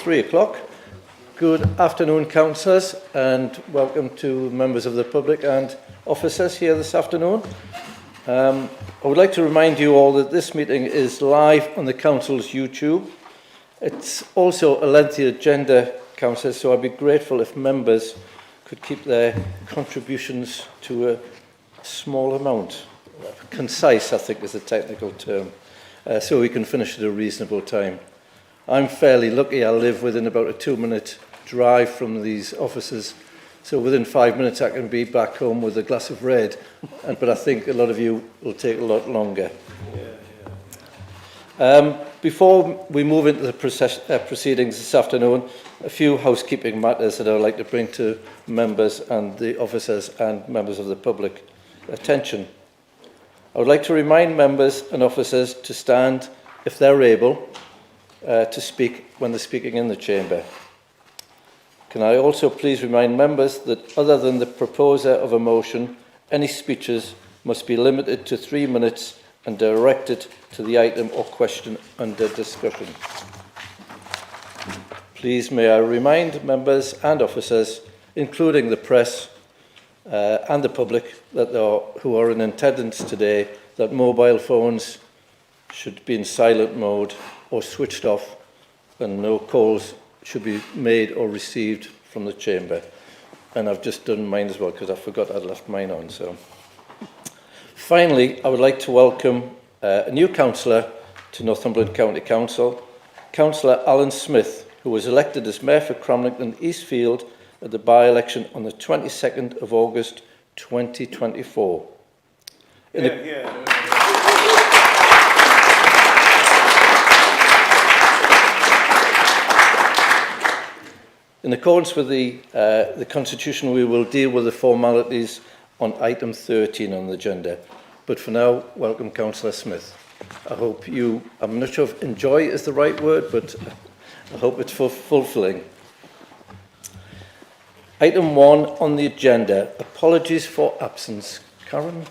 3 o'clock. Good afternoon, councillors, and welcome to members of the public and officers here this afternoon. I would like to remind you all that this meeting is live on the council's YouTube. It's also a lengthy agenda, councillors, so I'd be grateful if members could keep their contributions to a small amount. Concise, I think, is the technical term, so we can finish at a reasonable time. I'm fairly lucky. I live within about a 2-minute drive from these offices, so within 5 minutes I can be back home with a glass of red, but I think a lot of you will take a lot longer. Before we move into the proceedings this afternoon, a few housekeeping matters that I would like to bring to members and the officers and members of the public attention. I would like to remind members and officers to stand, if they're able, to speak when they're speaking in the chamber. Can I also please remind members that other than the proposer of a motion, any speeches must be limited to 3 minutes and directed to the item or question under discussion. Please may I remind members and officers, including the press and the public who are in attendance today, that mobile phones should be in silent mode or switched off, and no calls should be made or received from the chamber. And I've just done mine as well because I forgot I'd left mine on. So, finally, I would like to welcome a new councillor to Northumberland County Council, Councillor Alan Smith, who was elected as Mayor for Cramlington Eastfield at the by-election on the 22nd of August 2024. In accordance with the Constitution, we will deal with the formalities on item 13 on the agenda. But for now, welcome Councillor Smith. I hope you, I'm not sure if enjoy is the right word, but I hope it's fulfilling. Item 1 on the agenda, apologies for absence. Karen?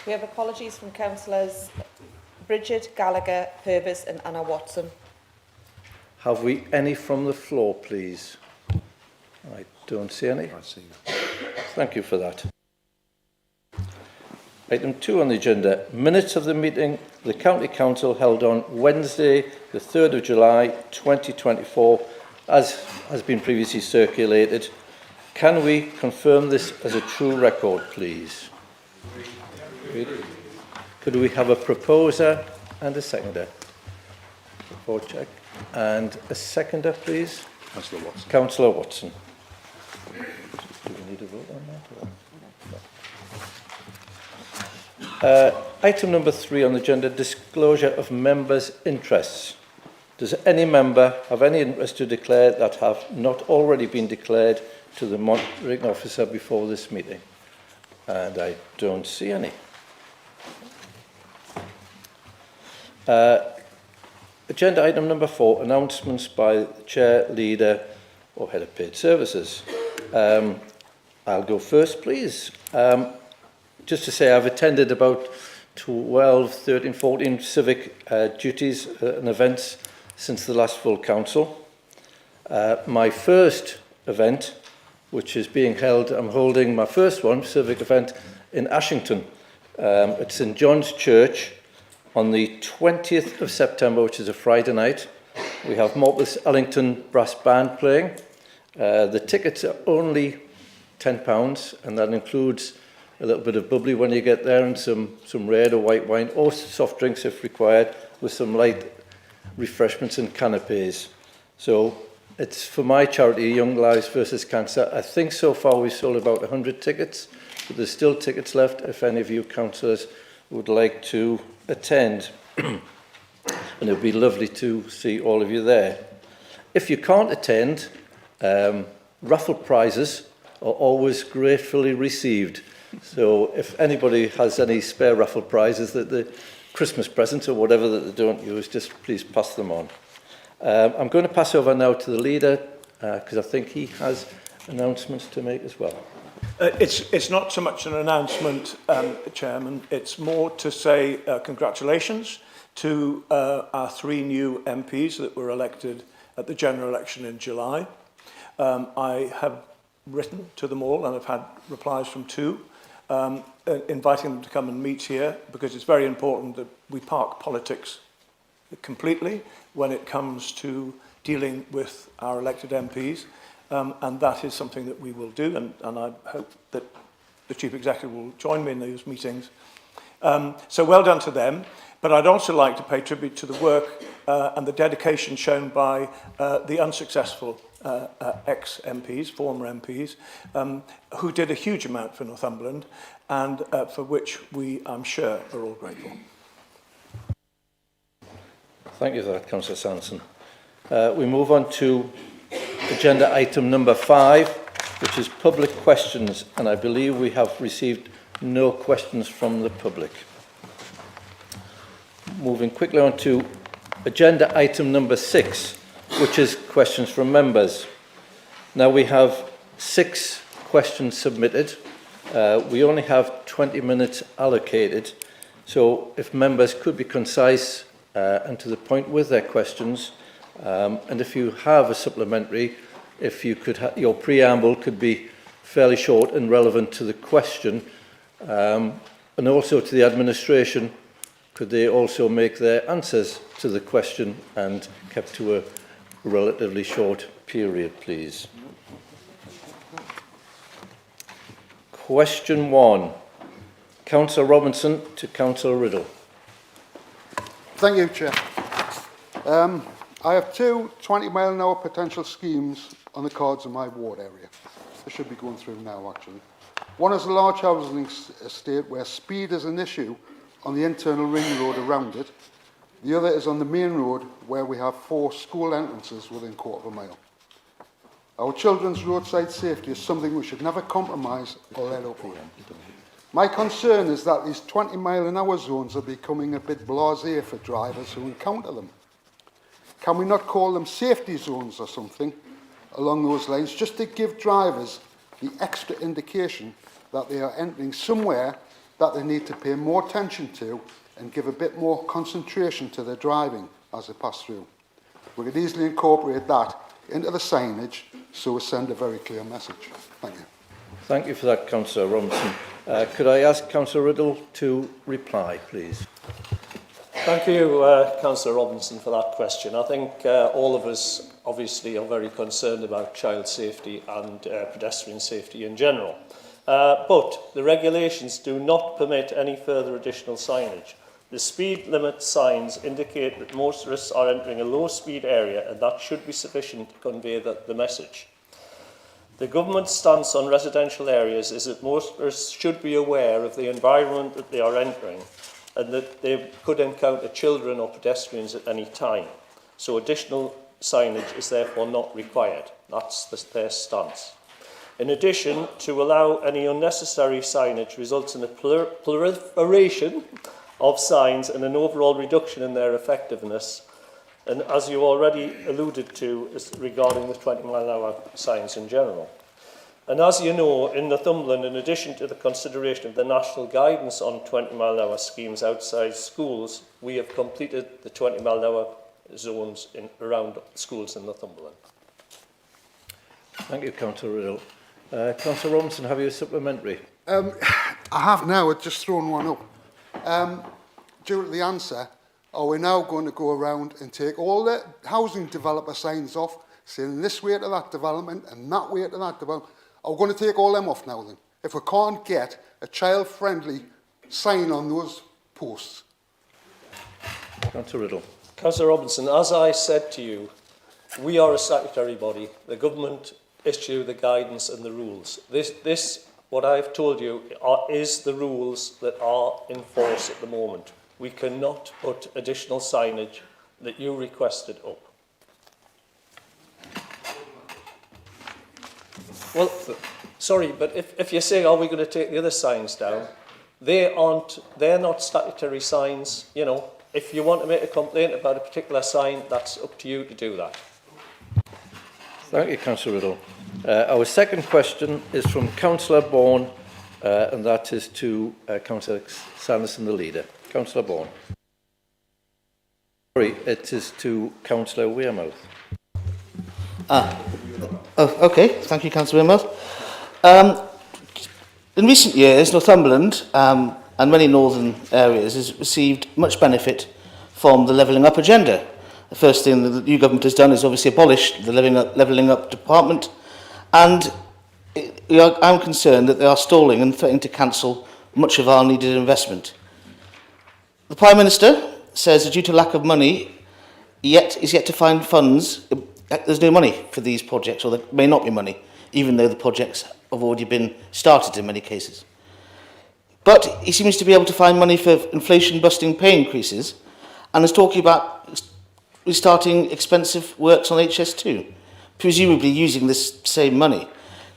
We have apologies from councillors Bridget Gallagher, Purvis and Anna Watson. Have we any from the floor, please? I don't see any. I see. Thank you for that. Item 2 on the agenda, minutes of the meeting the County Council held on Wednesday, the 3rd of July 2024, as has been previously circulated. Can we confirm this as a true record, please? Could we have a proposer and a seconder? Report check. And a seconder, please. Councillor Watson. Councillor Watson. Do we need a vote on that? Item number 3 on the agenda, disclosure of members' interests. Does any member have any interest to declare that have not already been declared to the monitoring officer before this meeting? And I don't see any. Agenda item number 4, announcements by the chair, leader or head of paid services. I'll go first, please. Just to say I've attended about 12, 13, 14 civic duties and events since the last full council. My first event, which is being held, I'm holding my first one, civic event in Ashington. It's in John's Church on the 20th of September, which is a Friday night. We have Morpeth Ellington Brass Band playing. The tickets are only £10, and that includes a little bit of bubbly when you get there and some red or white wine or soft drinks if required, with some light refreshments and canapes. So it's for my charity, Young Lives versus Cancer. I think so far we've sold about 100 tickets, but there's still tickets left if any of you councillors would like to attend. And it would be lovely to see all of you there. If you can't attend, raffle prizes are always gratefully received. So if anybody has any spare raffle prizes, that the Christmas presents or whatever that they don't use, just please pass them on. I'm going to pass over now to the leader because I think he has announcements to make as well. It's not so much an announcement, Chairman. It's more to say congratulations to our 3 new MPs that were elected at the general election in July. I have written to them all and I've had replies from 2, inviting them to come and meet here, because it's very important that we park politics completely when it comes to dealing with our elected MPs, and that is something that we will do, and I hope that the Chief Executive will join me in those meetings. So well done to them, but I'd also like to pay tribute to the work and the dedication shown by the unsuccessful ex-MPs, former MPs, who did a huge amount for Northumberland, and for which we, I'm sure, are all grateful. Thank you for that, Councillor Sanson. We move on to agenda item number 5, which is public questions, and I believe we have received no questions from the public. Moving quickly on to agenda item number 6, which is questions from members. Now we have 6 questions submitted. We only have 20 minutes allocated, so if members could be concise and to the point with their questions, and if you have a supplementary, if you could your preamble could be fairly short and relevant to the question, and also to the administration, could they also make their answers to the question and kept to a relatively short period, please. Question 1. Councillor Robinson to Councillor Riddle. Thank you, Chair. I have 2 20-mile-an-hour potential schemes on the cards in my ward area. I should be going through now, actually. One is a large housing estate where speed is an issue on the internal ring road around it. The other is on the main road where we have 4 school entrances within a quarter of a mile. Our children's roadside safety is something we should never compromise or let up on. My concern is that these 20-mile-an-hour zones are becoming a bit blasé for drivers who encounter them. Can we not call them safety zones or something along those lines, just to give drivers the extra indication that they are entering somewhere that they need to pay more attention to and give a bit more concentration to their driving as they pass through? We could easily incorporate that into the signage so we send a very clear message. Thank you. Thank you for that, Councillor Robinson. Could I ask Councillor Riddle to reply, please? Thank you, Councillor Robinson, for that question. I think all of us obviously are very concerned about child safety and pedestrian safety in general. But the regulations do not permit any further additional signage. The speed limit signs indicate that motorists are entering a low-speed area, and that should be sufficient to convey the message. The government's stance on residential areas is that motorists should be aware of the environment that they are entering and that they could encounter children or pedestrians at any time. So additional signage is therefore not required. That's their stance. In addition, to allow any unnecessary signage results in a proliferation of signs and an overall reduction in their effectiveness. And as you already alluded to, is regarding the 20-mile-an-hour signs in general. And as you know, in Northumberland, in addition to the consideration of the national guidance on 20-mile-an-hour schemes outside schools, we have completed the 20-mile-an-hour zones around schools in Northumberland. Thank you, Councillor Riddle. Councillor Robinson, have you a supplementary? I have now, I've just thrown one up. Due to the answer, are we now going to go around and take all the housing developer signs off, saying this way to that development and that way to that development? Are we going to take all them off now then? If we can't get a child-friendly sign on those posts. Councillor Riddle. Councillor Robinson, as I said to you, we are a statutory body. The government issue the guidance and the rules. This what I've told you, is the rules that are in force at the moment. We cannot put additional signage that you requested up. Well, sorry, but if you're saying, are we going to take the other signs down? They're not statutory signs. You know, if you want to make a complaint about a particular sign, that's up to you to do that. Thank you, Councillor Riddle. Our second question is from Councillor Bourne, and that is to Councillor Sanderson, the leader. Councillor Bourne. Sorry, it is to Councillor Wearmouth. Okay. Thank you, Councillor Wearmouth. In recent years, Northumberland and many northern areas has received much benefit from the levelling up agenda. The first thing that the new government has done is obviously abolish the levelling up department, and I'm concerned that they are stalling and threatening to cancel much of our needed investment. The Prime Minister says that due to lack of money, is yet to find funds. There's no money for these projects, or there may not be money, even though the projects have already been started in many cases. But he seems to be able to find money for inflation-busting pay increases, and is talking about restarting expensive works on HS2, presumably using this same money.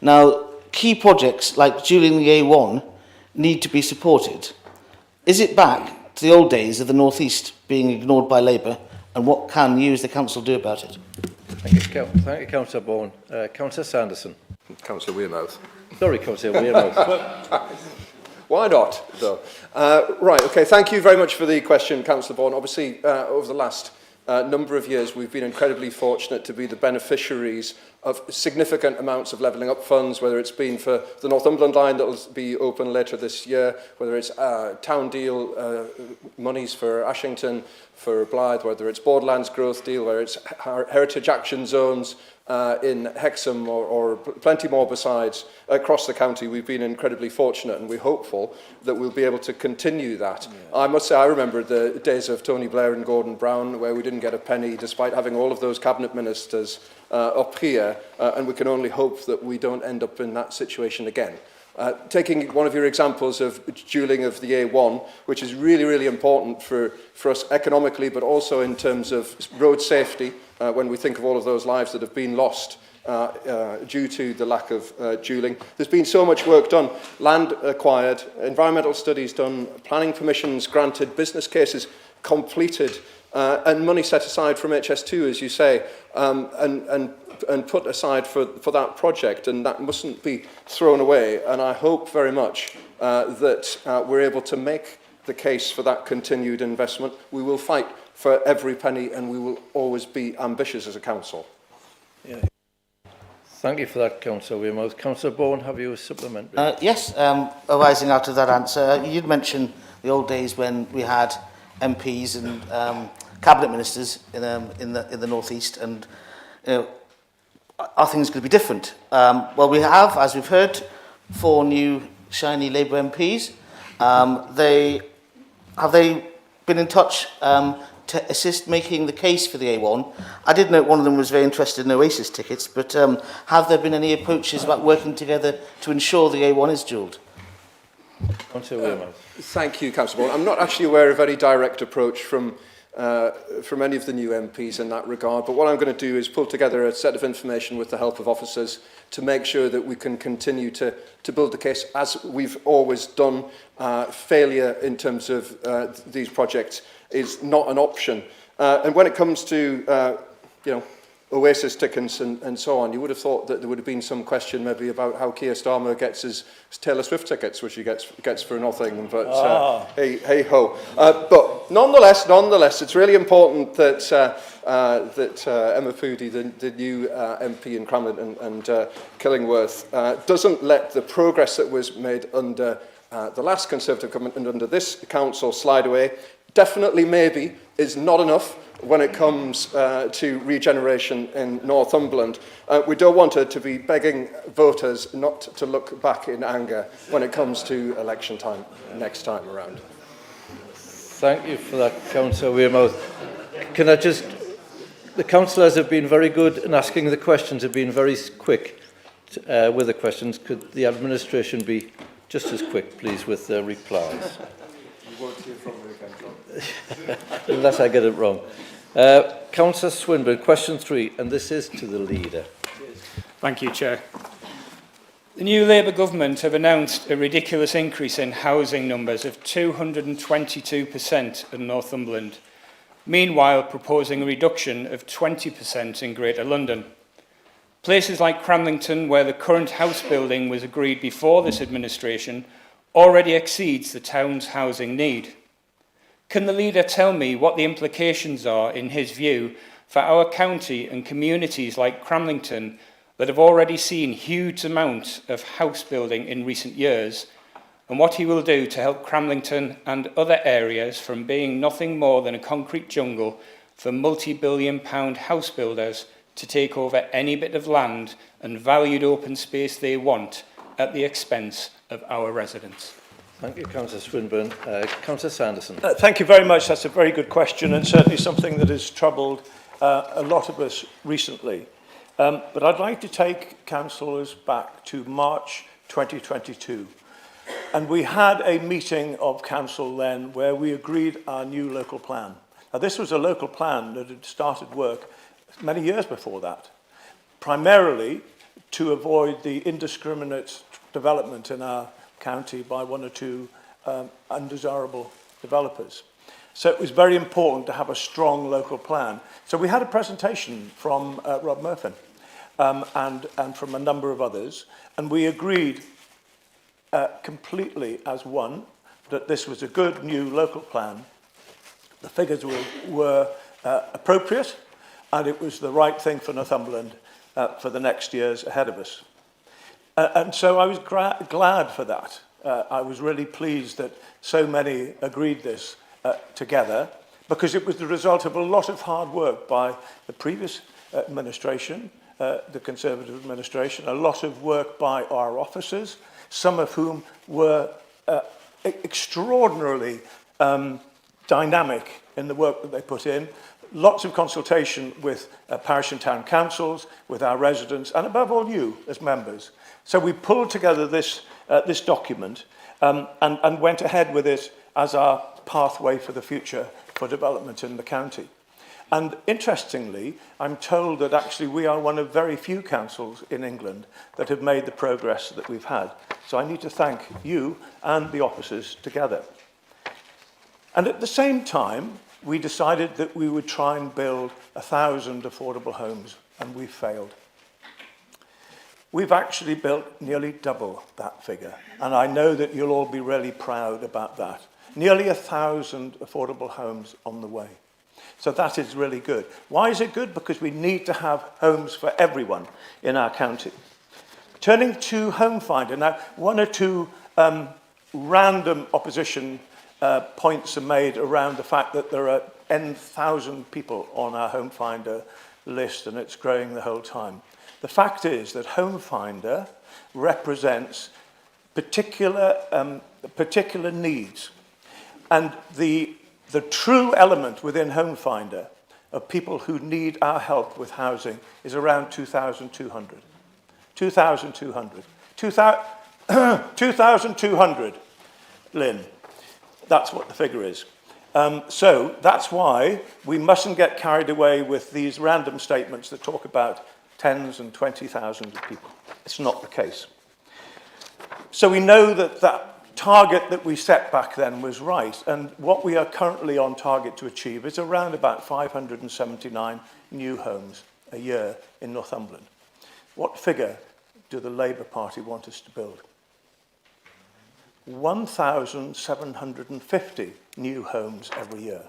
Now, key projects like dueling the A1 need to be supported. Is it back to the old days of the North East being ignored by Labour, and what can you as the Council do about it? Thank you, Councillor Bourne. Councillor Sanderson. Councillor Wearmouth. Sorry, Councillor Wearmouth. Why not, though? Right, okay, thank you very much for the question, Councillor Bourne. Obviously, over the last number of years, we've been incredibly fortunate to be the beneficiaries of significant amounts of levelling up funds, whether it's been for the Northumberland line that will be open later this year, whether it's town deal monies for Ashington, for Blythe, whether it's Borderlands growth deal, whether it's heritage action zones in Hexham or plenty more besides across the county. We've been incredibly fortunate, and we're hopeful that we'll be able to continue that. Yeah. I must say, I remember the days of Tony Blair and Gordon Brown where we didn't get a penny despite having all of those cabinet ministers up here, and we can only hope that we don't end up in that situation again. Taking one of your examples of dueling of the A1, which is really, really important for us economically, but also in terms of road safety, when we think of all of those lives that have been lost due to the lack of dueling. There's been so much work done, land acquired, environmental studies done, planning permissions granted, business cases completed, and money set aside from HS2, as you say, and put aside for that project, and that mustn't be thrown away. And I hope very much that we're able to make the case for that continued investment. We will fight for every penny, and we will always be ambitious as a council. Yeah. Thank you for that, Councillor Wearmouth. Councillor Bourne, have you a supplementary? Yes, arising out of that answer, you'd mentioned the old days when we had MPs and cabinet ministers in the North East, and are things going to be different? Well, we have, as we've heard, 4 new shiny Labour MPs. Have they been in touch to assist making the case for the A1? I did note one of them was very interested in Oasis tickets, but have there been any approaches about working together to ensure the A1 is duelled? Thank you, Councillor Bourne. I'm not actually aware of any direct approach from any of the new MPs in that regard, but what I'm going to do is pull together a set of information with the help of officers to make sure that we can continue to build the case as we've always done. Failure in terms of these projects is not an option. And when it comes to, Oasis tickets and so on, you would have thought that there would have been some question maybe about how Keir Starmer gets his Taylor Swift tickets, which he gets for nothing, but hey ho. But nonetheless, it's really important that Emma Poody, the new MP in Cramlin and Killingworth, doesn't let the progress that was made under the last Conservative government and under this council slide away. Definitely maybe is not enough when it comes to regeneration in Northumberland. We don't want her to be begging voters not to look back in anger when it comes to election time next time around. Thank you for that, Councillor Wearmouth. Can I just... The councillors have been very good in asking the questions, have been very quick with the questions. Could the administration be just as quick, please, with their replies? You won't hear from me again, John. Unless I get it wrong. Councillor Swinburne, question 3, and this is to the leader. Thank you, Chair. The new Labour government have announced a ridiculous increase in housing numbers of 222% in Northumberland, meanwhile proposing a reduction of 20% in Greater London. Places like Cramlington, where the current house building was agreed before this administration, already exceeds the town's housing need. Can the leader tell me what the implications are, in his view, for our county and communities like Cramlington that have already seen huge amounts of house building in recent years, and what he will do to help Cramlington and other areas from being nothing more than a concrete jungle for multi-billion-pound house builders to take over any bit of land and valued open space they want at the expense of our residents? Thank you, Councillor Swinburne. Councillor Sanderson. Thank you very much. That's a very good question, and certainly something that has troubled a lot of us recently. But I'd like to take councillors back to March 2022. And we had a meeting of council then where we agreed our new local plan. Now, this was a local plan that had started work many years before that, primarily to avoid the indiscriminate development in our county by one or two undesirable developers. So it was very important to have a strong local plan. So we had a presentation from Rob Murphy and from a number of others, and we agreed completely as one that this was a good new local plan. The figures were appropriate, and it was the right thing for Northumberland for the next years ahead of us. And so I was glad for that. I was really pleased that so many agreed this together, because it was the result of a lot of hard work by the previous administration, the Conservative administration, a lot of work by our officers, some of whom were extraordinarily dynamic in the work that they put in, lots of consultation with parish and town councils, with our residents, and above all you as members. So we pulled together this document and went ahead with it as our pathway for the future for development in the county. And interestingly, I'm told that actually we are one of very few councils in England that have made the progress that we've had. So I need to thank you and the officers together. And at the same time, we decided that we would try and build 1,000 affordable homes, and we failed. We've actually built nearly double that figure, and I know that you'll all be really proud about that. Nearly 1,000 affordable homes on the way. So that is really good. Why is it good? Because we need to have homes for everyone in our county. Turning to Home Finder, now one or two random opposition points are made around the fact that there are N,000 people on our Home Finder list and it's growing the whole time. The fact is that Home Finder represents particular needs, and the true element within Home Finder of people who need our help with housing is around 2,200. 2,200. 2,200, Lynn. That's what the figure is. So that's why we mustn't get carried away with these random statements that talk about tens and 20,000 of people. It's not the case. So we know that that target that we set back then was right, and what we are currently on target to achieve is around about 579 new homes a year in Northumberland. What figure do the Labour Party want us to build? 1,750 new homes every year.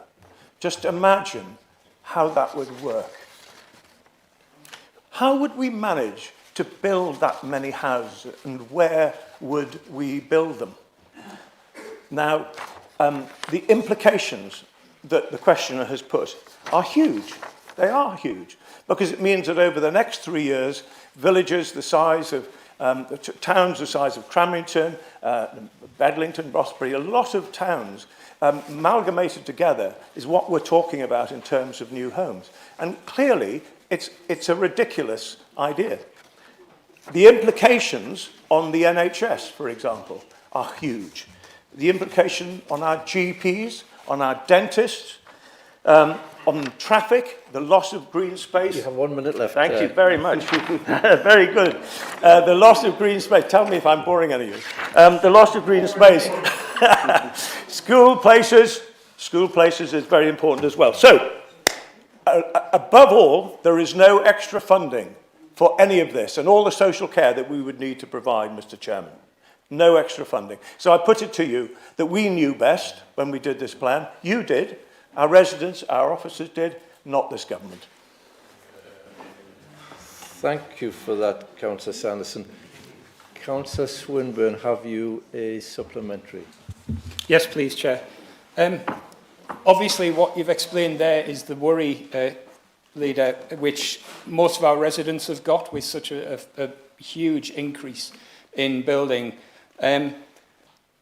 Just imagine how that would work. How would we manage to build that many houses, and where would we build them? Now, the implications that the questioner has put are huge. They are huge, because it means that over the next 3 years, villages the size of, towns the size of Cramlington, Bedlington, Rossbury, a lot of towns amalgamated together is what we're talking about in terms of new homes. And clearly, it's a ridiculous idea. The implications on the NHS, for example, are huge. The implication on our GPs, on our dentists, on traffic, the loss of green space. You have 1 minute left. Thank you very much. Very good. The loss of green space. Tell me if I'm boring any of you. The loss of green space. School places is very important as well. So, above all, there is no extra funding for any of this and all the social care that we would need to provide, Mr. Chairman. No extra funding. So I put it to you that we knew best when we did this plan. You did, our residents, our officers did, not this government. Thank you for that, Councillor Sanderson. Councillor Swinburne, have you a supplementary? Yes, please, Chair. Obviously, what you've explained there is the worry, Leader, which most of our residents have got with such a huge increase in building.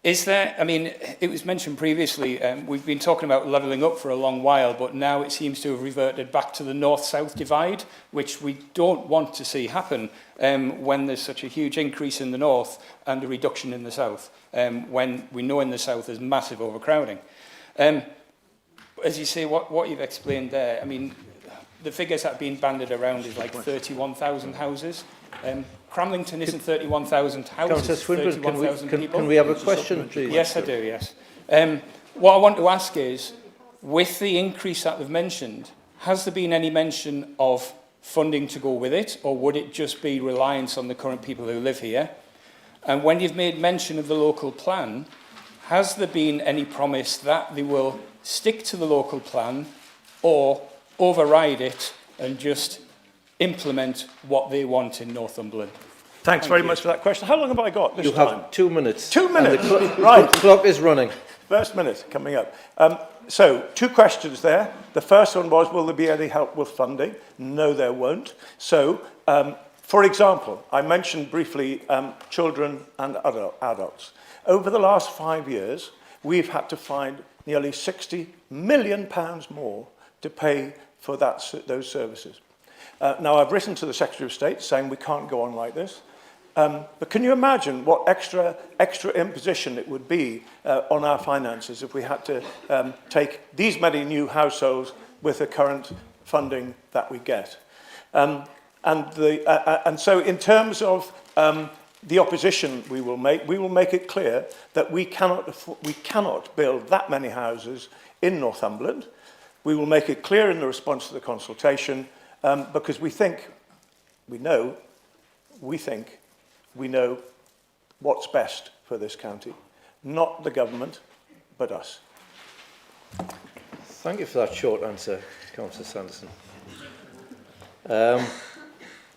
Is there, I mean, it was mentioned previously, we've been talking about levelling up for a long while, but now it seems to have reverted back to the north-south divide, which we don't want to see happen when there's such a huge increase in the north and a reduction in the south, when we know in the south there's massive overcrowding. As you say, what you've explained there, I mean, the figures that have been bandied around is like 31,000 houses. Cramlington isn't 31,000 houses, Councillor Swinburne, 31,000 people. can we have a question, please? Yes, I do, yes. What I want to ask is, with the increase that we've mentioned, has there been any mention of funding to go with it, or would it just be reliance on the current people who live here? And when you've made mention of the local plan, has there been any promise that they will stick to the local plan or override it and just implement what they want in Northumberland? Thanks very much for that question. How long have I got this You time? have 2 minutes. 2 minutes? And the Right. clock is running. First minute coming up. So, 2 questions there. The first one was, will there be any help with funding? No, there won't. So, for example, I mentioned briefly children and adults. Over the last 5 years, we've had to find nearly £60 million more to pay for those services. Now, I've written to the Secretary of State saying we can't go on like this. But can you imagine what extra imposition it would be on our finances if we had to take these many new households with the current funding that we get? And so in terms of the opposition we will make it clear that we cannot build that many houses in Northumberland. We will make it clear in the response to the consultation because we know what's best for this county. Not the government, but us. Thank you for that short answer, Councillor Sanderson.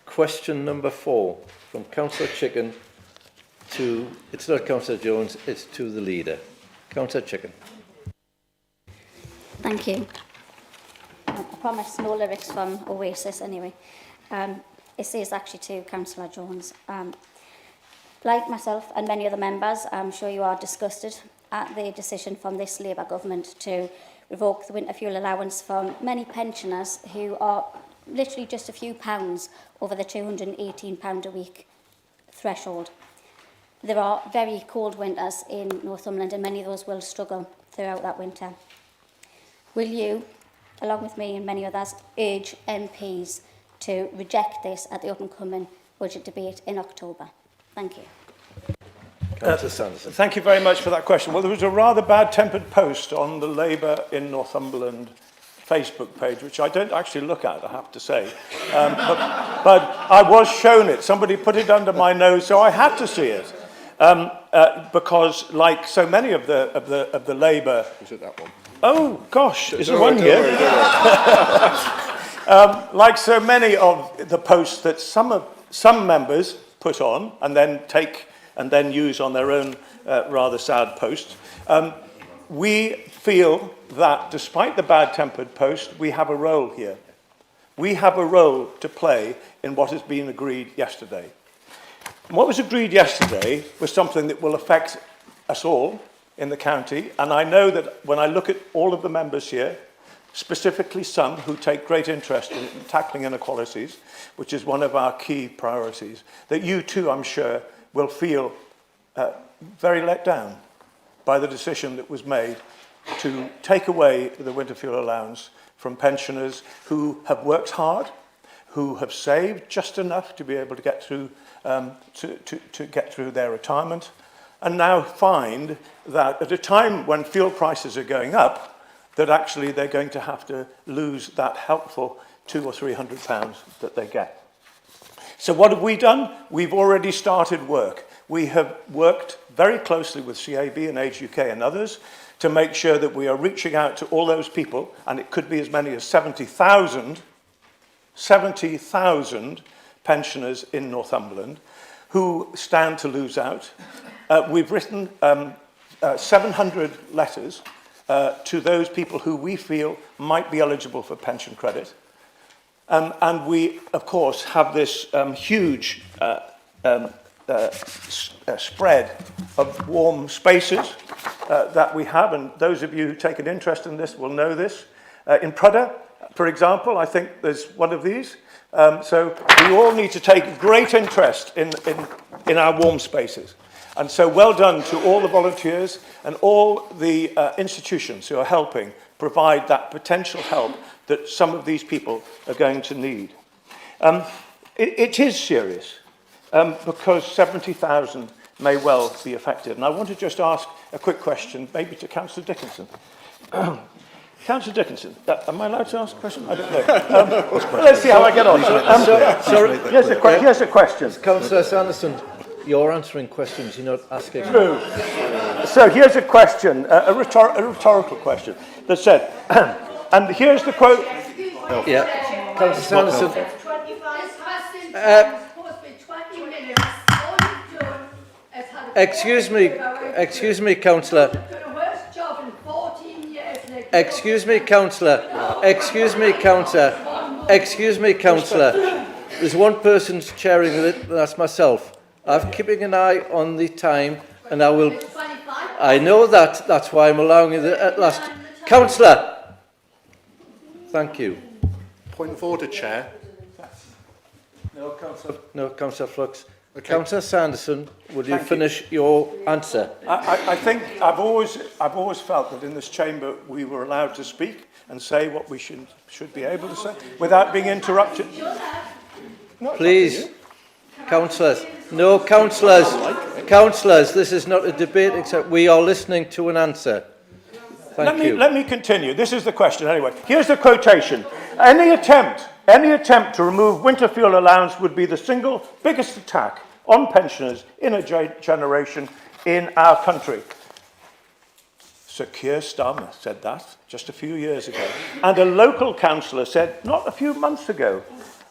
Question number 4 from Councillor Chicken to, it's not Councillor Jones, it's to the leader. Councillor Chicken. Thank you. I promise no lyrics from Oasis anyway. It says actually to Councillor Jones. Like myself and many other members, I'm sure you are disgusted at the decision from this Labour government to revoke the winter fuel allowance for many pensioners who are literally just a few pounds over the £218 a week threshold. There are very cold winters in Northumberland and many of those will struggle throughout that winter. Will you, along with me and many others, urge MPs to reject this at the up-and-coming budget debate in October? Thank you. Councillor Sanderson. Thank you very much for that question. Well, there was a rather bad-tempered post on the Labour in Northumberland Facebook page, which I don't actually look at, I have to say. But I was shown it. Somebody put it under my nose, so I had to see it. Because, like so many of the Labour... Is it that one? Oh, gosh, is there one here? Like so many of the posts that some members put on and then use on their own rather sad posts, we feel that despite the bad-tempered post, we have a role here. We have a role to play in what has been agreed yesterday. And what was agreed yesterday was something that will affect us all in the county, and I know that when I look at all of the members here, specifically some who take great interest in tackling inequalities, which is one of our key priorities, that you too, I'm sure, will feel very let down by the decision that was made to take away the winter fuel allowance from pensioners who have worked hard, who have saved just enough to be able to get through to get through their retirement, and now find that at a time when fuel prices are going up, that actually they're going to have to lose that helpful £200 or £300 that they get. So what have we done? We've already started work. we have worked very closely with CAB and Age UK and others to make sure that we are reaching out to all those people, and it could be as many as 70,000 pensioners in Northumberland who stand to lose out. We've written 700 letters to those people who we feel might be eligible for pension credit. And we, of course, have this huge spread of warm spaces that we have, and those of you who take an interest in this will know this. In Prada, for example, I think there's one of these. So we all need to take great interest in our warm spaces. And so well done to all the volunteers and all the institutions who are helping provide that potential help that some of these people are going to need. It is serious because 70,000 may well be affected. And I want to just ask a quick question, maybe to Councillor Dickinson. Councillor Dickinson, am I allowed to ask a question? I don't know. Let's see how I get on. Here's a question. Councillor Sanderson, you're answering questions, you're not asking. True. So here's a question, a rhetorical question that said, and here's the quote. Yeah, Councillor Sanderson. Excuse me, Councillor. Excuse me, Councillor. There's one person chairing it, and that's myself. I'm keeping an eye on the time, and I will. I know that. That's why I'm allowing it at last. Councillor. Thank you. Point of order, Chair. No, Councillor Flux. Okay. Councillor Sanderson, would you finish your answer? I think I've always felt that in this chamber we were allowed to speak and say what we should be able to say without being interrupted. Please, councillors. No, councillors. Councillors, this is not a debate, except we are listening to an answer. Thank you. Let me continue. This is the question anyway. Here's the quotation. Any attempt to remove winter fuel allowance would be the single biggest attack on pensioners in a generation in our country. Sir Keir Starmer said that just a few years ago. And a local councillor said not a few months ago,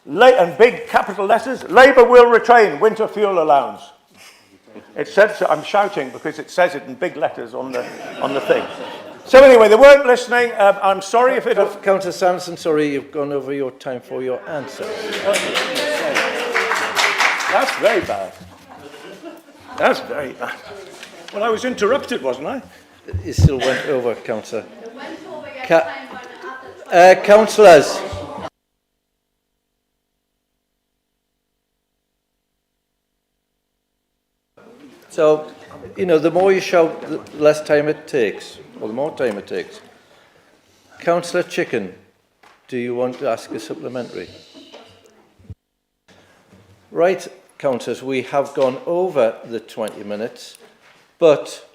and big capital letters, Labour will retain winter fuel allowance. It says, I'm shouting because it says it in big letters on the thing. So anyway, they weren't listening. I'm sorry if it... Councillor Sanderson, sorry, you've gone over your time for your answer. That's very bad. That's very bad. Well, I was interrupted, wasn't I? You still went over, Councillor. Councillors. So, you know, the more you shout, the less time it takes, or the more time it takes. Councillor Chicken, do you want to ask a supplementary? Right, councillors, we have gone over the 20 minutes, but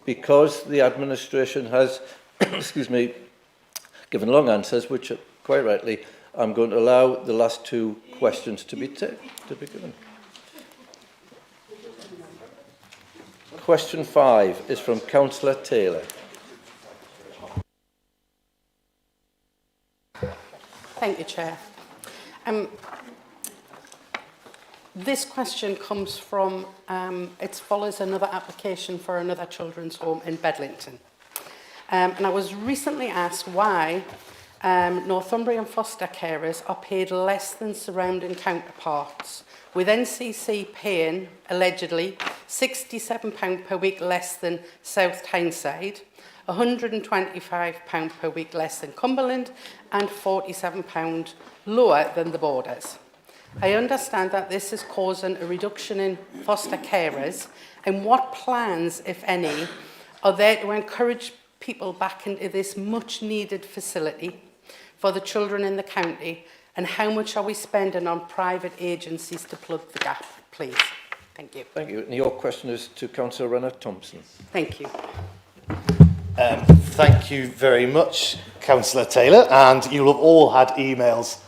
because the administration has, excuse me, given long answers, which quite rightly, I'm going to allow the last two questions to be given. Question 5 is from Councillor Taylor. Thank you, Chair. This question comes from, it follows another application for another children's home in Bedlington. And I was recently asked why Northumbrian foster carers are paid less than surrounding counterparts, with NCC paying, allegedly, £67 per week less than South Tyneside, £125 per week less than Cumberland, and £47 lower than the Borders. I understand that this is causing a reduction in foster carers, and what plans, if any, are there to encourage people back into this much-needed facility for the children in the county, and how much are we spending on private agencies to plug the gap, please? Thank you. Thank you. And your question is to Councillor Renner-Thompson. Thank you. Thank you very much, Councillor Taylor, and you'll have all had emails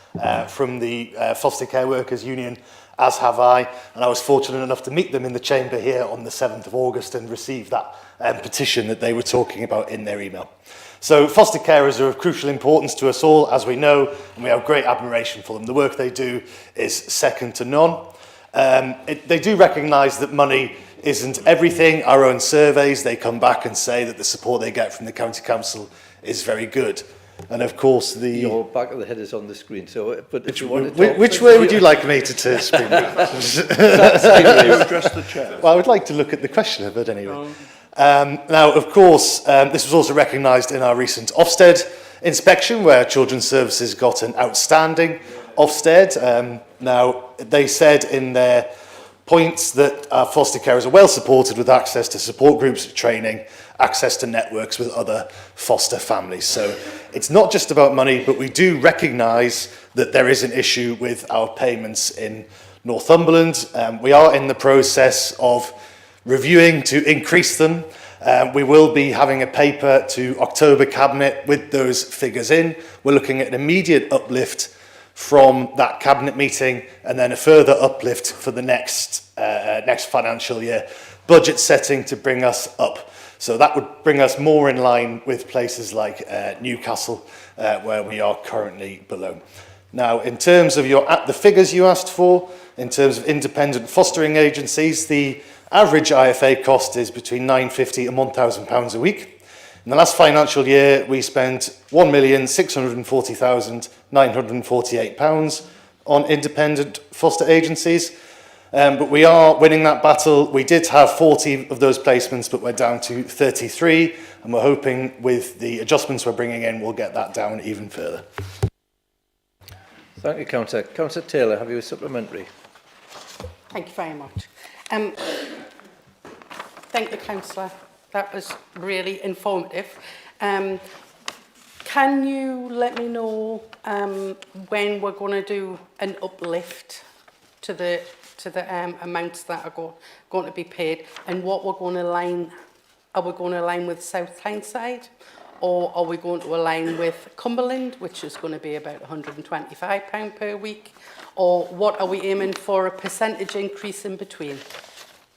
from the Foster Care Workers Union, as have I, and I was fortunate enough to meet them in the chamber here on the 7th of August and receive that petition that they were talking about in their email. So foster carers are of crucial importance to us all, as we know, and we have great admiration for them. The work they do is second to none. They do recognise that money isn't everything. Our own surveys, they come back and say that the support they get from the County Council is very good. And of course, Your back of the head is on the screen, so, but if you want to talk... Which way would you like me to spin? Address the chair. Well, I would like to look at the questioner, but anyway. Now, of course, this was also recognised in our recent Ofsted inspection, where Children's Services got an outstanding Ofsted. Now, they said in their points that our foster carers are well supported with access to support groups, training, access to networks with other foster families. So it's not just about money, but we do recognise that there is an issue with our payments in Northumberland. We are in the process of reviewing to increase them. We will be having a paper to October Cabinet with those figures in. We're looking at an immediate uplift from that Cabinet meeting and then a further uplift for the next financial year. Budget setting to bring us up. So that would bring us more in line with places like Newcastle, where we are currently below. Now, in terms of the figures you asked for, in terms of independent fostering agencies, the average IFA cost is between £950 and £1,000 a week. In the last financial year, we spent £1,640,948 on independent foster agencies. But we are winning that battle. We did have 40 of those placements, but we're down to 33, and we're hoping with the adjustments we're bringing in, we'll get that down even further. Thank you, Councillor. Councillor Taylor, have you a supplementary? Thank you very much. Thank you, Councillor. That was really informative. Can you let me know when we're going to do an uplift to the amounts that are going to be paid, and what we're going to align? Are we going to align with South Tyneside, or are we going to align with Cumberland, which is going to be about £125 per week, or what are we aiming for, a percentage increase in between?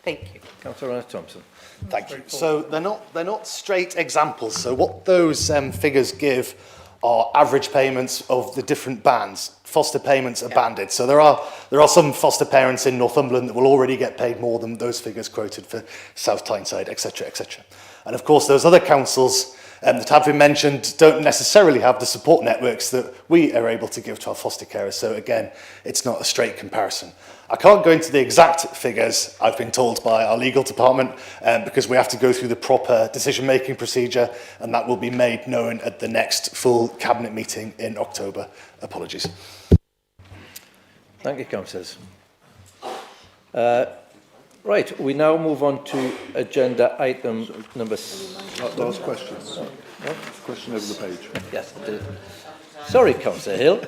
Thank you. Councillor Thompson. Thank you. So they're not straight examples. So what those figures give are average payments of the different bands. Foster payments are banded. So there are some foster parents in Northumberland that will already get paid more than those figures quoted for South Tyneside, etc., etc. And of course, those other councils that have been mentioned don't necessarily have the support networks that we are able to give to our foster carers. So again, it's not a straight comparison. I can't go into the exact figures, I've been told by our legal department, because we have to go through the proper decision-making procedure, and that will be made known at the next full Cabinet meeting in October. Apologies. Thank you, councillors. Right, we now move on to agenda item number... Last question. Question over the page. Yes, I did. Sorry, Councillor Hill.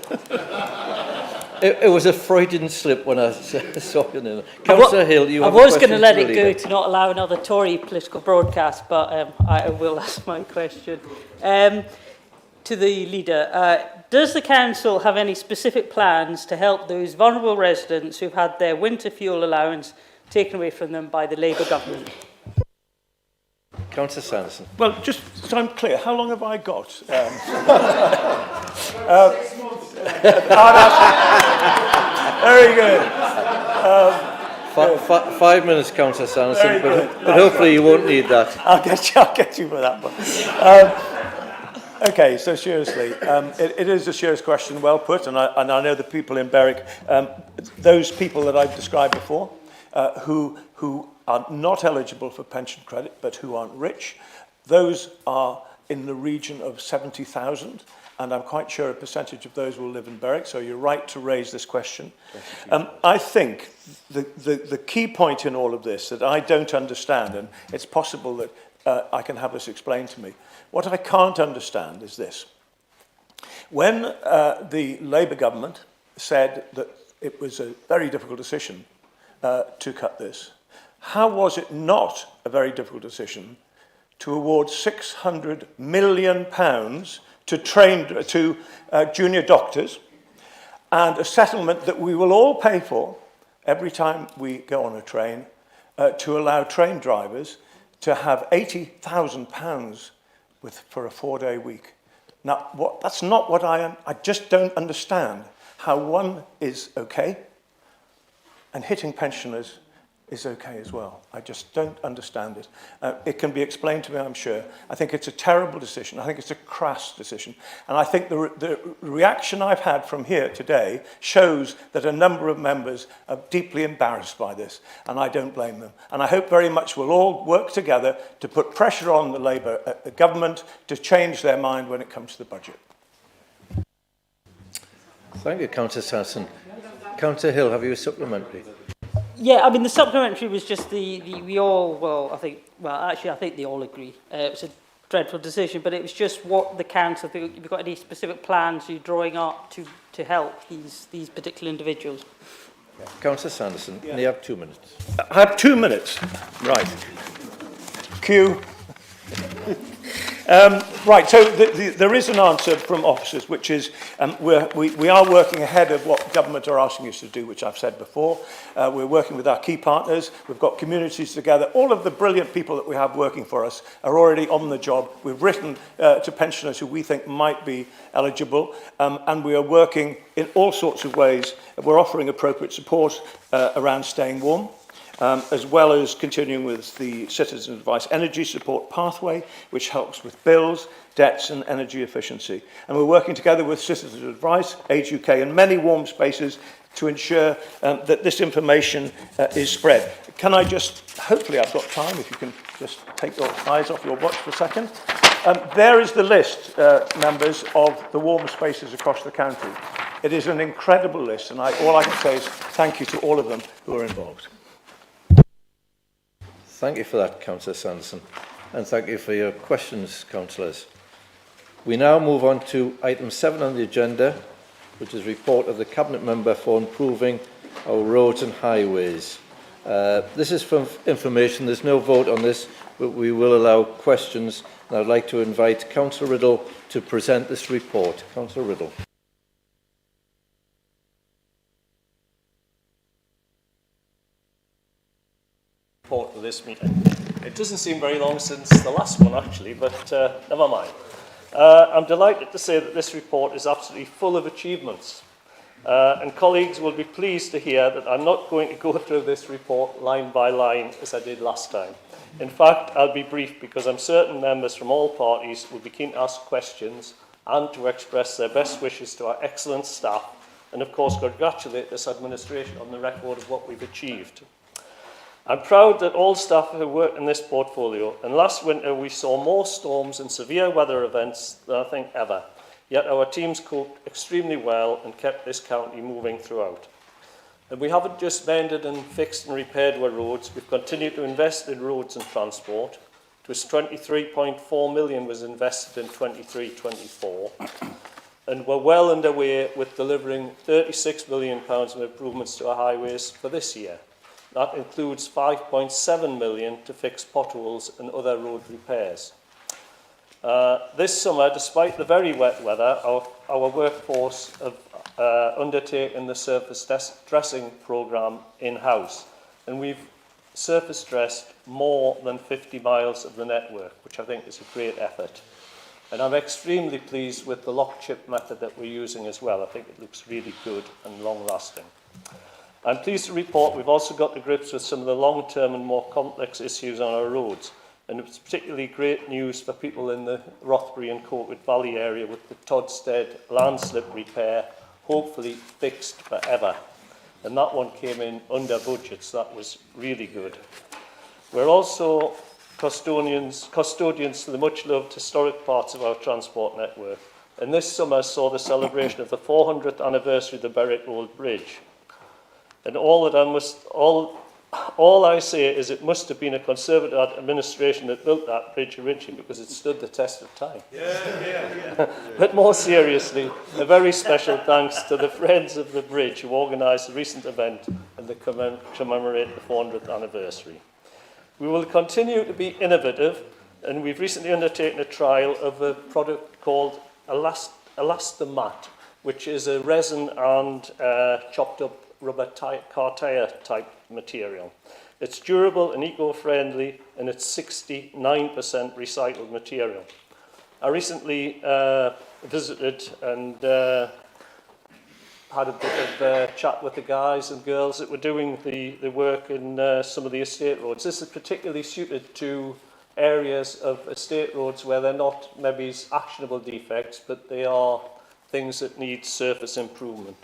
It was a Freudian slip when I saw your name. Councillor Hill, you have a question. I was going to let it go to not allow another Tory political broadcast, but I will ask my question. To the leader, does the council have any specific plans to help those vulnerable residents who've had their winter fuel allowance taken away from them by the Labour government? Councillor Sanderson. Well, just so I'm clear, how long have I got? Very good. 5 minutes, Councillor Sanderson, but hopefully you won't need that. I'll get you for that one. Okay, so seriously, it is a serious question, well put, and I know the people in Berwick, those people that I've described before, who are not eligible for pension credit, but who aren't rich, those are in the region of 70,000, and I'm quite sure a percentage of those will live in Berwick, so you're right to raise this question. I think the key point in all of this that I don't understand, and it's possible that I can have this explained to me, what I can't understand is this. When the Labour government said that it was a very difficult decision to cut this, how was it not a very difficult decision to award £600 million to junior doctors and a settlement that we will all pay for every time we go on a train to allow train drivers to have £80,000 for a 4-day week. Now, that's not what I just don't understand how one is okay and hitting pensioners is okay as well. I just don't understand it. It can be explained to me, I'm sure. I think it's a terrible decision. I think it's a crass decision. And I think the reaction I've had from here today shows that a number of members are deeply embarrassed by this, and I don't blame them. And I hope very much we'll all work together to put pressure on the Labour government to change their mind when it comes to the budget. Thank you, Councillor Sanson. Councillor Hill, have you a supplementary? Yeah, I mean, the supplementary was just we all, I think they all agree. It was a dreadful decision, but it was just what the council, if you've got any specific plans you're drawing up to help these particular individuals. Yeah. Councillor Sanderson, yeah. You have 2 minutes. I have 2 minutes. Right. Cue. Right, so there is an answer from officers, which is we are working ahead of what government are asking us to do, which I've said before. We're working with our key partners. We've got communities together. All of the brilliant people that we have working for us are already on the job. We've written to pensioners who we think might be eligible, and we are working in all sorts of ways. We're offering appropriate support around staying warm. As well as continuing with the Citizen Advice Energy Support Pathway, which helps with bills, debts and energy efficiency. And we're working together with Citizen Advice, Age UK and many warm spaces to ensure that this information is spread. Can I just, hopefully I've got time, if you can just take your eyes off your watch for a second. There is the list, members, of the warm spaces across the county. It is an incredible list, and all I can say is thank you to all of them who are involved. Thank you for that, Councillor Sanderson, and thank you for your questions, councillors. We now move on to item 7 on the agenda, which is report of the Cabinet Member for improving our roads and highways. This is for information. There's no vote on this, but we will allow questions. And I'd like to invite Councillor Riddle to present this report. Councillor Riddle. Report of this meeting. It doesn't seem very long since the last one, actually, but never mind. I'm delighted to say that this report is absolutely full of achievements. And colleagues will be pleased to hear that I'm not going to go through this report line by line as I did last time. In fact, I'll be brief because I'm certain members from all parties will be keen to ask questions and to express their best wishes to our excellent staff and, of course, congratulate this administration on the record of what we've achieved. I'm proud that all staff have worked in this portfolio, and last winter we saw more storms and severe weather events than I think ever. Yet our teams coped extremely well and kept this county moving throughout. And we haven't just mended and fixed and repaired our roads, we've continued to invest in roads and transport. It was 23.4 million was invested in 23-24. And we're well underway with delivering £36 million of improvements to our highways for this year. That includes 5.7 million to fix potholes and other road repairs. This summer, despite the very wet weather, our workforce have undertaken the surface dressing programme in-house, and we've surface dressed more than 50 miles of the network, which I think is a great effort. And I'm extremely pleased with the lock chip method that we're using as well. I think it looks really good and long-lasting. I'm pleased to report we've also got to grips with some of the long-term and more complex issues on our roads, and it's particularly great news for people in the Rothbury and Coatwood Valley area with the Todstead landslip repair, hopefully fixed forever. And that one came in under budget, so that was really good. We're also custodians to the much-loved historic parts of our transport network, and this summer saw the celebration of the 400th anniversary of the Berwick Road Bridge. And all I say is it must have been a Conservative administration that built that bridge originally because it stood the test of time. Yeah. But more seriously, a very special thanks to the Friends of the Bridge who organised the recent event and to commemorate the 400th anniversary. We will continue to be innovative, and we've recently undertaken a trial of a product called Elastomat, which is a resin and chopped up rubber car tyre type material. It's durable and eco-friendly, and it's 69% recycled material. I recently visited and had a bit of chat with the guys and girls that were doing the work in some of the estate roads. This is particularly suited to areas of estate roads where they're not maybe actionable defects, but they are things that need surface improvement.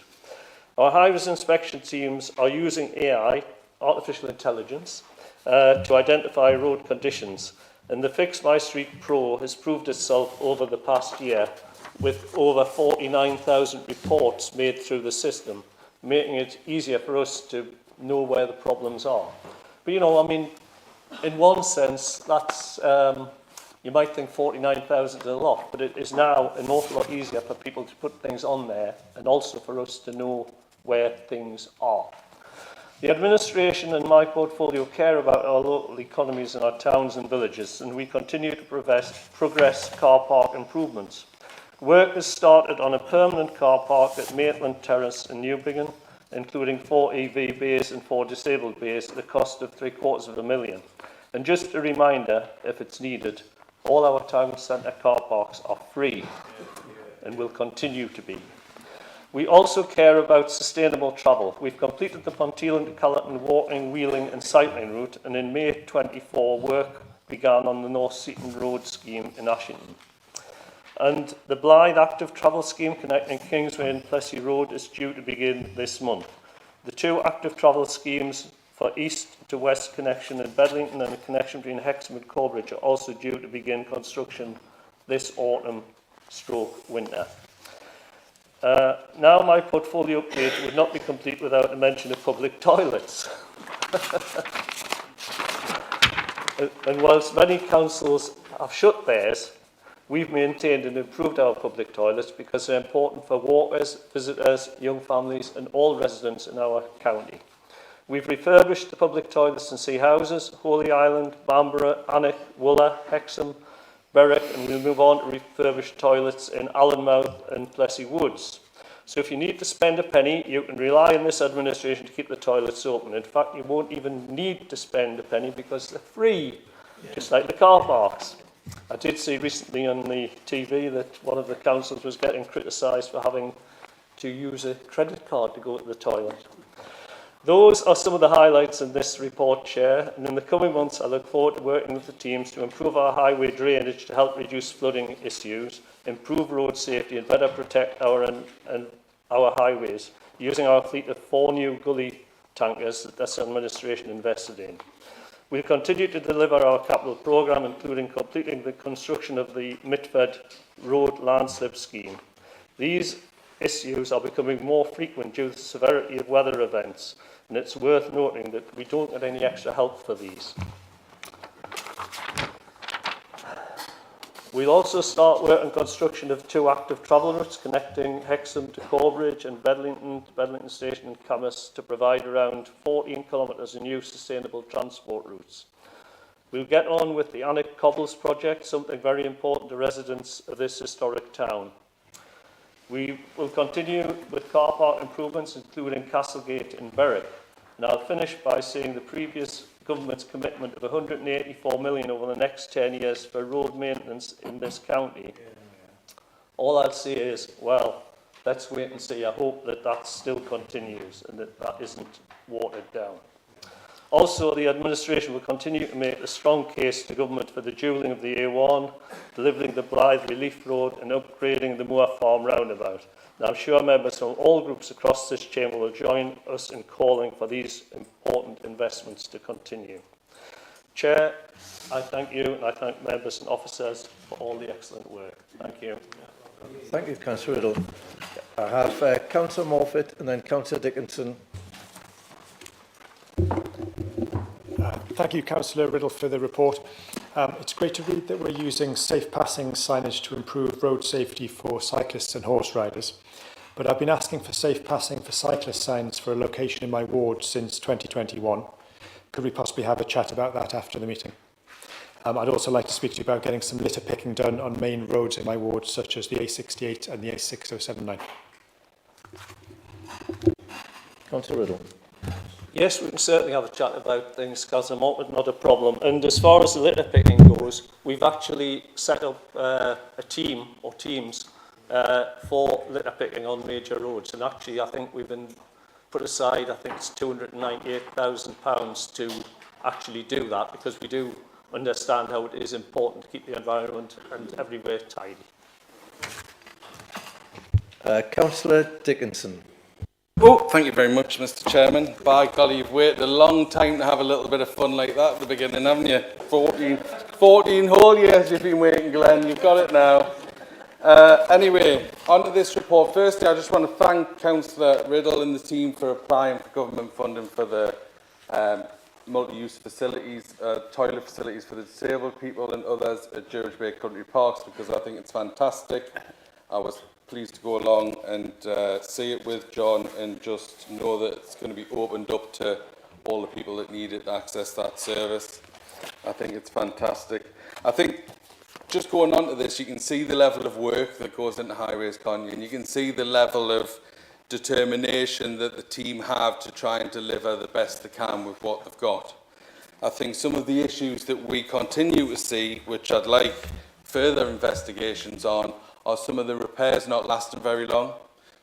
Our high-vis inspection teams are using AI, artificial intelligence, to identify road conditions, and the Fix My Street Pro has proved itself over the past year with over 49,000 reports made through the system, making it easier for us to know where the problems are. But, you know, I mean, in one sense, that's, you might think 49,000 is a lot, but it is now an awful lot easier for people to put things on there and also for us to know where things are. The administration and my portfolio care about our local economies in our towns and villages, and we continue to progress car park improvements. Work has started on a permanent car park at Maitland Terrace in Newbiggin, including 4 EV bays and 4 disabled bays at the cost of £750,000. And just a reminder, if it's needed, all our town centre car parks are free and will continue to be. We also care about sustainable travel. We've completed the Ponteland to Callerton walking, wheeling and cycling route, and in May 24 work began on the North Seaton Road scheme in Ashington. And the Blythe Active Travel Scheme connecting Kingsway and Plessy Road is due to begin this month. The 2 active travel schemes for east to west connection in Bedlington and a connection between Hexham and Corbridge are also due to begin construction this autumn/winter. Now my portfolio update would not be complete without a mention of public toilets. And whilst many councils have shut theirs, we've maintained and improved our public toilets because they're important for walkers, visitors, young families and all residents in our county. We've refurbished the public toilets in Sea Houses, Holy Island, Bamborough, Alnwick, Wooler, Hexham, Berwick, and we'll move on to refurbish toilets in Allenmouth and Plessy Woods. So if you need to spend a penny, you can rely on this administration to keep the toilets open. In fact, you won't even need to spend a penny because they're free, just like the car parks. I did see recently on the TV that one of the councils was getting criticised for having to use a credit card to go to the toilet. Those are some of the highlights in this report, Chair, and in the coming months I look forward to working with the teams to improve our highway drainage to help reduce flooding issues, improve road safety and better protect our highways, using our fleet of 4 new gully tankers that this administration invested in. We'll continue to deliver our capital programme, including completing the construction of the Mitford Road landslip scheme. These issues are becoming more frequent due to the severity of weather events, and it's worth noting that we don't get any extra help for these. We'll also start work on construction of 2 active travel routes connecting Hexham to Corbridge and Bedlington to Bedlington Station and Camas to provide around 14 kilometres of new sustainable transport routes. We'll get on with the Alnwick Cobbles project, something very important to residents of this historic town. We will continue with car park improvements, including Castlegate in Berwick. And I'll finish by saying the previous government's commitment of £184 million over the next 10 years for road maintenance in this county. All I'd say is, well, let's wait and see. I hope that that still continues and that that isn't watered down. Also, the administration will continue to make a strong case to government for the dualling of the A1, delivering the Blythe Relief Road and upgrading the Moor Farm roundabout. And I'm sure members from all groups across this chamber will join us in calling for these important investments to continue. Chair, I thank you and I thank members and officers for all the excellent work. Thank you. Thank you, Councillor Riddle. I have Councillor Morfitt and then Councillor Dickinson. Thank you, Councillor Riddle, for the report. It's great to read that we're using safe passing signage to improve road safety for cyclists and horse riders. But I've been asking for safe passing for cyclist signs for a location in my ward since 2021. Could we possibly have a chat about that after the meeting? I'd also like to speak to you about getting some litter picking done on main roads in my ward, such as the A68 and the A6079. Councillor Riddle. Yes, we can certainly have a chat about things, Councillor Morton, not a problem. And as far as the litter picking goes, we've actually set up a team or teams for litter picking on major roads. And actually, I think we've been put aside, I think it's £298,000 to actually do that, because we do understand how it is important to keep the environment and everywhere tidy. Councillor Dickinson. Oh, thank you very much, Mr. Chairman. By golly, you've waited a long time to have a little bit of fun like that at the beginning, haven't you? 14 whole years you've been waiting, Glenn. You've got it now. Anyway, on to this report. Firstly, I just want to thank Councillor Riddle and the team for applying for government funding for the multi-use facilities, toilet facilities for the disabled people and others at George Bay Country Parks, because I think it's fantastic. I was pleased to go along and see it with John and just know that it's going to be opened up to all the people that need it to access that service. I think it's fantastic. I think just going on to this, you can see the level of work that goes into Highways Canyon. You can see the level of determination that the team have to try and deliver the best they can with what they've got. I think some of the issues that we continue to see, which I'd like further investigations on, are some of the repairs not lasting very long,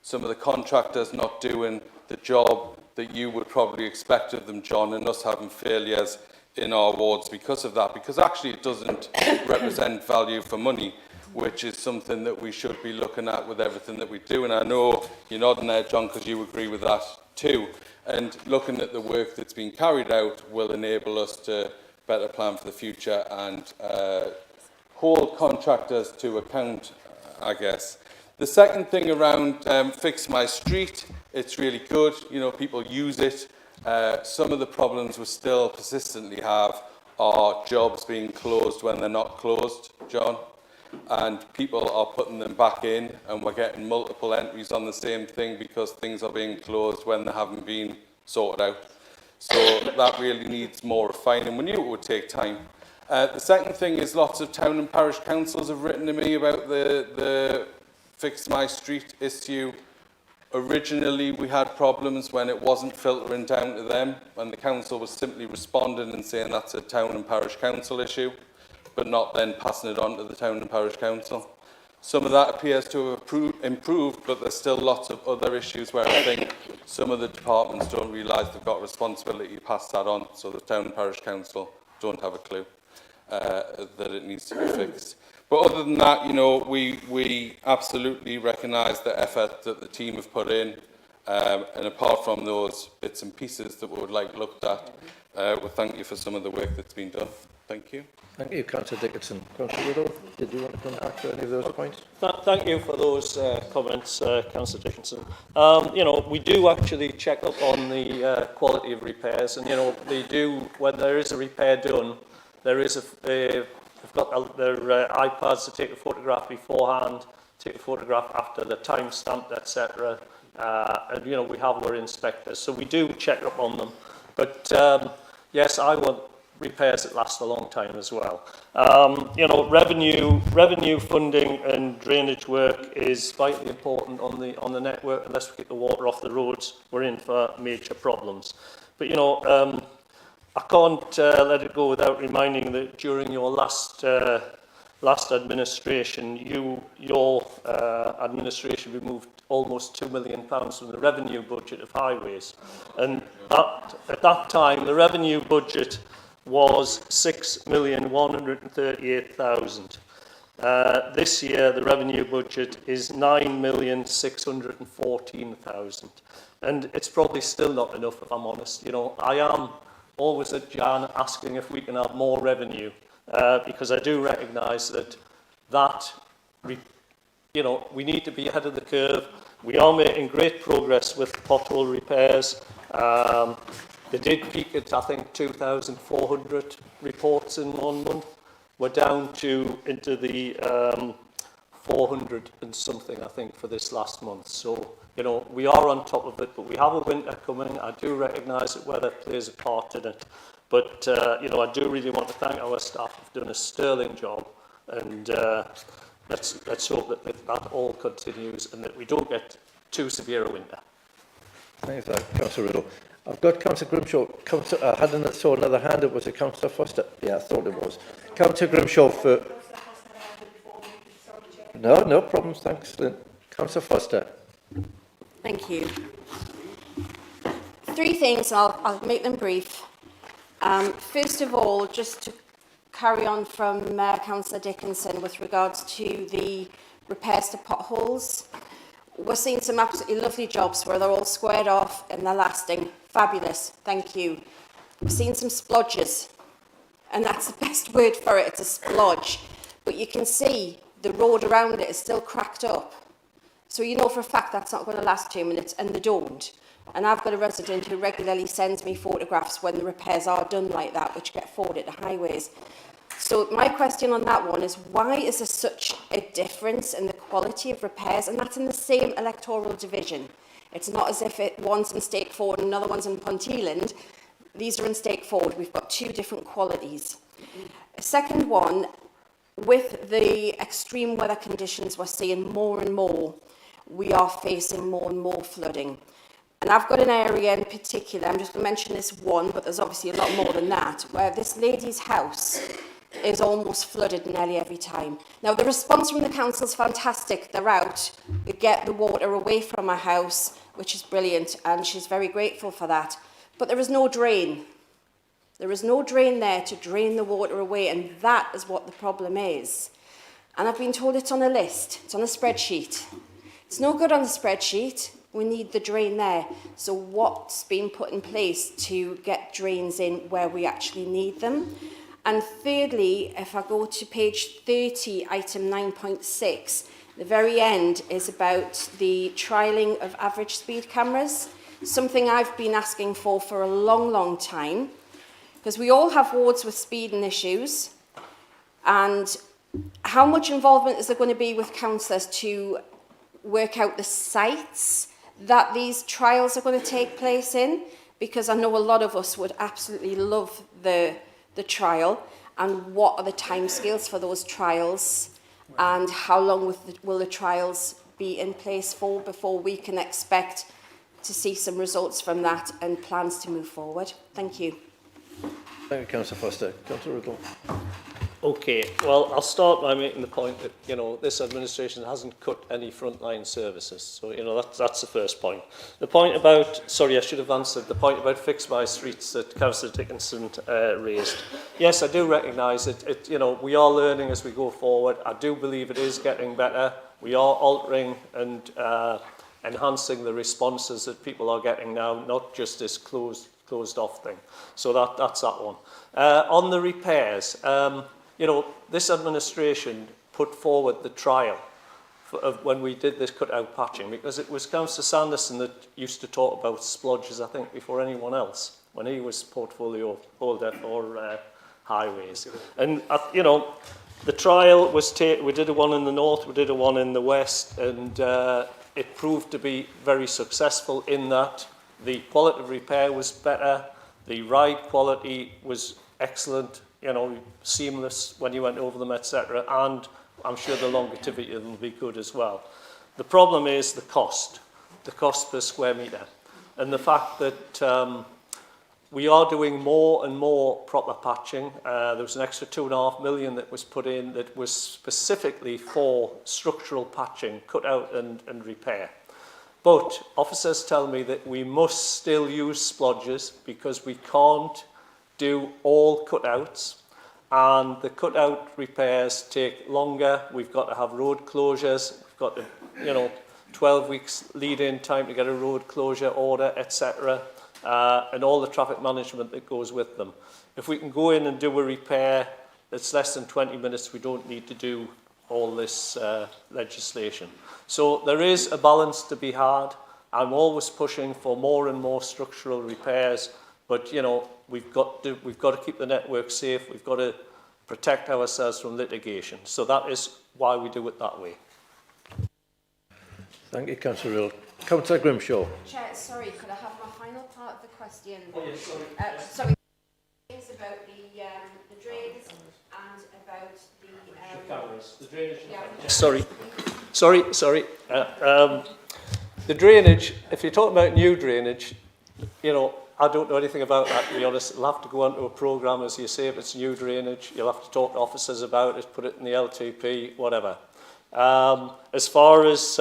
some of the contractors not doing the job that you would probably expect of them, John, and us having failures in our wards because of that, because actually it doesn't represent value for money, which is something that we should be looking at with everything that we do. And I know you're nodding there, John, because you agree with that too. And looking at the work that's been carried out will enable us to better plan for the future and hold contractors to account, I guess. The second thing around Fix My Street, it's really good. You know, people use it. Some of the problems we still persistently have are jobs being closed when they're not closed, John. And people are putting them back in, and we're getting multiple entries on the same thing because things are being closed when they haven't been sorted out. So that really needs more refining. We knew it would take time. The second thing is lots of town and parish councils have written to me about the Fix My Street issue. Originally, we had problems when it wasn't filtering down to them, when the council was simply responding and saying that's a town and parish council issue, but not then passing it on to the town and parish council. Some of that appears to have improved, but there's still lots of other issues where I think some of the departments don't realise they've got a responsibility to pass that on, so the town and parish council don't have a clue that it needs to be fixed. But other than that, you know, we absolutely recognise the effort that the team have put in, and apart from those bits and pieces that we would like looked at, we thank you for some of the work that's been done. Thank you. Thank you, Councillor Dickinson. Councillor Riddle, did you want to come back to any of those points? Thank you for those comments, Councillor Dickinson. You know, we do actually check up on the quality of repairs, and you know, they do, when there is a repair done, there is they've got their iPads to take a photograph beforehand, take a photograph after, the time stamped, etc. And you know, we have our inspectors, so we do check up on them. But yes, I want repairs that last a long time as well. You know, revenue funding and drainage work is vitally important on the network. Unless we get the water off the roads, we're in for major problems. But you know, I can't let it go without reminding that during your last administration, your administration removed almost £2 million from the revenue budget of highways, and at that time the revenue budget was 6,138,000. This year the revenue budget is 9,614,000, and it's probably still not enough, if I'm honest. You know, I am always at Jan asking if we can have more revenue, because I do recognise that you know, we need to be ahead of the curve. We are making great progress with pothole repairs. They did peak at, I think, 2,400 reports in 1 month. We're down to into the 400 and something, I think, for this last month. So, you know, we are on top of it, but we have a winter coming. I do recognise that weather plays a part in it. But, you know, I do really want to thank our staff who've done a sterling job. And let's hope that that all continues and that we don't get too severe a winter. Thanks for that, Councillor Riddle. I've got Councillor Grimshaw. I saw another hand. It was a Councillor Foster. Yeah, I thought it was. Councillor Grimshaw for... No problems. Thanks, Lynn. Councillor Foster. Thank you. Three things, I'll make them brief. First of all, just to carry on from Councillor Dickinson with regards to the repairs to potholes. We're seeing some absolutely lovely jobs where they're all squared off and they're lasting. Fabulous, thank you. We're seeing some splodges, and that's the best word for it, it's a splodge. But you can see the road around it is still cracked up. So you know for a fact that's not going to last 2 minutes, and they don't. And I've got a resident who regularly sends me photographs when the repairs are done like that, which get forwarded to highways. So my question on that one is, why is there such a difference in the quality of repairs? And that's in the same electoral division. It's not as if one's in Stakeford and another one's in Ponteland. These are in Stakeford. We've got two different qualities. A second one, with the extreme weather conditions we're seeing more and more, we are facing more and more flooding. And I've got an area in particular, I'm just going to mention this one, but there's obviously a lot more than that, where this lady's house is almost flooded nearly every time. Now, the response from the council is fantastic. They're out, they get the water away from her house, which is brilliant, and she's very grateful for that. But there is no drain. There is no drain there to drain the water away, and that is what the problem is. And I've been told it's on a list, it's on a spreadsheet. It's no good on the spreadsheet. We need the drain there. So what's been put in place to get drains in where we actually need them? And thirdly, if I go to page 30, item 9.6, the very end is about the trialling of average speed cameras, something I've been asking for a long, long time, because we all have wards with speeding issues. And how much involvement is there going to be with councillors to work out the sites that these trials are going to take place in? Because I know a lot of us would absolutely love the trial. And what are the timescales for those trials? And how long will the trials be in place for before we can expect to see some results from that and plans to move forward? Thank you. Thank you, Councillor Foster. Councillor Riddle. Okay, well, I'll start by making the point that, this administration hasn't cut any frontline services. So, that's the first point. The point about, sorry, I should have answered, the point about fix my streets that Councillor Dickinson raised. Yes, I do recognise it. We are learning as we go forward. I do believe it is getting better. We are altering and enhancing the responses that people are getting now, not just this closed off thing. So that's that one. On the repairs, this administration put forward the trial of when we did this cut-out patching, because it was Councillor Sanderson that used to talk about splodges, I think, before anyone else, when he was portfolio holder for highways. And, the trial was we did a one in the north, we did a one in the west, and it proved to be very successful in that the quality of repair was better, the ride quality was excellent, seamless when you went over them, etc. And I'm sure the longevity will be good as well. The problem is the cost per square metre, and the fact that we are doing more and more proper patching. There was an extra 2.5 million that was put in that was specifically for structural patching, cut out and repair. But officers tell me that we must still use splodges because we can't do all cutouts, and the cutout repairs take longer. We've got to have road closures. We've got to, 12 weeks lead-in time to get a road closure order, etc., and all the traffic management that goes with them. If we can go in and do a repair that's less than 20 minutes, we don't need to do all this legislation. So there is a balance to be had. I'm always pushing for more and more structural repairs, but we've got to keep the network safe. We've got to protect ourselves from litigation. So that is why we do it that way. Thank you, Councillor Riddle. Councillor Grimshaw. Chair, sorry, could I have my final part of the question? Oh, yes, sorry. Sorry, it's about the drains and about the... cameras. The drainage. Yeah. Sorry. The drainage, if you're talking about new drainage, you know, I don't know anything about that, to be honest. It'll have to go onto a programme, as you say, if it's new drainage. You'll have to talk to officers about it, put it in the LTP, whatever. As far as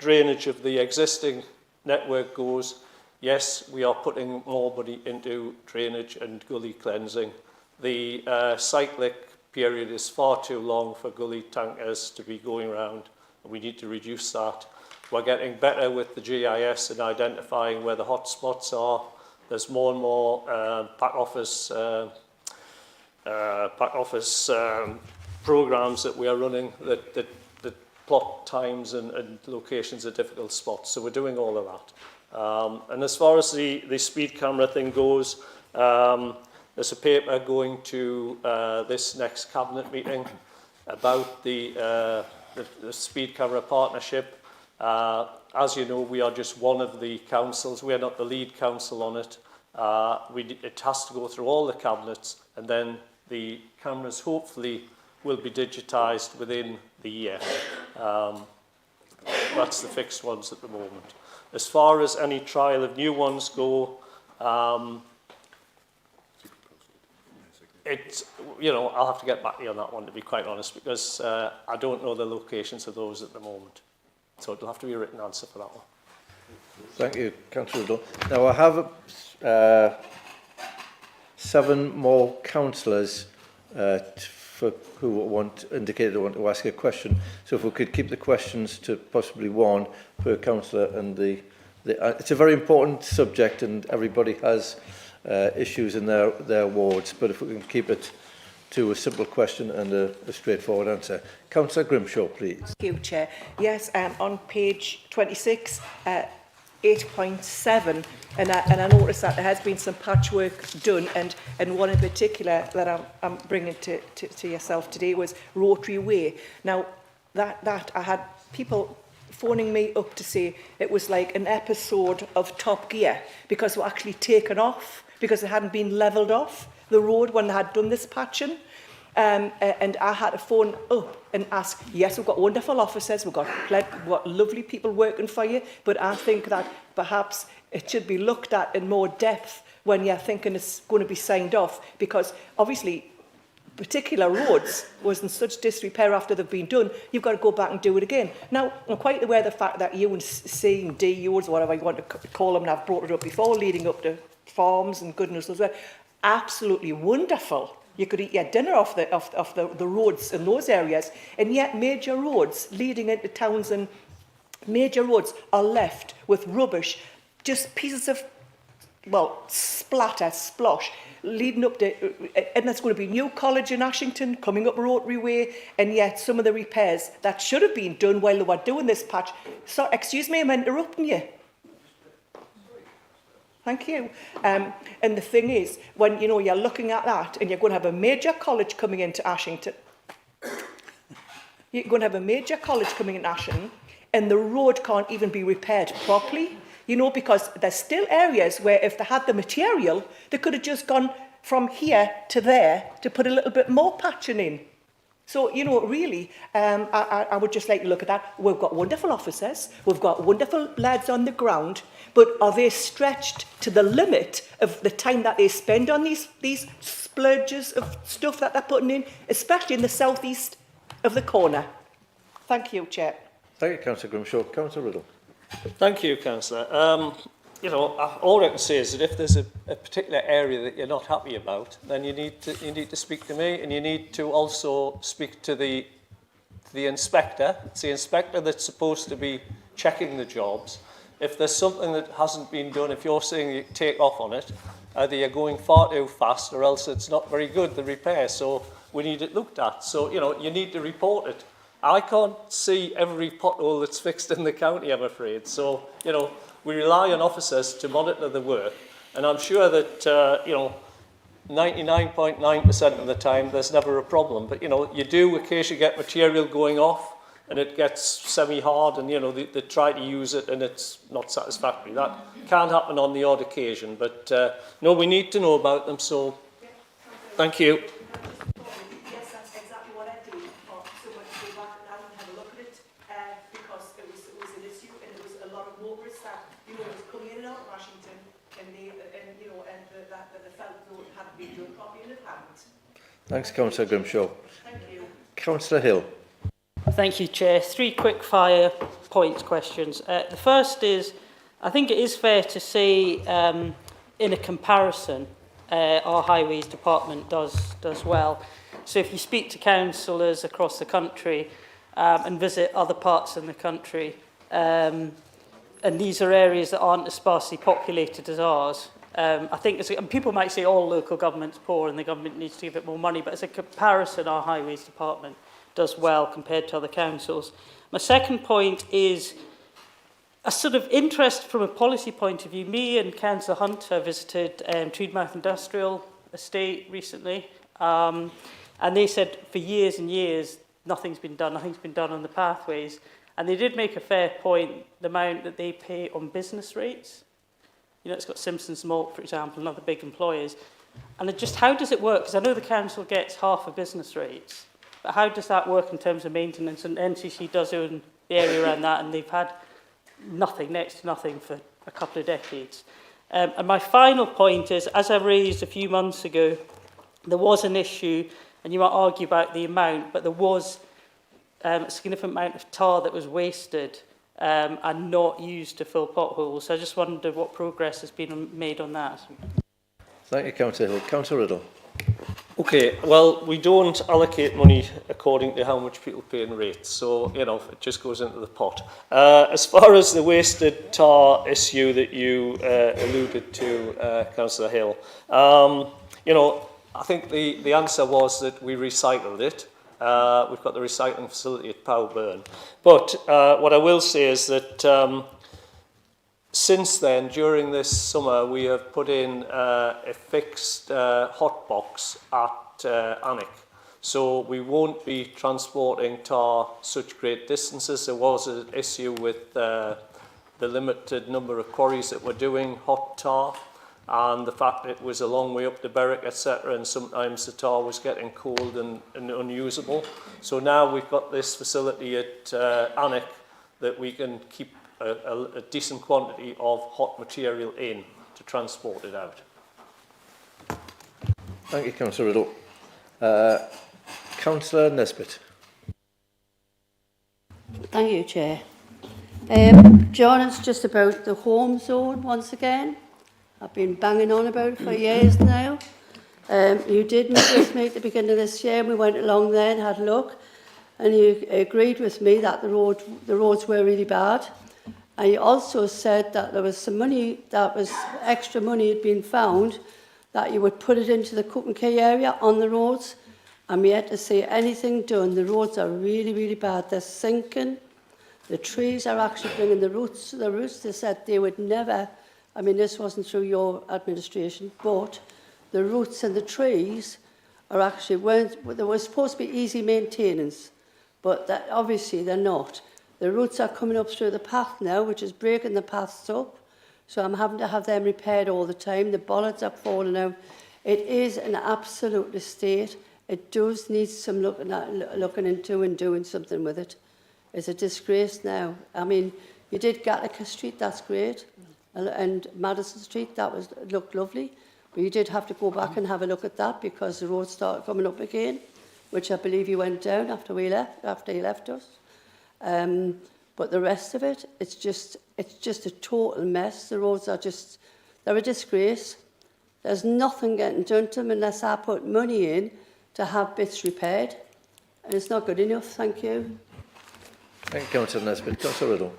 drainage of the existing network goes, yes, we are putting more money into drainage and gully cleansing. The cyclic period is far too long for gully tankers to be going around, and we need to reduce that. We're getting better with the GIS and identifying where the hot spots are. There's more and more back office programs that we are running that plot times and locations of difficult spots. So we're doing all of that. And as far as the speed camera thing goes, there's a paper going to this next cabinet meeting about the speed camera partnership. As you know, we are just one of the councils. We are not the lead council on it. It has to go through all the cabinets, and then the cameras hopefully will be digitised within the year. That's the fixed ones at the moment. As far as any trial of new ones go, it's, you know, I'll have to get back to you on that one, to be quite honest, because I don't know the locations of those at the moment. So it'll have to be a written answer for that one. Thank you, Councillor Riddle. Now, I have 7 more councillors who indicated they want to ask a question. So if we could keep the questions to possibly 1 per councillor, and it's a very important subject, and everybody has issues in their wards. But if we can keep it to a simple question and a straightforward answer. Councillor Grimshaw, please. Thank you, Chair. Yes, on page 26, 8.7, and I noticed that there has been some patchwork done, and one in particular that I'm bringing to yourself today was Rotary Way. Now, that I had people phoning me up to say it was like an episode of Top Gear, because we're actually taken off, because it hadn't been levelled off the road when they had done this patching. And I had to phone up and ask, yes, we've got wonderful officers, we've got lovely people working for you, but I think that perhaps it should be looked at in more depth when you're thinking it's going to be signed off, because obviously particular roads was in such disrepair after they've been done, you've got to go back and do it again. Now, I'm quite aware of the fact that you and C and D, or whatever you want to call them, and I've brought it up before, leading up to farms and goodness as well, absolutely wonderful. You could eat your dinner off the roads in those areas, and yet major roads leading into towns and major roads are left with rubbish, just pieces of, well, splosh, leading up to, and there's going to be new college in Ashington coming up Rotary Way, and yet some of the repairs that should have been done while they were doing this patch. So, excuse me, I'm interrupting you. Thank you. And the thing is, when you're looking at that, and you're going to have a major college coming into Ashington, you're going to have a major college coming in Ashington, and the road can't even be repaired properly. Because there's still areas where if they had the material, they could have just gone from here to there to put a little bit more patching in. So, really, I would just like to look at that. We've got wonderful officers, we've got wonderful lads on the ground, but are they stretched to the limit of the time that they spend on these splurges of stuff that they're putting in, especially in the southeast of the corner? Thank you, Chair. Thank you, Councillor Grimshaw. Councillor Riddle. Thank you, Councillor. All I can say is that if there's a particular area that you're not happy about, then you need to speak to me, and you need to also speak to the inspector. It's the inspector that's supposed to be checking the jobs. If there's something that hasn't been done, if you're saying you take off on it, either you're going far too fast or else it's not very good, the repair. So we need it looked at. So, you need to report it. I can't see every pothole that's fixed in the county, I'm afraid. So, we rely on officers to monitor the work. And I'm sure that, 99.9% of the time, there's never a problem. But, you do occasionally get material going off, and it gets semi-hard, and, they try to use it, and it's not satisfactory. That can happen on the odd occasion. But, no, we need to know about them. So, thank you. Motorists been done properly in advance. Thanks, Councillor Grimshaw. Thank you. Councillor Hill. Thank you, Chair. 3 quick fire point questions. The first is, I think it is fair to say, in a comparison, our Highways Department does well. So if you speak to councillors across the country and visit other parts of the country, and these are areas that aren't as sparsely populated as ours, I think and people might say all local government's poor and the government needs to give it more money, but as a comparison, our Highways Department does well compared to other councils. My second point is a sort of interest from a policy point of view. Me and Councillor Hunter visited Tweedmouth Industrial Estate recently, and they said for years and years nothing's been done on the pathways. And they did make a fair point, the amount that they pay on business rates. You know, it's got Simpsons Malt, for example, and other big employers. And just how does it work? Because I know the council gets half of business rates, but how does that work in terms of maintenance? And NCC does own the area around that, and they've had nothing, next to nothing, for a couple of decades. And my final point is, as I raised a few months ago, there was an issue, and you might argue about the amount, but there was a significant amount of tar that was wasted and not used to fill potholes. So I just wondered what progress has been made on that. Thank you, Councillor Hill. Councillor Riddle. Okay, well, we don't allocate money according to how much people pay in rates, so, you know, it just goes into the pot. As far as the wasted tar issue that you alluded to, Councillor Hill, you know, I think the answer was that we recycled it. We've got the recycling facility at Powburn. But what I will say is that since then, during this summer, we have put in a fixed hot box at Alnwick. So we won't be transporting tar such great distances. There was an issue with the limited number of quarries that were doing hot tar, and the fact that it was a long way up to Berwick, etc., and sometimes the tar was getting cold and unusable. So now we've got this facility at Alnwick that we can keep a decent quantity of hot material in to transport it out. Thank you, Councillor Riddle. Councillor Nesbitt. Thank you, Chair. John, it's just about the home zone once again. I've been banging on about it for years now. You did meet with me at the beginning of this year, and we went along there and had a look, and you agreed with me that the roads were really bad. And you also said that there was some money, that was extra money had been found, that you would put it into the Cook and Key area on the roads. I'm yet to see anything done. The roads are really, really bad. They're sinking. The trees are actually bringing the roots to the roots. They said they would never, I mean, this wasn't through your administration, but the roots and the trees are actually, they were supposed to be easy maintenance, but that, obviously they're not. The roots are coming up through the path now, which is breaking the paths up. So I'm having to have them repaired all the time. The bollards are falling out. It is an absolute state. It does need some looking into and doing something with it. It's a disgrace now. I mean, you did Gattaca Street, that's great. And Madison Street, looked lovely. But you did have to go back and have a look at that because the roads started coming up again, which I believe you went down after you left us. But the rest of it, it's just a total mess. The roads are they're a disgrace. There's nothing getting done to them unless I put money in to have bits repaired. And it's not good enough, thank you. Thank you, Councillor Nesbitt. Councillor Riddle.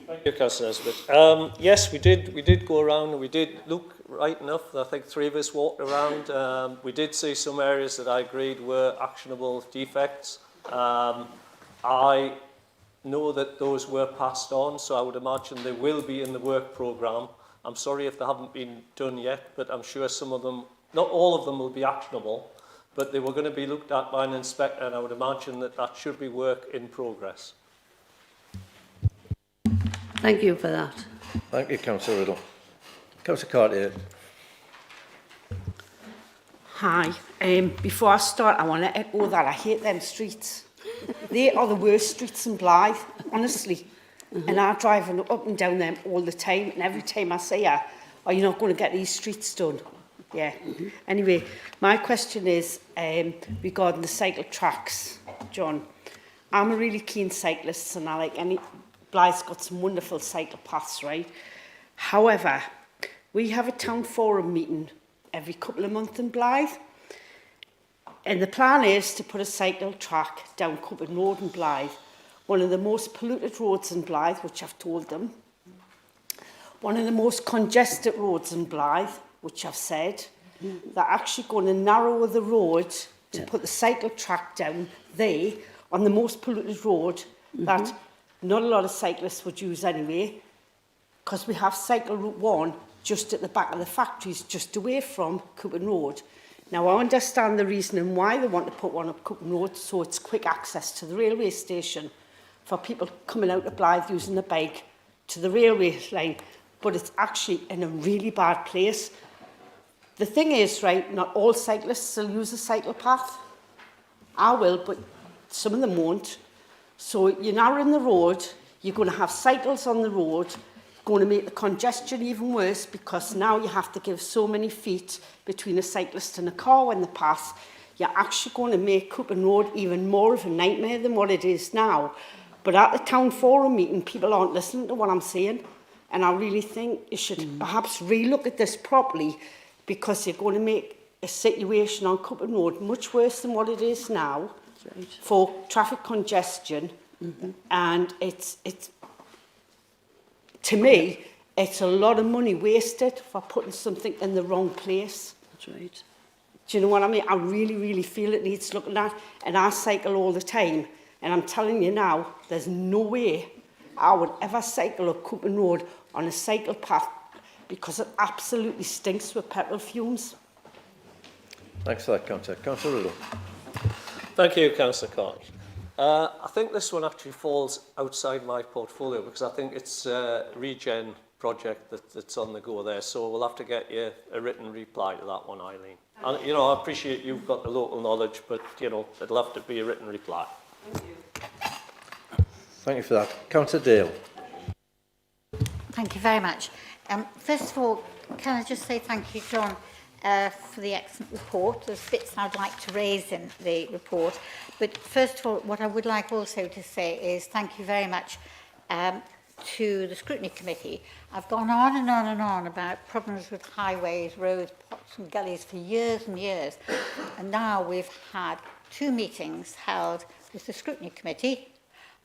Thank you, Councillor Nesbitt. Yes, we did go around and we did look right enough. I think 3 of us walked around. We did see some areas that I agreed were actionable defects. I know that those were passed on, so I would imagine they will be in the work programme. I'm sorry if they haven't been done yet, but I'm sure some of them, not all of them will be actionable, but they were going to be looked at by an inspector, and I would imagine that should be work in progress. Thank you for that. Thank you, Councillor Riddle. Councillor Cartier. Hi. Before I start, I want to echo that I hate them streets. They are the worst streets in Blythe, honestly. And I drive up and down them all the time, and every time I say, are you not going to get these streets done? Yeah. Anyway, my question is regarding the cycle tracks, John. I'm a really keen cyclist and I like Blythe's got some wonderful cycle paths, right? However, we have a town forum meeting every couple of months in Blythe. And the plan is to put a cycle track down Cupboard Road in Blythe, one of the most polluted roads in Blythe, which I've told them. One of the most congested roads in Blythe, which I've said. They're actually going to narrow the road to put the cycle track down there on the most polluted road that not a lot of cyclists would use anyway, because we have cycle route 1 just at the back of the factories, just away from Cupboard Road. Now, I understand the reasoning why they want to put one up Cupboard Road, so it's quick access to the railway station for people coming out of Blythe using the bike to the railway line, but it's actually in a really bad place. The thing is, right, not all cyclists will use a cycle path. I will, but some of them won't. So you're narrowing the road, you're going to have cycles on the road, going to make the congestion even worse because now you have to give so many feet between a cyclist and a car when they pass. You're actually going to make Cupboard Road even more of a nightmare than what it is now. But at the town forum meeting, people aren't listening to what I'm saying. And I really think you should perhaps relook at this properly, because you're going to make a situation on Cupboard Road much worse than what it is now for traffic congestion. And it's to me, it's a lot of money wasted for putting something in the wrong place. That's right. Do you know what I mean? I really, really feel it needs looking at. And I cycle all the time. And I'm telling you now, there's no way I would ever cycle up Cupboard Road on a cycle path, because it absolutely stinks with petrol fumes. Thanks for that, Councillor. Councillor Riddle. Thank you, Councillor Carney. I think this one actually falls outside my portfolio, because I think it's a regen project that's on the go there. So we'll have to get you a written reply to that one, Eileen. And, you know, I appreciate you've got the local knowledge, but, you know, it'll have to be a written reply. Thank you. Thank you for that. Councillor Dale. Thank you very much. First of all, can I just say thank you, John, for the excellent report. There's bits I'd like to raise in the report. But first of all, what I would like also to say is thank you very much to the Scrutiny Committee. I've gone on and on and on about problems with highways, roads, pots and gullies for years and years. And now we've had 2 meetings held with the Scrutiny Committee,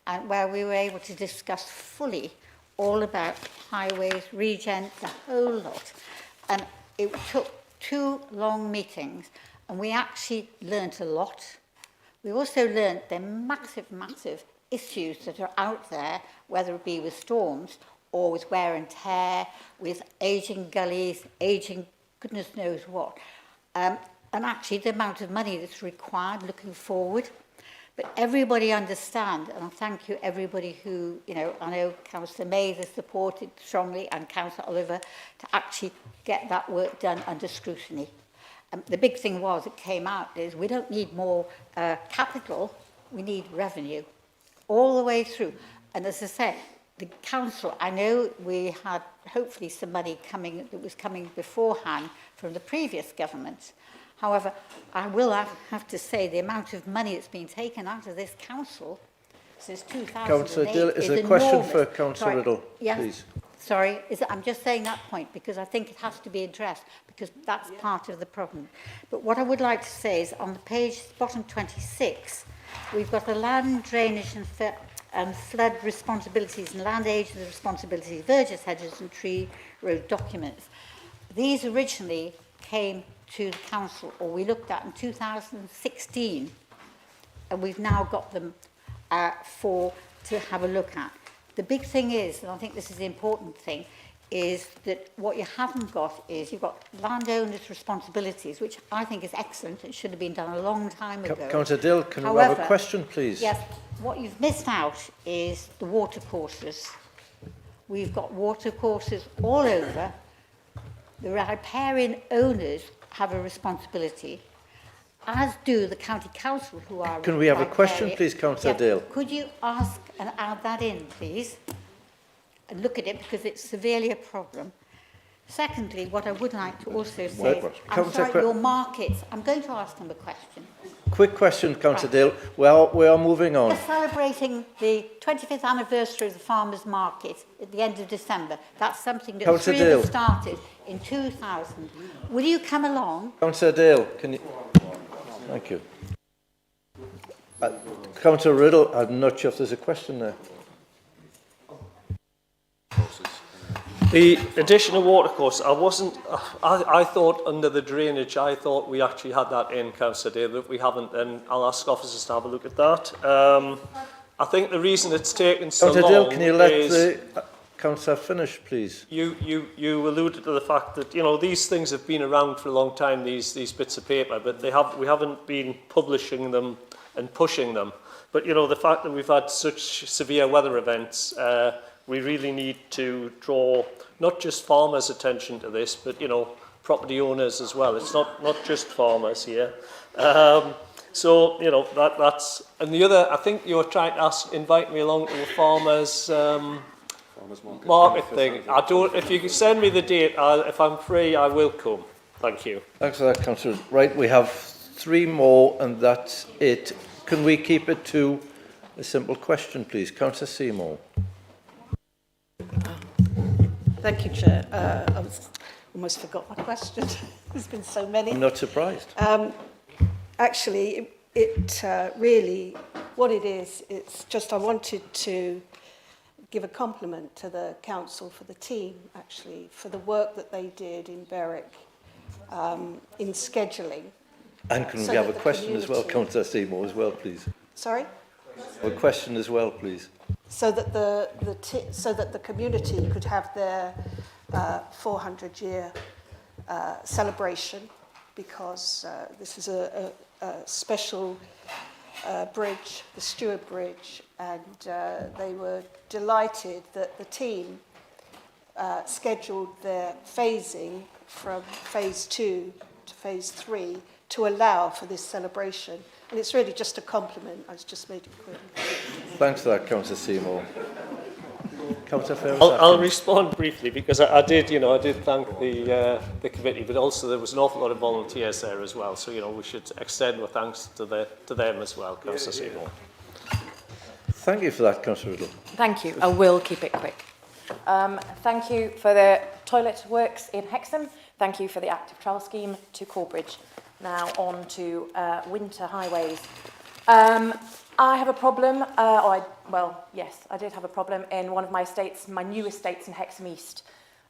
and where we were able to discuss fully all about highways, regen, the whole lot. And it took 2 long meetings, and we actually learnt a lot. We also learnt the massive, massive issues that are out there, whether it be with storms or with wear and tear, with ageing gullies, ageing goodness knows what. And actually the amount of money that's required looking forward. But everybody understand, and I thank you everybody who, you know, I know Councillor Mays has supported strongly and Councillor Oliver to actually get that work done under scrutiny. The big thing was, it came out, is we don't need more capital, we need revenue. All the way through. And as I said, the council, I know we had hopefully some money coming, that was coming beforehand from the previous government. However, I will have to say the amount of money that's been taken out of this council since 2008 Councillor Dill, is there a enormous. question for Councillor Riddle, yes, please? Sorry, I'm just saying that point because I think it has to be addressed, because that's part of the problem. But what I would like to say is on the page, bottom 26, we've got the land drainage and flood responsibilities and land agent responsibilities, verges, hedges and tree road documents. These originally came to the council, or we looked at in 2016, and we've now got them to have a look at. The big thing is, and I think this is the important thing, is that what you haven't got is you've got landowners' responsibilities, which I think is excellent. It should have been done a long time ago. Councillor Dill, can we have a question, please? Yes, what you've missed out is the water courses. We've got water courses all over. The riparian owners have a responsibility, as do the county council, who are... Can we have a question, please, Councillor Dale? Could you ask and add that in, please? And look at it, because it's severely a problem. Secondly, what I would like to also say is, I'm Councillor sorry, your markets, I'm going to ask them a question. Quick question, Councillor Dale. Well, we are moving on. We're celebrating the 25th anniversary of the Farmers Market at the end of December. That's something that Councillor three of us Dale. started in 2000. Will you come along? Councillor Dale, can you... Thank you. Councillor Riddle, I'm not sure if there's a question there. The additional watercourse, I thought under the drainage, I thought we actually had that in, Councillor Dale, but we haven't, and I'll ask officers to have a look at that. I think the reason it's taken so long Dale, can you let is... the Councillor finish, please? You alluded to the fact that, you know, these things have been around for a long time, these bits of paper, but we haven't been publishing them and pushing them. But, you know, the fact that we've had such severe weather events, we really need to draw not just farmers' attention to this, but, you know, property owners as well. It's not just farmers here. So, you know, that's... And the other, I think you were trying to invite me along to the farmers' market thing. I don't... If you can send me the date, if I'm free, I will come. Thank you. Thanks for that, Councillor. Right, we have 3 more, and that's it. Can we keep it to a simple question, please? Councillor Seymour. Thank you, Chair. I almost forgot my question. There's been so many. I'm not surprised. Actually, it really, what it is, it's just I wanted to give a compliment to the council for the team, actually, for the work that they did in Berwick in scheduling. And can we have a question as well, Councillor Seymour, as well, please? Sorry? A question as well, please. So that the community could have their 400-year celebration, because this is a special bridge, the Stewart Bridge, and they were delighted that the team scheduled their phasing from phase 2 to phase 3 to allow for this celebration. And it's really just a compliment. I was just made it clear. Thanks for that, Councillor Seymour. Councillor Ferris. I'll respond briefly, because I did thank the committee, but also there was an awful lot of volunteers there as well. So, you know, we should extend our thanks to them as well, Councillor Seymour. Thank you for that, Councillor Riddle. Thank you. I will keep it quick. Thank you for the toilet works in Hexham. Thank you for the active travel scheme to Corbridge. Now on to winter highways. I have a problem, yes, I did have a problem in one of my estates, my new estates in Hexham East,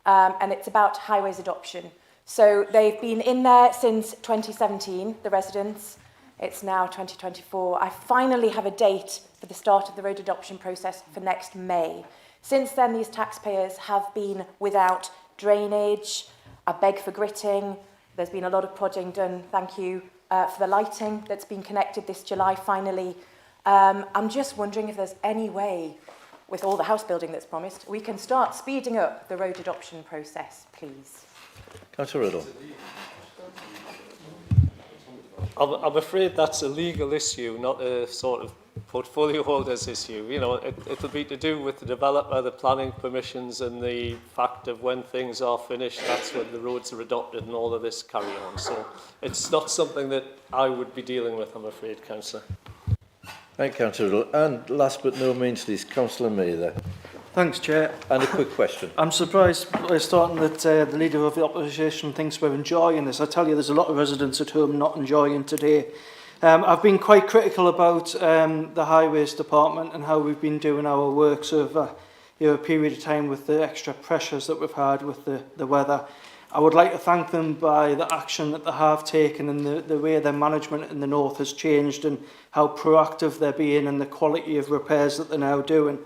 and it's about highways adoption. So they've been in there since 2017, the residents. It's now 2024. I finally have a date for the start of the road adoption process for next May. Since then, these taxpayers have been without drainage. I beg for gritting. There's been a lot of prodding done. Thank you for the lighting that's been connected this July, finally. I'm just wondering if there's any way, with all the house building that's promised, we can start speeding up the road adoption process, please. Councillor Riddle. I'm afraid that's a legal issue, not a sort of portfolio holders issue. You know, it'll be to do with the developer, the planning permissions, and the fact of when things are finished, that's when the roads are adopted and all of this carry on. So it's not something that I would be dealing with, I'm afraid, Councillor. Thank you, Councillor Riddle. And last but no means least, Councillor Mather. Thanks, Chair. And a quick question. I'm surprised by starting that the Leader of the Opposition thinks we're enjoying this. I tell you, there's a lot of residents at home not enjoying today. I've been quite critical about the Highways Department and how we've been doing our works over a period of time with the extra pressures that we've had with the weather. I would like to thank them by the action that they have taken and the way their management in the north has changed and how proactive they're being and the quality of repairs that they're now doing.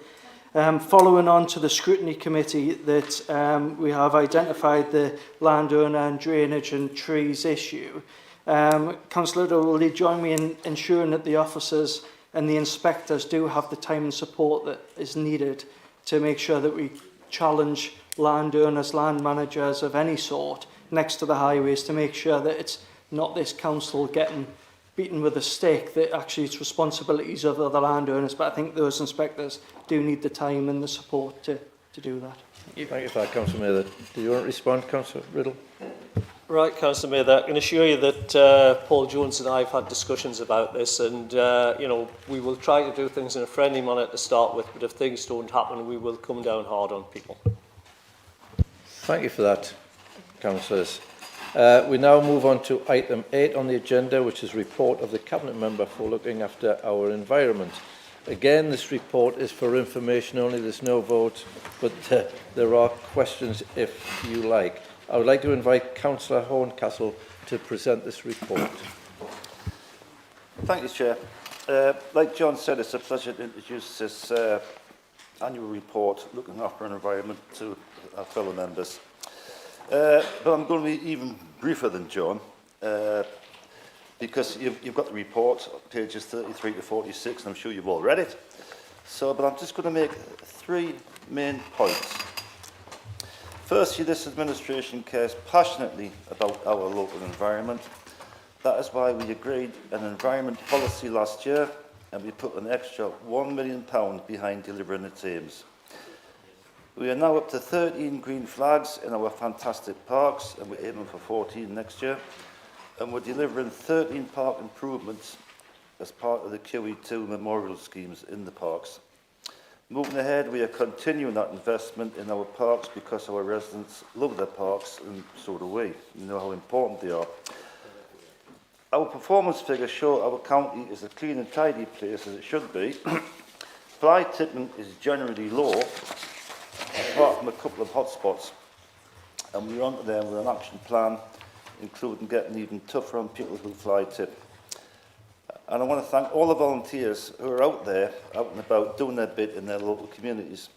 Following on to the scrutiny committee that we have identified the landowner and drainage and trees issue. Councillor Riddle, will you join me in ensuring that the officers and the inspectors do have the time and support that is needed to make sure that we challenge landowners, land managers of any sort next to the highways to make sure that it's not this council getting beaten with a stick, that actually it's responsibilities of other landowners, but I think those inspectors do need the time and the support to do that. Thank you for that, Councillor Mather. Do you want to respond, Councillor Riddle? Right, Councillor Mather, I can assure you that Paul Jones and I have had discussions about this, and you know, we will try to do things in a friendly manner to start with, but if things don't happen, we will come down hard on people. Thank you for that, councillors. We now move on to item 8 on the agenda, which is report of the Cabinet Member for looking after our environment. Again, this report is for information only, there's no vote, but there are questions if you like. I would like to invite Councillor Horncastle to present this report. Thank you, Chair. Like John said, it's a pleasure to introduce this annual report looking after our environment to our fellow members. But I'm going to be even briefer than John, because you've got the report, pages 33 to 46, and I'm sure you've all read it. But I'm just going to make 3 main points. Firstly, this administration cares passionately about our local environment. That is why we agreed an environment policy last year, and we put an extra £1 million behind delivering its aims. We are now up to 13 green flags in our fantastic parks, and we're aiming for 14 next year. And we're delivering 13 park improvements as part of the QE2 memorial schemes in the parks. Moving ahead, we are continuing that investment in our parks because our residents love their parks, and so do we. We know how important they are. Our performance figures show our county is a clean and tidy place, as it should be. Fly tipping is generally low, apart from a couple of hotspots. And we're on to them with an action plan, including getting even tougher on people who fly tip. And I want to thank all the volunteers who are out there, out and about, doing their bit in their local communities.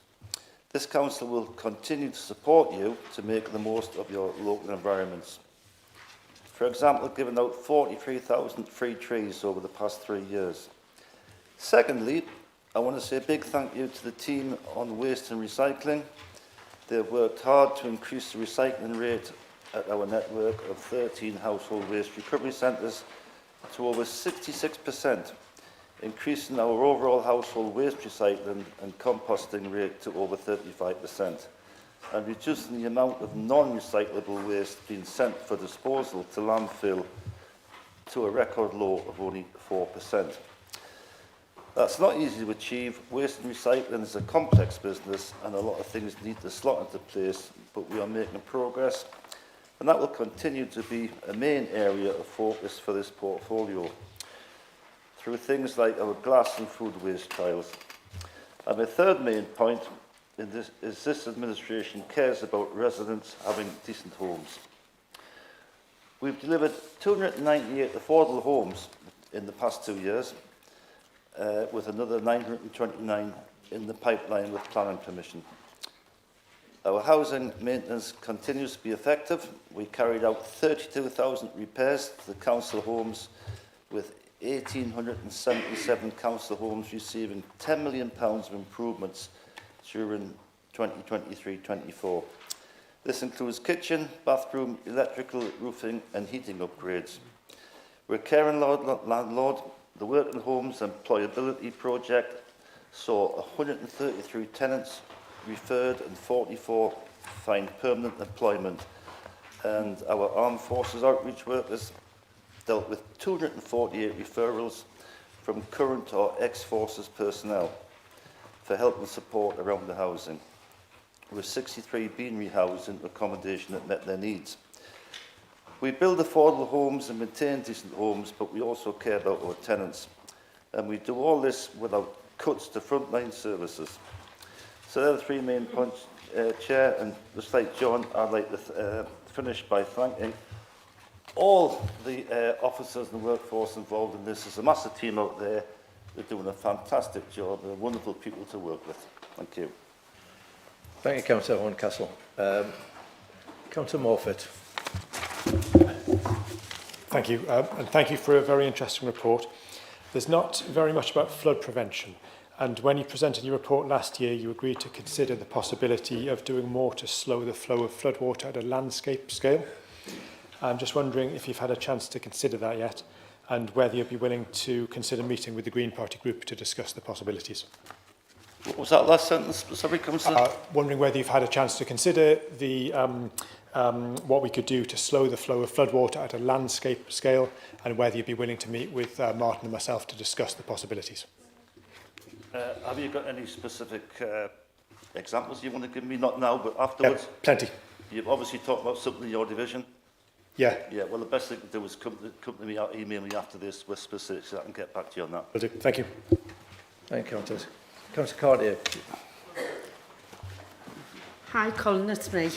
This council will continue to support you to make the most of your local environments. For example, giving out 43,000 free trees over the past 3 years. Secondly, I want to say a big thank you to the team on waste and recycling. They've worked hard to increase the recycling rate at our network of 13 household waste recovery centres to over 66%, increasing our overall household waste recycling and composting rate to over 35%, and reducing the amount of non-recyclable waste being sent for disposal to landfill to a record low of only 4%. That's not easy to achieve. Waste and recycling is a complex business, and a lot of things need to slot into place, but we are making progress. And that will continue to be a main area of focus for this portfolio through things like our glass and food waste trials. And my third main point is this administration cares about residents having decent homes. We've delivered 298 affordable homes in the past 2 years, with another 929 in the pipeline with planning permission. Our housing maintenance continues to be effective. We carried out 32,000 repairs to the council homes, with 1,877 council homes receiving £10 million of improvements during 2023-24. This includes kitchen, bathroom, electrical, roofing and heating upgrades. We're a caring landlord. The Working Homes Employability Project saw 133 tenants referred and 44 find permanent employment, and our armed forces outreach workers dealt with 248 referrals from current or ex-forces personnel for help and support around the housing, with 63 being rehoused into accommodation that met their needs. We build affordable homes and maintain decent homes, but we also care about our tenants, and we do all this without cuts to frontline services. So there are the 3 main points, Chair, and just like John, I'd like to finish by thanking all the officers and the workforce involved in this. There's a massive team out there. They're doing a fantastic job. They're wonderful people to work with. Thank you. Thank you, Councillor Horncastle. Councillor Morfitt. Thank you, and thank you for a very interesting report. There's not very much about flood prevention, and when you presented your report last year, you agreed to consider the possibility of doing more to slow the flow of floodwater at a landscape scale. I'm just wondering if you've had a chance to consider that yet, and whether you'd be willing to consider meeting with the Green Party group to discuss the possibilities. What was that last sentence? Sorry, Councillor. Wondering whether you've had a chance to consider the what we could do to slow the flow of floodwater at a landscape scale, and whether you'd be willing to meet with Martin and myself to discuss the possibilities. Have you got any specific examples you want to give me? Not now, but afterwards? Plenty. You've obviously talked about something in your division. Yeah. Yeah, well, the best thing to do is come to me, email me after this with specifics so I can get back to you on that. Will do. Thank you. Thank you, Councillor. Councillor Cartier. Hi, Colin, it's me.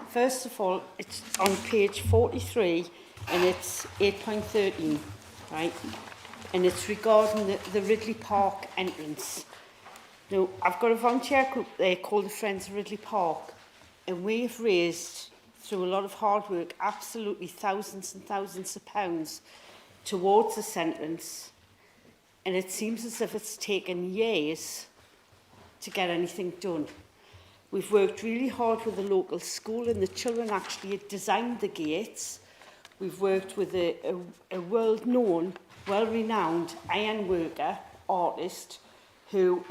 First of all, it's on page 43 and it's 8.13, right? And it's regarding the Ridley Park entrance. Now, I've got a volunteer group there called the Friends of Ridley Park, and we've raised, through a lot of hard work, absolutely thousands and thousands of pounds towards this entrance. And it seems as if it's taken years to get anything done. We've worked really hard with the local school, and the children actually had designed the gates. We've worked with a world-known, well-renowned iron worker, artist, who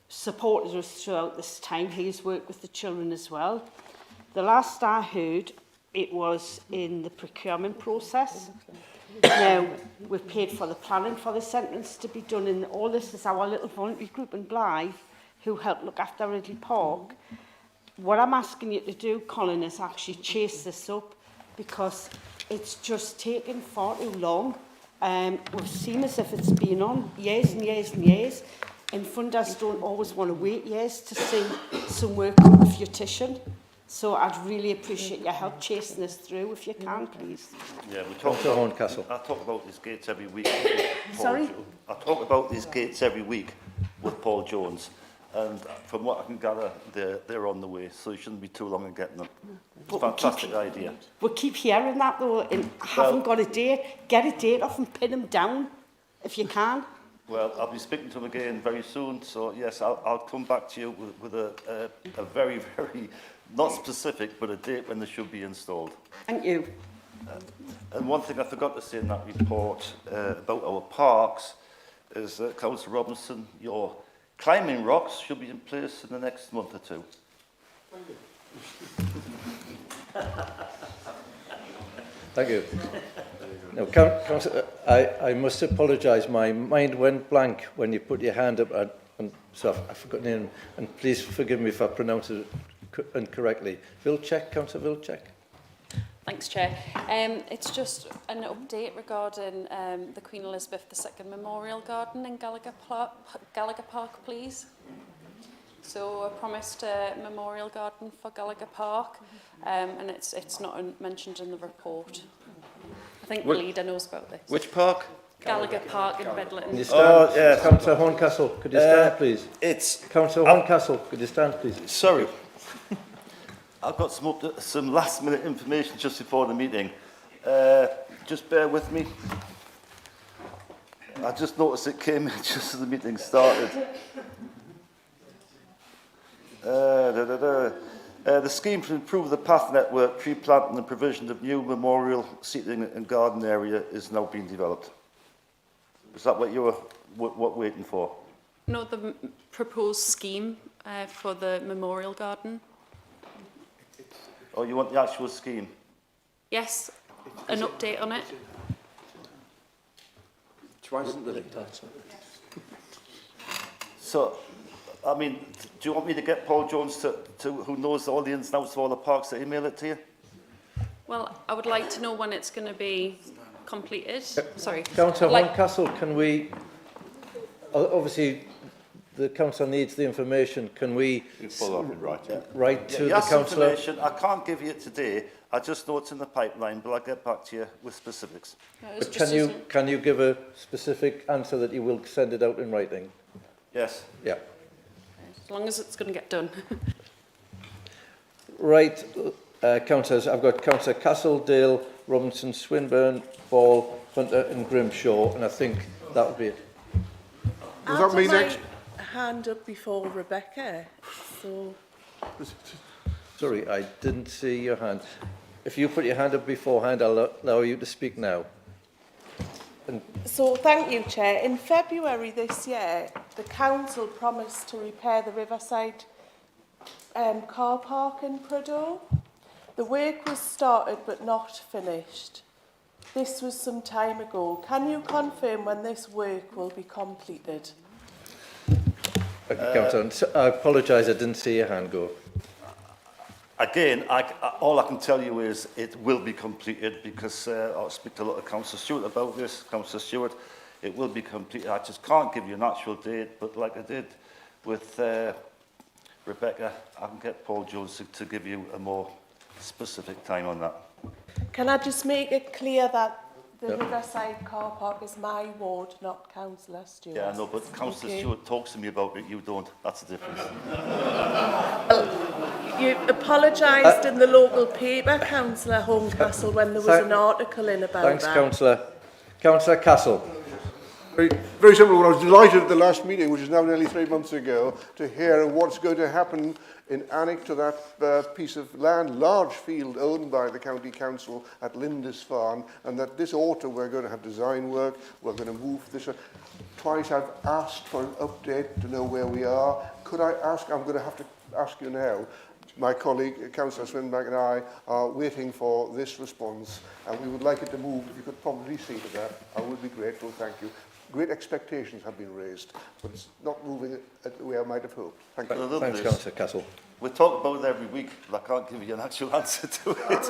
supported us throughout this time. He's worked with the children as well. The last I heard, it was in the procurement process. Now, we've paid for the planning for this entrance to be done, and all this is our little voluntary group in Blythe, who helped look after Ridley Park. What I'm asking you to do, Colin, is actually chase this up, because it's just taken far too long. We've seen as if it's been on years and years and years, and funders don't always want to wait years to see some work come to fruition. So I'd really appreciate your help chasing this through, if you can, please. Yeah, we talk Councillor Horncastle. I talk about these gates every week. Sorry? I talk about these gates every week with Paul Jones, and from what I can gather, they're on the way, so you shouldn't be too long in getting them. It's a fantastic idea. We keep hearing that, though, and I haven't got a date. Get a date off and pin them down, if you can. Well, I'll be speaking to him again very soon, so yes, I'll come back to you with a very, very, not specific, but a date when they should be installed. Thank you. And one thing I forgot to say in that report about our parks is, Councillor Robinson, your climbing rocks should be in place in the next month or two. Thank you. Now, Councillor, I must apologise. My mind went blank when you put your hand up, and so I forgot your name. And please forgive me if I pronounce it incorrectly. Vilcek, Councillor Vilcek. Thanks, Chair. It's just an update regarding the Queen Elizabeth II Memorial Garden in Gallagher Park, please. So I promised a memorial garden for Gallagher Park, and it's not mentioned in the report. I think the leader knows about this. Which park? Gallagher Park in Bedlington. Could you stand, yes. Councillor Horncastle, could you stand, please? Councillor Horncastle, could you stand, please? Sorry. I've got some last-minute information just before the meeting. Just bear with me. I just noticed it came in just as the meeting started. The scheme to improve the path network, tree planting and provision of new memorial seating and garden area is now being developed. Is that what you were waiting for? No, the proposed scheme for the memorial garden. Oh, you want the actual scheme? Yes, an update on it. Why isn't there? So, I mean, do you want me to get Paul Jones to who knows all the ins and outs of all the parks, to email it to you? Well, I would like to know when it's going to be completed. Sorry. Councillor Horncastle, can we, obviously the council needs the information, can we follow up in writing? Write to the Yes, councillor? information. I can't give you it today. I just know it's in the pipeline, but I'll get back to you with specifics. But can you give a specific answer that you will send it out in writing? Yes. Yeah. As long as it's going to get done. Right, councillors, I've got Councillor Castle, Dale, Robinson, Swinburne, Ball, Hunter and Grimshaw, and I think that would be it. Does that mean next? Hand up before Rebecca, so... Sorry, I didn't see your hand. If you put your hand up beforehand, I'll allow you to speak now. So, thank you, Chair. In February this year, the council promised to repair the Riverside car park in Prudhoe. The work was started but not finished. This was some time ago. Can you confirm when this work will be completed? Councillor, I apologise, I didn't see your hand go. Again, all I can tell you is it will be completed because I'll speak to a lot of Councillor Stewart about this. Councillor Stewart, it will be completed. I just can't give you an actual date, but like I did with Rebecca, I can get Paul Jones to give you a more specific time on that. Can I just make it clear that the Yep. Riverside car park is my ward, not Councillor Stewart? Yeah, I know, but Councillor Stewart talks to me about it, you don't. That's the difference. You apologised in the local paper, Councillor Horncastle, when there was an article in about Thanks, that. Councillor. Councillor Castle. Very simple. I was delighted at the last meeting, which is now nearly 3 months ago, to hear what's going to happen in annex to that piece of land, large field owned by the County Council at Lindisfarne, and that this autumn we're going to have design work, we're going to move this. Twice I've asked for an update to know where we are. Could I ask, I'm going to have to ask you now, my colleague, Councillor Swinbank and I are waiting for this response, and we would like it to move. If you could probably see to that, I would be grateful. Thank you. Great expectations have been raised, but it's not moving at the way I might have hoped. Thank you. Thanks, Councillor Castle. We talk about it every week, but I can't give you an actual answer to it.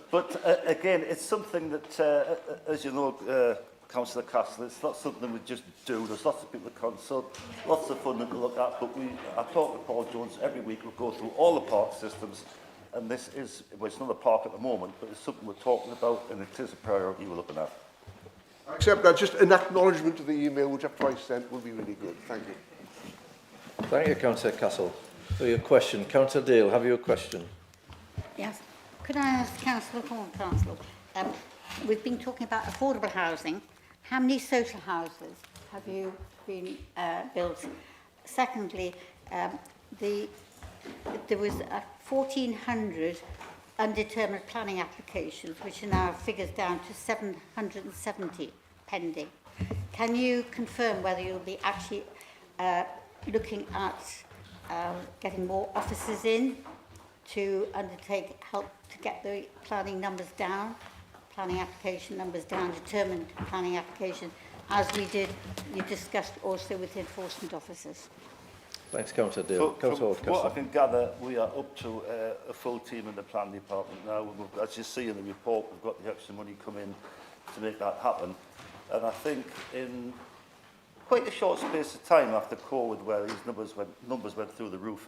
But again, it's something that, as you know, Councillor Castle, it's not something we just do. There's lots of people to consult, lots of funding to look at, but I talk to Paul Jones every week. We'll go through all the park systems, and this is, well, it's not a park at the moment, but it's something we're talking about, and it is a priority we're looking at. Except that just an acknowledgement to the email which I've twice sent will be really good. Thank you. Thank you, Councillor Castle, for your question. Councillor Dale, have you a question? Yes. Could I ask Councillor Horncastle, we've been talking about affordable housing. How many social houses have you been built? Secondly, there was 1,400 undetermined planning applications, which are now figures down to 770 pending. Can you confirm whether you'll be actually looking at getting more officers in to help to get the planning numbers down, planning application numbers down, determined planning application, as you discussed also with enforcement officers? Thanks, Councillor Dale. Councillor From what I can gather, we are up to a full team in the planning department now. As you see in the report, we've got the extra money come in to make that happen. And I think in quite a short space of time after COVID, where these numbers went through the roof,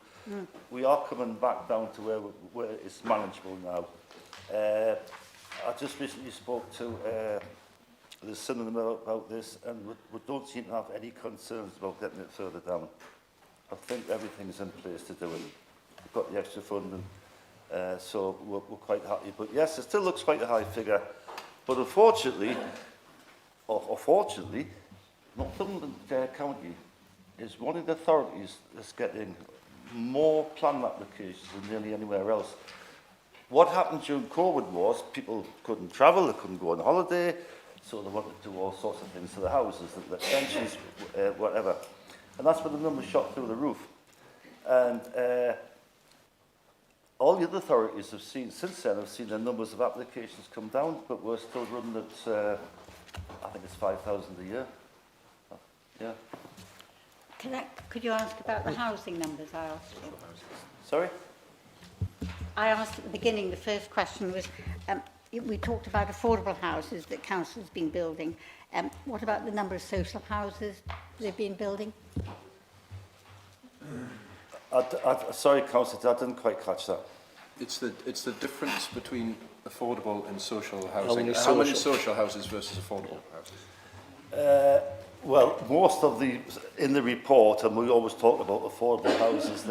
we are coming back down to where it's manageable now. I just recently spoke to the cinema about this, and we don't seem to have any concerns about getting it further down. I think everything's in place to do it. We've got the extra funding, so we're quite happy. But yes, it still looks quite a high figure. But unfortunately, or fortunately, Northumberland County is one of the authorities that's getting more planning applications than nearly anywhere else. What happened during COVID was people couldn't travel, they couldn't go on holiday, so they wanted to do all sorts of things to the houses, the extensions, whatever. And that's when the numbers shot through the roof. And all the other authorities have seen, since then, have seen the numbers of applications come down, but we're still running at, I think it's 5,000 a year. Yeah. Could you ask about the housing numbers I asked you? Sorry? I asked at the beginning, the first question was, we talked about affordable houses that council's been building. What about the number of social houses they've been building? Sorry, Councillor, I didn't quite catch that. It's the difference between affordable and social housing. How many social houses versus affordable houses? Well, most of the, in the report, and we always talk about affordable houses,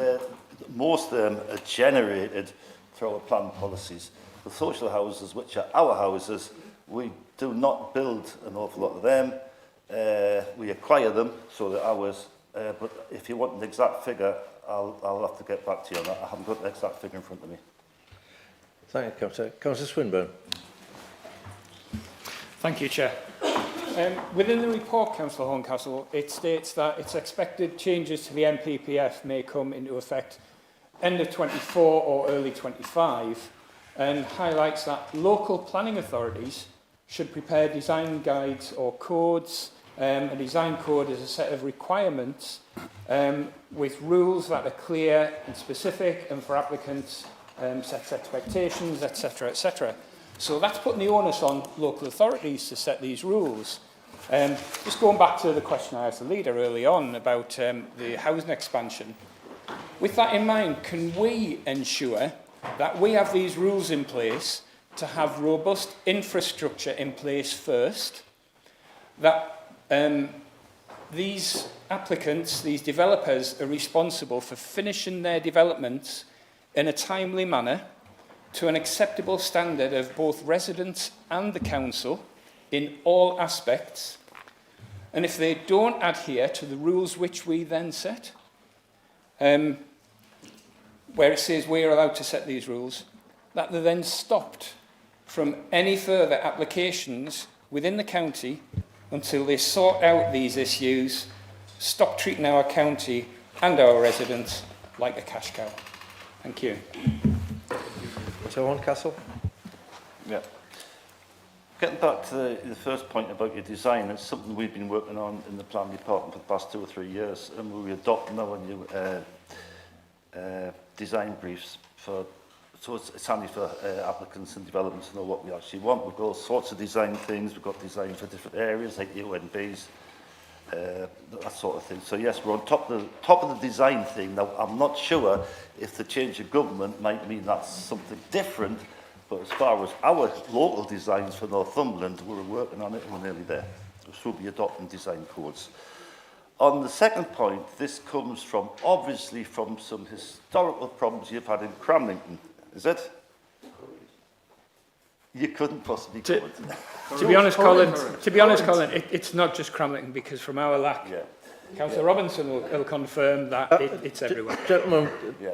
most of them are generated through our plan policies. The social houses, which are our houses, we do not build an awful lot of them. We acquire them, so they're ours. But if you want an exact figure, I'll have to get back to you on that. I haven't got the exact figure in front of me. Thank you, Councillor. Councillor Swinburne. Thank you, Chair. Within the report, Councillor Horncastle, it states that it's expected changes to the MPPF may come into effect end of 24 or early 25, and highlights that local planning authorities should prepare design guides or codes. A design code is a set of requirements with rules that are clear and specific, and for applicants sets expectations, etc., etc. So that's putting the onus on local authorities to set these rules. Just going back to the question I asked the leader early on about the housing expansion. With that in mind, can we ensure that we have these rules in place to have robust infrastructure in place first, that these applicants, these developers, are responsible for finishing their developments in a timely manner to an acceptable standard of both residents and the council in all aspects, and if they don't adhere to the rules which we then set, where it says we are allowed to set these rules, that they're then stopped from any further applications within the county until they sort out these issues, stop treating our county and our residents like a cash cow. Thank you. So Horncastle? Yeah. Getting back to the first point about your design, it's something we've been working on in the planning department for the past 2 or 3 years, and we adopt now a new design briefs for, so it's handy for applicants and developments to know what we actually want. We've got all sorts of design things. We've got design for different areas like UNBs, that sort of thing. So yes, we're on top of the design thing. Now, I'm not sure if the change of government might mean that's something different, but as far as our local designs for Northumberland, we're working on it and we're nearly there. So we'll be adopting design codes. On the second point, this comes from, obviously, from some historical problems you've had in Cramlington, is it? You couldn't possibly comment. To be honest, Colin, it's not just Cramlington, because from our lack, Councillor Robinson will confirm that it's everywhere. Gentlemen,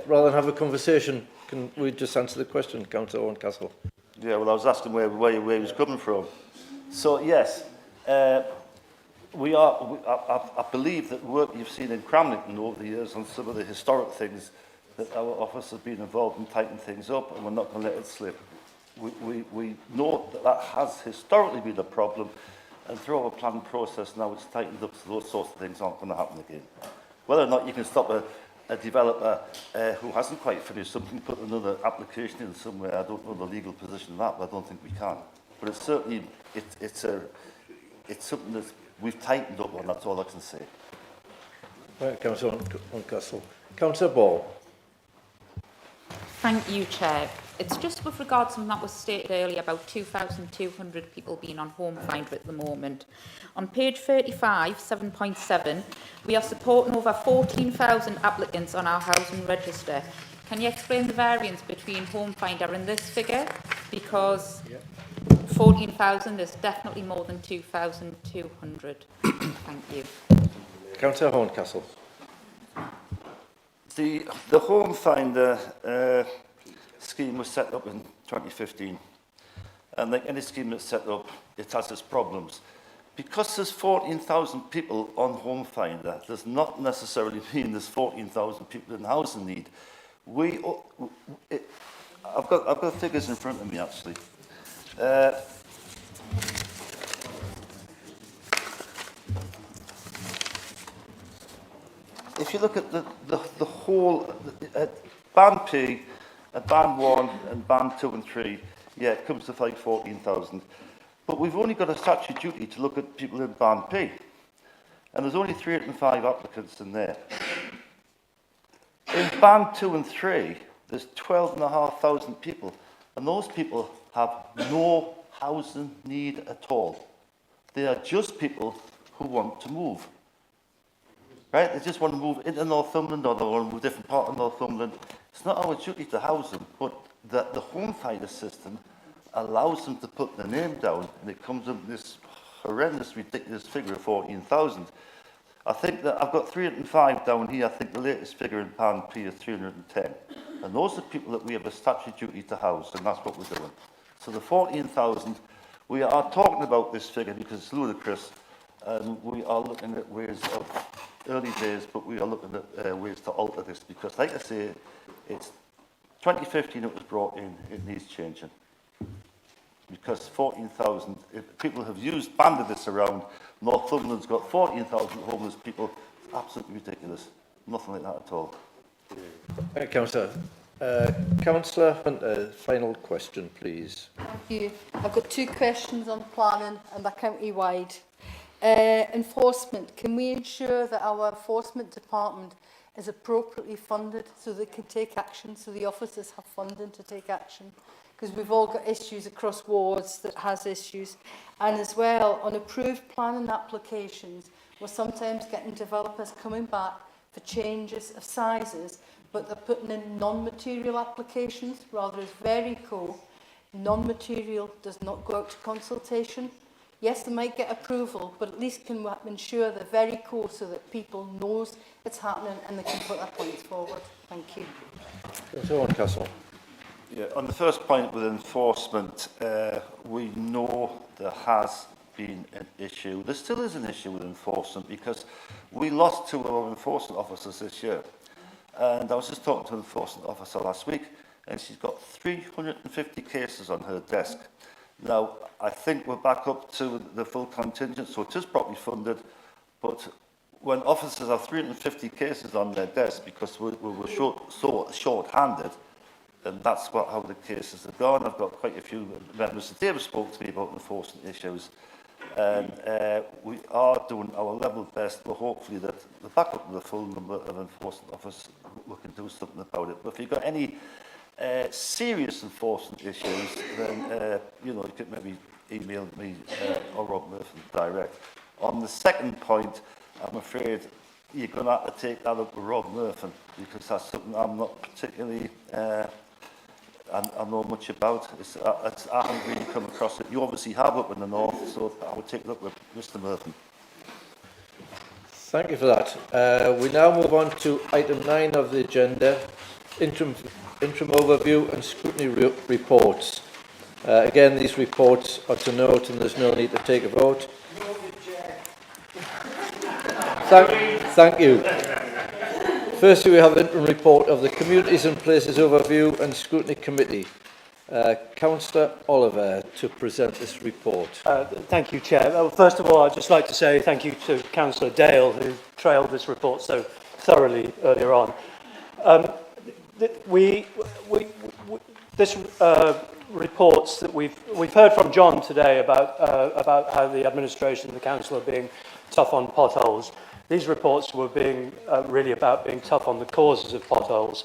rather than have a conversation, can we just answer the question, Councillor Horncastle? Yeah, well, I was asking where he was coming from. So, yes, I believe that work you've seen in Cramlington over the years on some of the historic things, that our office has been involved in tightening things up, and we're not going to let it slip. We know that that has historically been a problem, and through our planning process now it's tightened up, so those sorts of things aren't going to happen again. Whether or not you can stop a developer who hasn't quite finished something, put another application in somewhere, I don't know the legal position of that, but I don't think we can. But it's certainly, it's something that we've tightened up on, that's all I can say. Right, Councillor Horncastle. Councillor Ball. Thank you, Chair. It's just with regards to something that was stated earlier about 2,200 people being on home finder at the moment. On page 35, 7.7, we are supporting over 14,000 applicants on our housing register. Can you explain the variance between home finder and this figure? Because 14,000 is definitely more than 2,200. Thank you. Councillor Horncastle. The home finder scheme was set up in 2015, and like any scheme that's set up, it has its problems. Because there's 14,000 people on home finder, does not necessarily mean there's 14,000 people in housing need. I've got figures in front of me actually. If you look at the whole band P, band 1 and band 2 and 3, yeah, it comes to like 14,000. But we've only got a statutory duty to look at people in band P. And there's only 305 applicants in there. In band 2 and 3, there's 12,500 people. And those people have no housing need at all. They are just people who want to move. Right? They just want to move into Northumberland, or they want to move a different part of Northumberland. It's not our duty to house them, but the home finder system allows them to put their name down, and it comes up with this horrendous, ridiculous figure of 14,000. I think that I've got 305 down here. I think the latest figure in Pan P is 310. And those are people that we have a statutory duty to house, and that's what we're doing. So the 14,000 We are talking about this figure because it's ludicrous, and we are looking at ways of early days, but we are looking at ways to alter this because, like I say, it's 2015 it was brought in, it needs changing. Because 14,000, if people have banded this around, Northumberland's got 14,000 homeless people, it's absolutely ridiculous. Nothing like that at all. Thank you, Councillor. Councillor Hunter, final question, please. Thank you. I've got two questions on planning and the county-wide. Enforcement. Can we ensure that our enforcement department is appropriately funded so they can take action, so the officers have funding to take action? Because we've all got issues across wards that has issues. And as well, on approved planning applications, we're sometimes getting developers coming back for changes of sizes, but they're putting in non-material applications, rather as very cool. Non-material does not go out to consultation. Yes, they might get approval, but at least can ensure they're very cool so that people knows it's happening and they can put their points forward. Thank you. Castle. Yeah, on the first point with enforcement, we know there has been an issue. There still is an issue with enforcement because we lost 2 of our enforcement officers this year. And I was just talking to an enforcement officer last week, and she's got 350 cases on her desk. Now, I think we're back up to the full contingent, so it is properly funded, but when officers have 350 cases on their desk because we were short-handed, and that's how the cases have gone. I've got quite a few members that have spoken to me about enforcement issues, and we are doing our level best, but hopefully that the backup of the full number of enforcement officers, we can do something about it. But if you've got any serious enforcement issues, then you could maybe email me or Rob Murphy direct. On the second point, I'm afraid you're going to have to take that up with Rob Murphy because that's something I'm not particularly I know much about. I haven't really come across it. You obviously have up in the north, so I would take it up with Mr. Murphy. Thank you for that. We now move on to item 9 of the agenda, interim overview and scrutiny reports. Again, these reports are to note and there's no need to take a vote. Thank you. Firstly, we have the interim report of the Communities and Places Overview and Scrutiny Committee. Councillor Oliver to present this report. Thank you, Chair. Well, first of all, I'd just like to say thank you to Councillor Dale, who trailed this report so thoroughly earlier on. This reports that we've heard from John today about how the administration and the council are being tough on potholes. These reports were being really about being tough on the causes of potholes.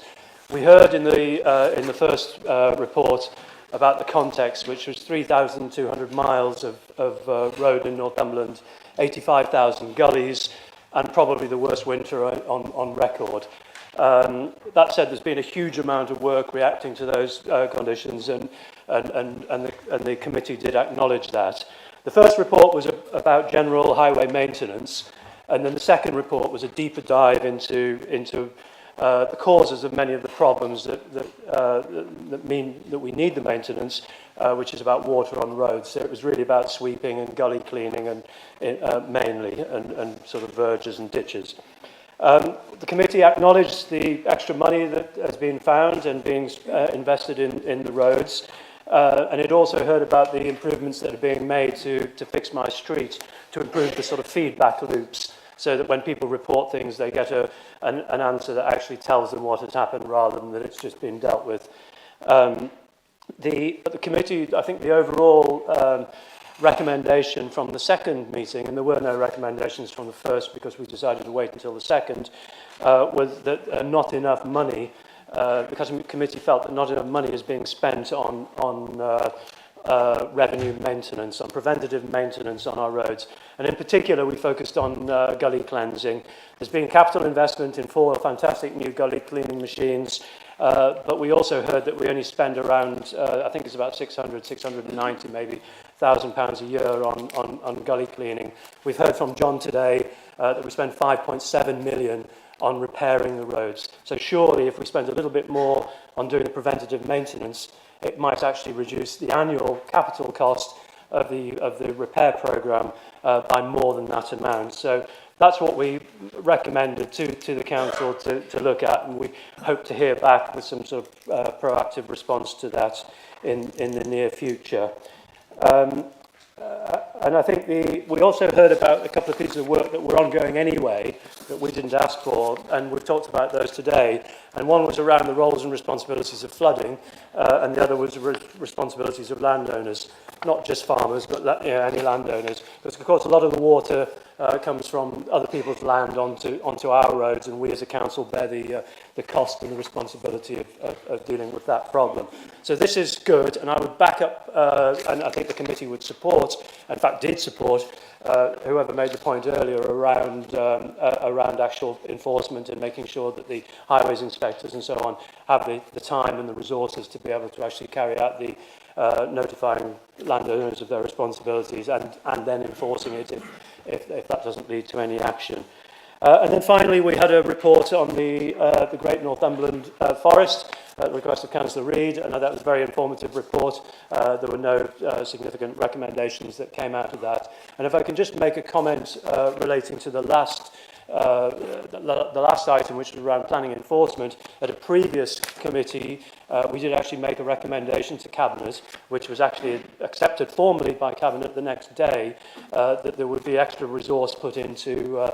We heard in the first report about the context, which was 3,200 miles of road in Northumberland, 85,000 gullies, and probably the worst winter on record. That said, there's been a huge amount of work reacting to those conditions, and the committee did acknowledge that. The first report was about general highway maintenance, and then the second report was a deeper dive into the causes of many of the problems that mean that we need the maintenance, which is about water on roads. So it was really about sweeping and gully cleaning and mainly, and sort of verges and ditches. The committee acknowledged the extra money that has been found and being invested in the roads, and it also heard about the improvements that are being made to fix my street, to improve the sort of feedback loops, so that when people report things, they get an answer that actually tells them what has happened rather than that it's just been dealt with. The committee, I think the overall recommendation from the second meeting, and there were no recommendations from the first because we decided to wait until the second, was that not enough money, because the committee felt that not enough money is being spent on revenue maintenance, on preventative maintenance on our roads. And in particular, we focused on gully cleansing. There's been capital investment in 4 fantastic new gully cleaning machines, but we also heard that we only spend around, I think it's about 690 maybe, £1,000 a year on gully cleaning. We've heard from John today that we spend 5.7 million on repairing the roads. So surely if we spend a little bit more on doing the preventative maintenance, it might actually reduce the annual capital cost the repair programme by more than that amount. So that's what we recommended to the council to look at, and we hope to hear back with some sort of proactive response to that in the near future. And I think we also heard about a couple of pieces of work that were ongoing anyway that we didn't ask for, and we've talked about those today. And one was around the roles and responsibilities of flooding, and the other was responsibilities of landowners, not just farmers, but any landowners. Because of course a lot of the water comes from other people's land onto our roads, and we as a council bear the cost and the responsibility of dealing with that problem. So this is good, and I would back up, and I think the committee would support, in fact did support, whoever made the point earlier around actual enforcement and making sure that the highways inspectors and so on have the time and the resources to be able to actually carry out the notifying landowners of their responsibilities and then enforcing it if that doesn't lead to any action. And then finally, we had a report on the Great Northumberland Forest at the request of Councillor Reid, and that was a very informative report. There were no significant recommendations that came out of that. And if I can just make a comment relating to the last item, which was around planning enforcement, at a previous committee, we did actually make a recommendation to Cabinet, which was actually accepted formally by Cabinet the next day, that there would be extra resource put into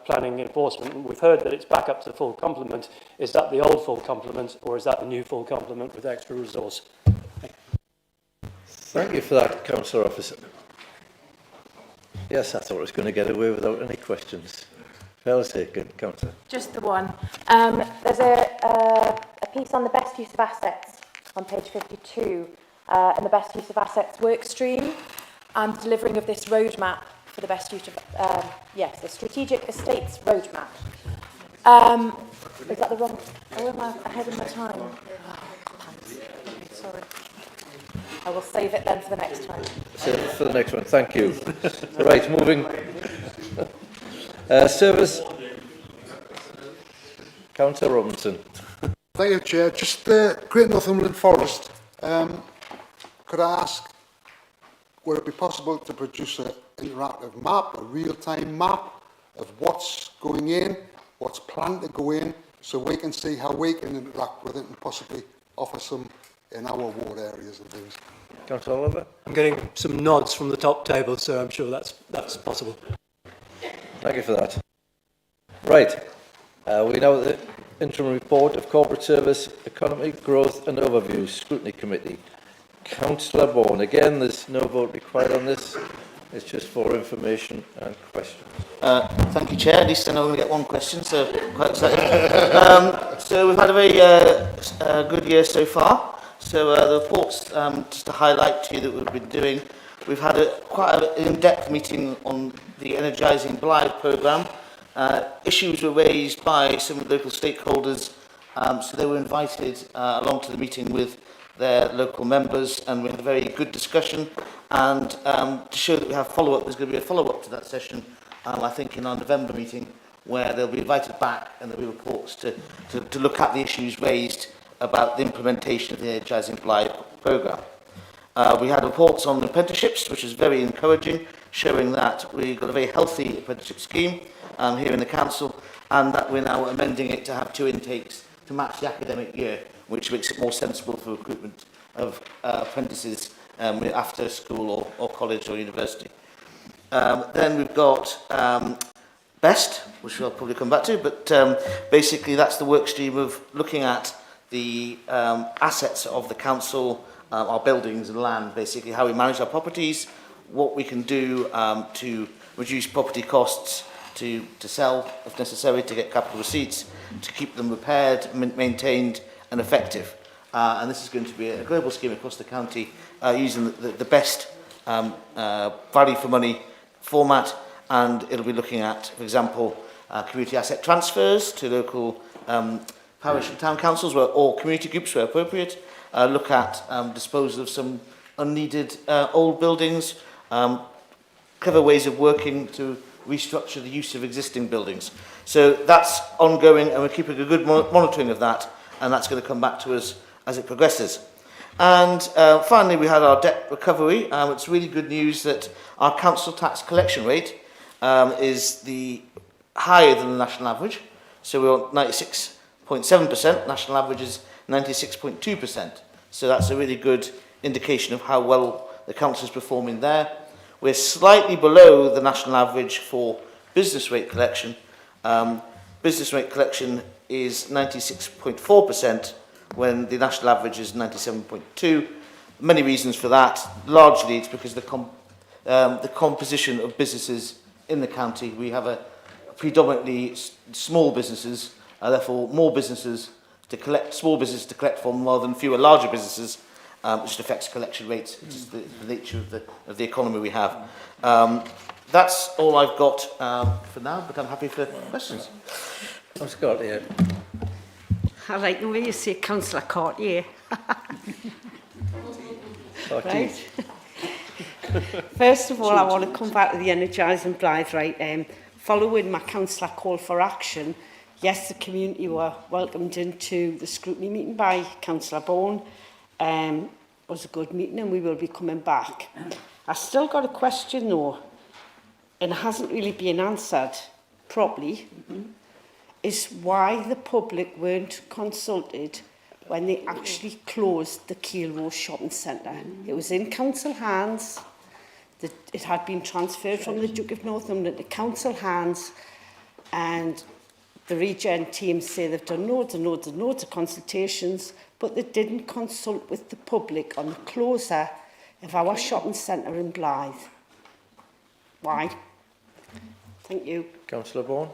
planning enforcement. And we've heard that it's back up to the full complement. Is that the old full complement, or is that the new full complement with extra resource? Thank you for that, Councillor Officer. Yes, I thought I was going to get away without any questions. Fair taken, Councillor. Just the one. There's a piece on the best use of assets on page 52, and the best use of assets work stream and delivering of this roadmap for the best use of, the strategic estates roadmap. Is that the wrong? Oh, am I ahead of my time? Sorry. I will save it then for the next time. Save it for the next one. Thank you. Right, moving. Service. Councillor Robinson. Thank you, Chair. Just the Great Northumberland Forest. Could I ask, would it be possible to produce an interactive map, a real-time map of what's going in, what's planned to go in, so we can see how we can interact with it and possibly offer some in our ward areas and things? Councillor Oliver. I'm getting some nods from the top table, so I'm sure that's possible. Thank you for that. Right. We now at the interim report of Corporate Service, Economy, Growth and Overview, Scrutiny Committee. Councillor Vaughan. Again, there's no vote required on this. It's just for information and questions. Thank you, Chair. At least I know I'm going to get one question, so quite excited. So we've had a very good year so far. So the reports, just to highlight to you that we've been doing, we've had quite an in-depth meeting on the Energising Blythe programme. Issues were raised by some of the local stakeholders, so they were invited along to the meeting with their local members, and we had a very good discussion. And to show that we have follow-up, there's going to be a follow-up to that session, I think in our November meeting, where they'll be invited back and there'll be reports to look at the issues raised about the implementation of the Energising Blythe programme. We had reports on apprenticeships, which is very encouraging, showing that we've got a very healthy apprenticeship scheme here in the council, and that we're now amending it to have 2 intakes to match the academic year, which makes it more sensible for recruitment of apprentices after school or college or university. Then we've got BEST, which we'll probably come back to, but basically that's the work stream of looking at the assets of the council, our buildings and land, basically how we manage our properties, what we can do to reduce property costs, to sell if necessary, to get capital receipts, to keep them repaired, maintained and effective. And this is going to be a global scheme across the county using the best value for money format, and it'll be looking at, for example, community asset transfers to local parish and town councils or community groups where appropriate, look at disposal of some unneeded old buildings, clever ways of working to restructure the use of existing buildings. So that's ongoing, and we're keeping a good monitoring of that, and that's going to come back to us as it progresses. And finally, we had our debt recovery. It's really good news that our council tax collection rate is higher than the national average. So we're on 96.7%. National average is 96.2%. So that's a really good indication of how well the council is performing there. We're slightly below the national average for business rate collection. Business rate collection is 96.4% when the national average is 97.2%. Many reasons for that. Largely it's because of the composition of businesses in the county. We have a predominantly small businesses, therefore more businesses to collect, small businesses to collect from rather than fewer larger businesses, which affects collection rates. It's just the nature of the economy we have. That's all I've got for now, but I'm happy for questions. I'm Scott here. I like the way you say Councillor Cartier. Right. First of all, I want to come back to the Energise and Blythe, right? Following my councillor call for action, yes, the community were welcomed into the scrutiny meeting by Councillor Bourne. It was a good meeting and we will be coming back. I still got a question though, and it hasn't really been answered properly, is why the public weren't consulted when they actually closed the Keel Road Shopping Centre. It was in council hands. It had been transferred from the Duke of Northumberland to council hands, and the regen team say they've done loads and loads and loads of consultations, but they didn't consult with the public on the closure of our shopping centre in Blythe. Why? Thank you. Councillor Bourne.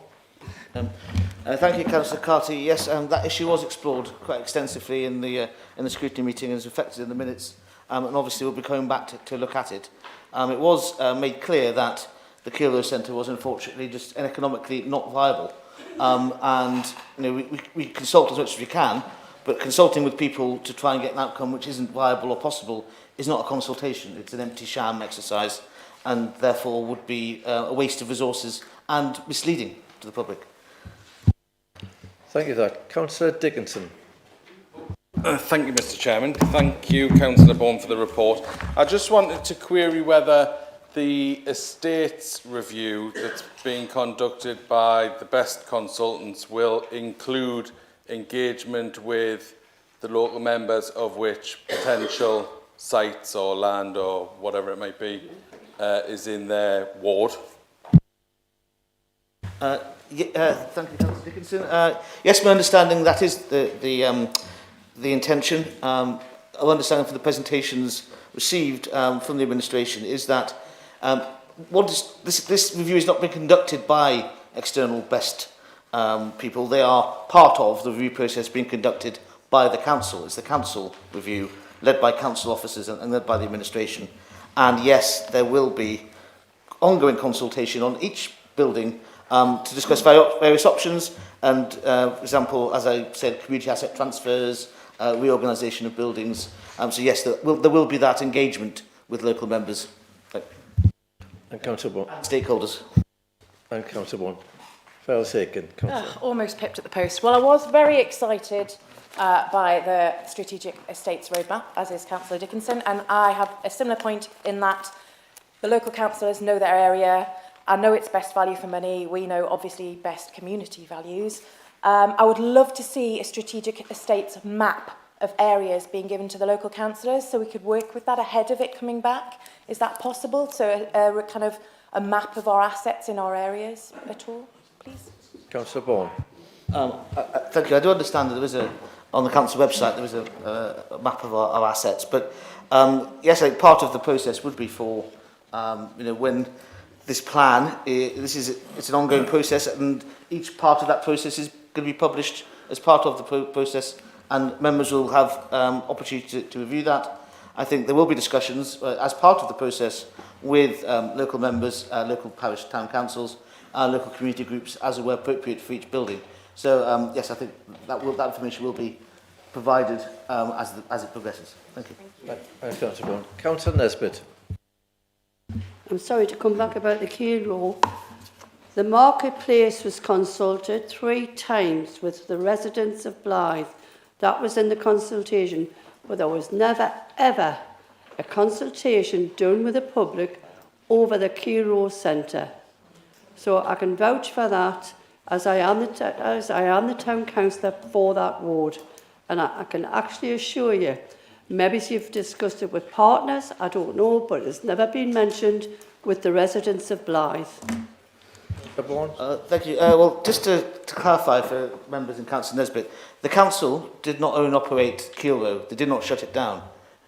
Thank you, Councillor Carty. Yes, that issue was explored quite extensively in the scrutiny meeting and is reflected in the minutes, and obviously we'll be coming back to look at it. It was made clear that the Keel Road Centre was unfortunately just economically not viable, and you know, we consult as much as we can, but consulting with people to try and get an outcome which isn't viable or possible is not a consultation. It's an empty sham exercise, and therefore would be a waste of resources and misleading to the public. Thank you for that. Councillor Dickinson. Thank you, Mr. Chairman. Thank you, Councillor Bourne, for the report. I just wanted to query whether the estates review that's being conducted by the best consultants will include engagement with the local members of which potential sites or land or whatever it might be is in their ward. Thank you, Councillor Dickinson. Yes, my understanding that is the intention. Our understanding from the presentations received from the administration is that this review is not being conducted by external best people. They are part of the review process being conducted by the council. It's the council review led by council officers and led by the administration. And yes, there will be ongoing consultation on each building to discuss various options and, for example, as I said, community asset transfers, reorganisation of buildings. So yes, there will be that engagement with local members. And Councillor Bourne. Stakeholders. And Councillor Bourne. Fair taken. Almost pipped at the post. Well, I was very excited by the Strategic Estates Roadmap, as is Councillor Dickinson, and I have a similar point in that the local councillors know their area. I know it's best value for money. We know, obviously, best community values. I would love to see a strategic estates map of areas being given to the local councillors so we could work with that ahead of it coming back. Is that possible? So kind of a map of our assets in our areas at all, please? Councillor Bourne. Thank you. I do understand that there is on the council website there is a map of our assets, but yes, I think part of the process would be for when this plan, it's an ongoing process, and each part of that process is going to be published as part of the process, and members will have opportunity to review that. I think there will be discussions as part of the process with local members, local parish town councils, local community groups as were appropriate for each building. So yes, I think that information will be provided as it progresses. Thank you. Thanks, Councillor Bourne. Councillor Nesbitt. I'm sorry to come back about the Keel Road. The marketplace was consulted 3 times with the residents of Blythe. That was in the consultation. but there was never, ever a consultation done with the public over the Key Road Centre. So I can vouch for that, as I am the town councillor for that ward. And I can actually assure you, maybe you've discussed it with partners, I don't know, but it's never been mentioned with the residents of Blythe. Thank you. Well, just to clarify for members in Council Nesbitt, the council did not own and operate Keel Road. They did not shut it down.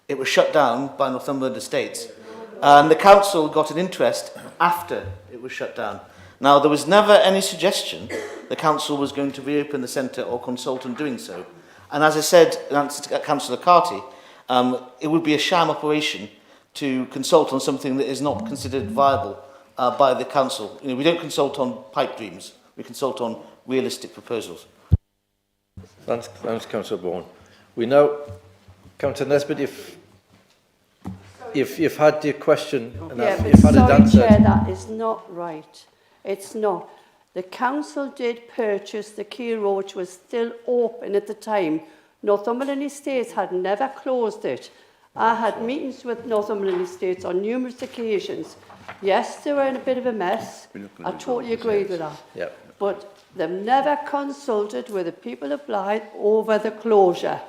It was shut down by Northumberland Estates. And the council got an interest after it was shut down. Now, there was never any suggestion the council was going to reopen the centre or consult on doing so. And as I said in answer to Councillor Carty, it would be a sham operation to consult on something that is not considered viable by the council. You know, we don't consult on pipe dreams, we consult on realistic proposals. Thanks Councillor Bourne. We now, Councillor Nesbitt, if you've had your question and you've had it answered. Chair, that is not right. It's not. The council did purchase the Key Road, which was still open at the time. Northumberland Estates had never closed it. I had meetings with Northumberland Estates on numerous occasions. Yes, they were in a bit of a mess. I totally agree with that. Yep. But they've never consulted with the people of Blythe over the closure.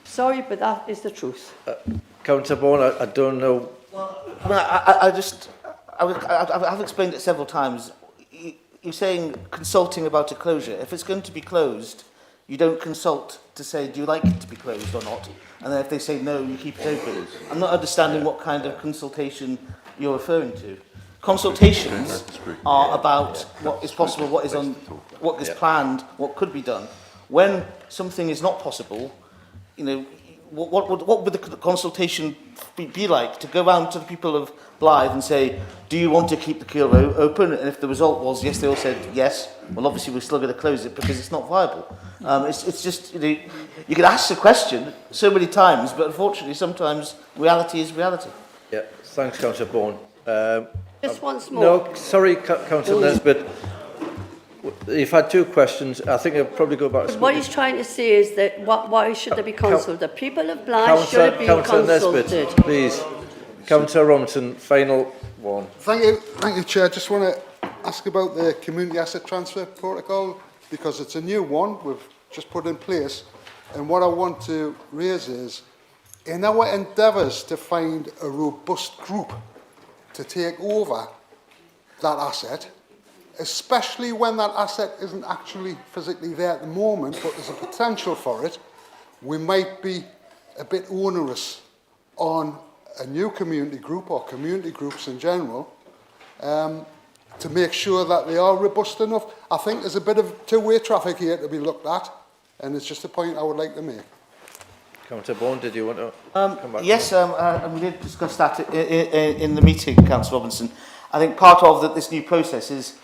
Sorry, but that is the truth. Councillor Bourne, I don't know. Well, I've explained it several times. You're saying consulting about a closure. If it's going to be closed, you don't consult to say, do you like it to be closed or not? And then if they say no, you keep it open. I'm not understanding what kind of consultation you're referring to. Consultations are about what is possible, what is planned, what could be done. When something is not possible, you know, what would the consultation be like? To go round to the people of Blythe and say, do you want to keep the Keel Road open? And if the result was yes, they all said yes. Well, obviously we're still going to close it because it's not viable. It's just, you know, you can ask the question so many times, but unfortunately sometimes reality is reality. Yeah, thanks, Councillor Bourne. Just once more. No, sorry, Councillor Nesbitt. You've had two questions. I think I'll probably go back to what he's trying to say is that why should they be consulted? The people of Blythe should have been Councillor consulted. Nesbitt, please. Councillor Robinson, final one. Thank you, Chair. Just want to ask about the community asset transfer protocol, because it's a new one we've just put in place. And what I want to raise is, in our endeavours to find a robust group to take over that asset, especially when that asset isn't actually physically there at the moment, but there's a potential for it, we might be a bit onerous on a new community group or community groups in general to make sure that they are robust enough. I think there's a bit of two-way traffic here to be looked at, and it's just a point I would like to make. Councillor Bourne, did you want to come back? Yes, and we did discuss that in the meeting, Councillor Robinson. I think part of this new process is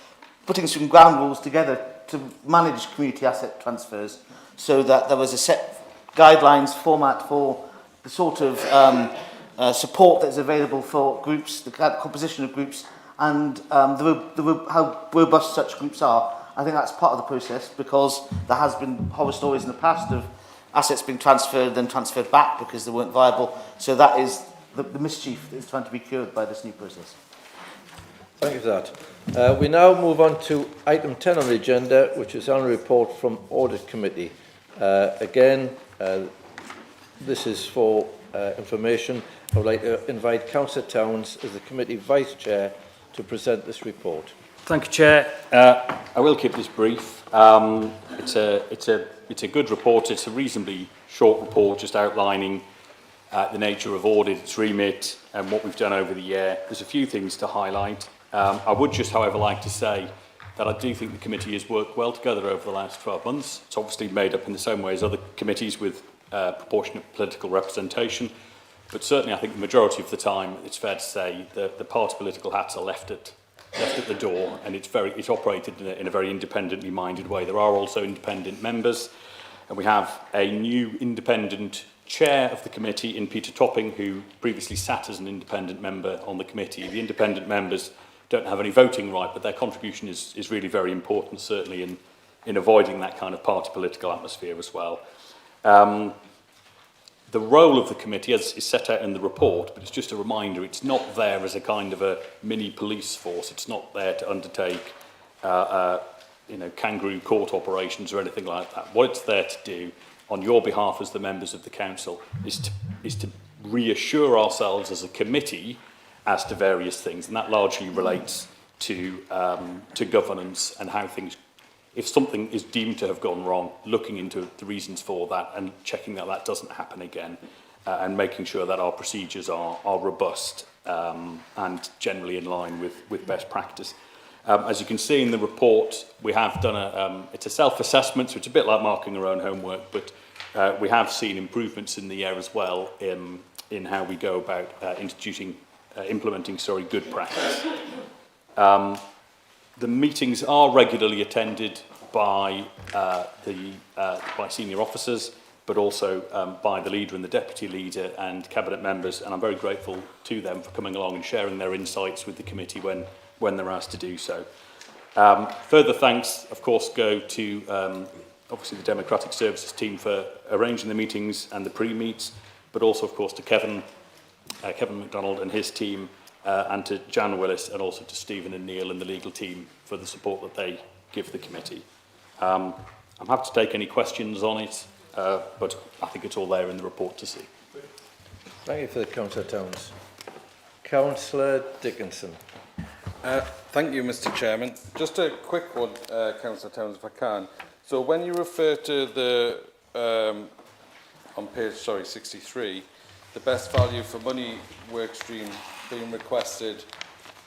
putting some ground rules together to manage community asset transfers so that there was a set guidelines format for the sort of support that is available for groups, the composition of groups, and how robust such groups are. I think that's part of the process because there has been horror stories in the past of assets being transferred, then transferred back because they weren't viable. So that is the mischief that is trying to be cured by this new process. Thank you for that. We now move on to item 10 on the agenda, which is annual report from Audit Committee. Again, this is for information. I would like to invite Councillor Towns as the committee vice chair to present this report. Thank you, Chair. I will keep this brief. It's a good report. It's a reasonably short report, just outlining the nature of audit, its remit, and what we've done over the year. There's a few things to highlight. I would just, however, like to say that I do think the committee has worked well together over the last 12 months. It's obviously made up in the same way as other committees with proportionate political representation, but certainly I think the majority of the time, it's fair to say that the party political hats are left at the door, and it's operated in a very independently minded way. There are also independent members, and we have a new independent chair of the committee in Peter Topping, who previously sat as an independent member on the committee. The independent members don't have any voting right, but their contribution is really very important, certainly in avoiding that kind of party political atmosphere as well. the role of the committee is set out in the report, but it's just a reminder, it's not there as a kind of a mini police force. It's not there to undertake kangaroo court operations or anything like that. What it's there to do on your behalf as the members of the council is to reassure ourselves as a committee as to various things, and that largely relates to governance and how things, if something is deemed to have gone wrong, looking into the reasons for that and checking that that doesn't happen again, and making sure that our procedures are robust and generally in line with best practice. As you can see in the report, we have done it's a self-assessment, so it's a bit like marking our own homework, but we have seen improvements in the year as well in how we go about implementing good practice. The meetings are regularly attended by by senior officers, but also by the leader and the deputy leader and cabinet members, and I'm very grateful to them for coming along and sharing their insights with the committee when they're asked to do so. Further thanks, of course, go to obviously the Democratic Services team for arranging the meetings and the pre-meets, but also, of course, to Kevin MacDonald and his team, and to Jan Willis, and also to Stephen and Neil and the legal team for the support that they give the committee. I'm happy to take any questions on it, but I think it's all there in the report to see. Thank you for the Councillor Towns. Councillor Dickinson. Thank you, Mr. Chairman. Just a quick one, Councillor Towns, if I can. So when you refer to the, on page 63, the best value for money work stream being requested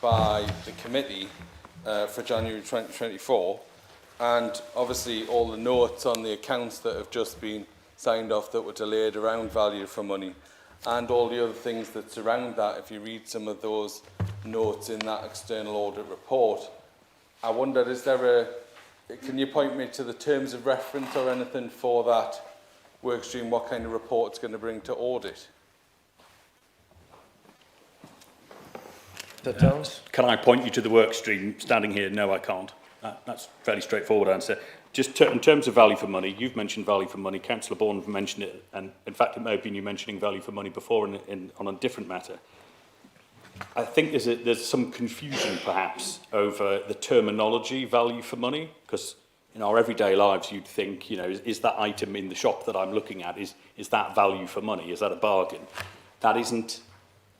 by the committee for January 2024, and obviously all the notes on the accounts that have just been signed off that were delayed around value for money, and all the other things that surround that, if you read some of those notes in that external audit report, I wonder, can you point me to the terms of reference or anything for that work stream, what kind of report it's going to bring to audit? Can I point you to the work stream standing here? No, I can't. That's a fairly straightforward answer. Just in terms of value for money, you've mentioned value for money, Councillor Bourne mentioned it, and in fact it may have been you mentioning value for money before on a different matter. I think there's some confusion perhaps over the terminology value for money, because in our everyday lives you'd think, is that item in the shop that I'm looking at, is that value for money? Is that a bargain? That isn't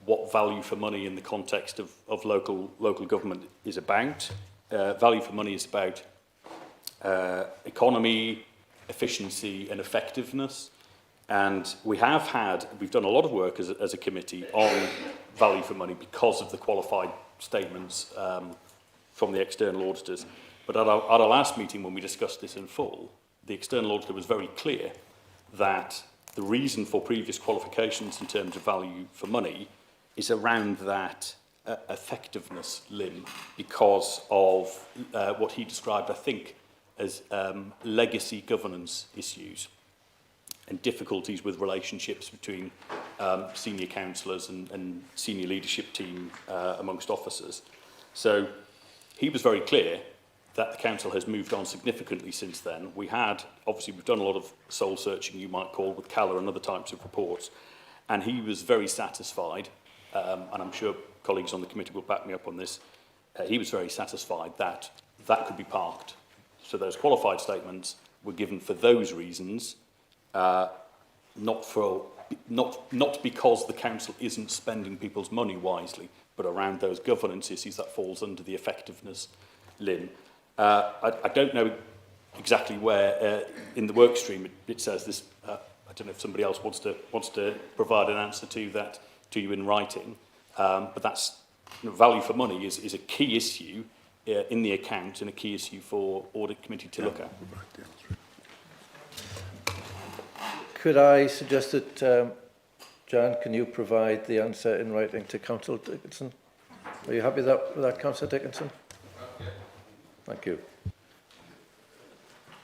what value for money in the context of local government is about. Value for money is about economy, efficiency and effectiveness. And we've done a lot of work as a committee on value for money because of the qualified statements from the external auditors. But at our last meeting, when we discussed this in full, the external auditor was very clear that the reason for previous qualifications in terms of value for money is around that effectiveness limb, because of what he described, I think, as legacy governance issues and difficulties with relationships between senior councillors and senior leadership team amongst officers. So he was very clear that the council has moved on significantly since then. We've done a lot of soul searching, you might call, with Calla and other types of reports, and he was very satisfied, and I'm sure colleagues on the committee will back me up on this, he was very satisfied that that could be parked. So those qualified statements were given for those reasons, not because the council isn't spending people's money wisely, but around those governance issues that falls under the effectiveness limb. I don't know exactly where in the work stream it says this. I don't know if somebody else wants to provide an answer to that to you in writing. But that's value for money is a key issue in the account and a key issue for audit committee to look at. Could I suggest that, Jan, can you provide the answer in writing to Councillor Dickinson? Are you happy with that Councillor Dickinson? Thank you.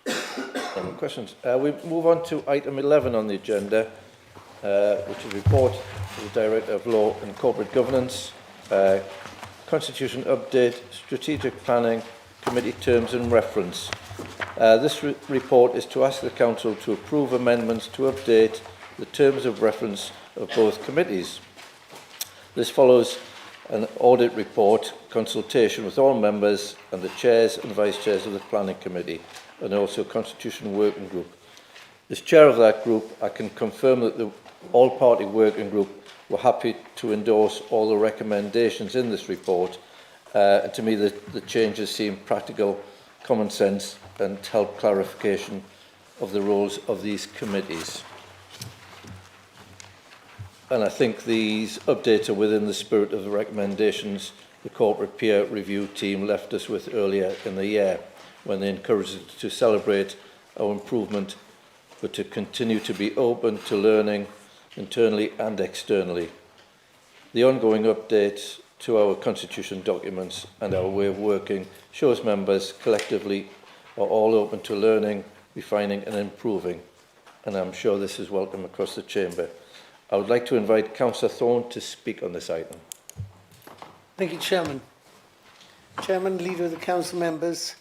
No more questions. We move on to item 11 on the agenda, which is report to the Director of Law and Corporate Governance, Constitution Update, Strategic Planning, Committee Terms and Reference. This report is to ask the Council to approve amendments to update the terms of reference of both committees. This follows an audit report, consultation with all members and the chairs and vice chairs of the Planning Committee, and also Constitution Working Group. As chair of that group, I can confirm that the all-party working group were happy to endorse all the recommendations in this report. And to me, the changes seem practical, common sense, and help clarification of the roles of these committees. And I think these updates are within the spirit of the recommendations the corporate peer review team left us with earlier in the year, when they encouraged us to celebrate our improvement, but to continue to be open to learning internally and externally. The ongoing updates to our constitution documents and our way of working shows members collectively are all open to learning, refining and improving, and I'm sure this is welcome across the chamber. I would like to invite Councillor Thorne to speak on this item. Thank you, Chairman. Chairman, Leader of the Council members,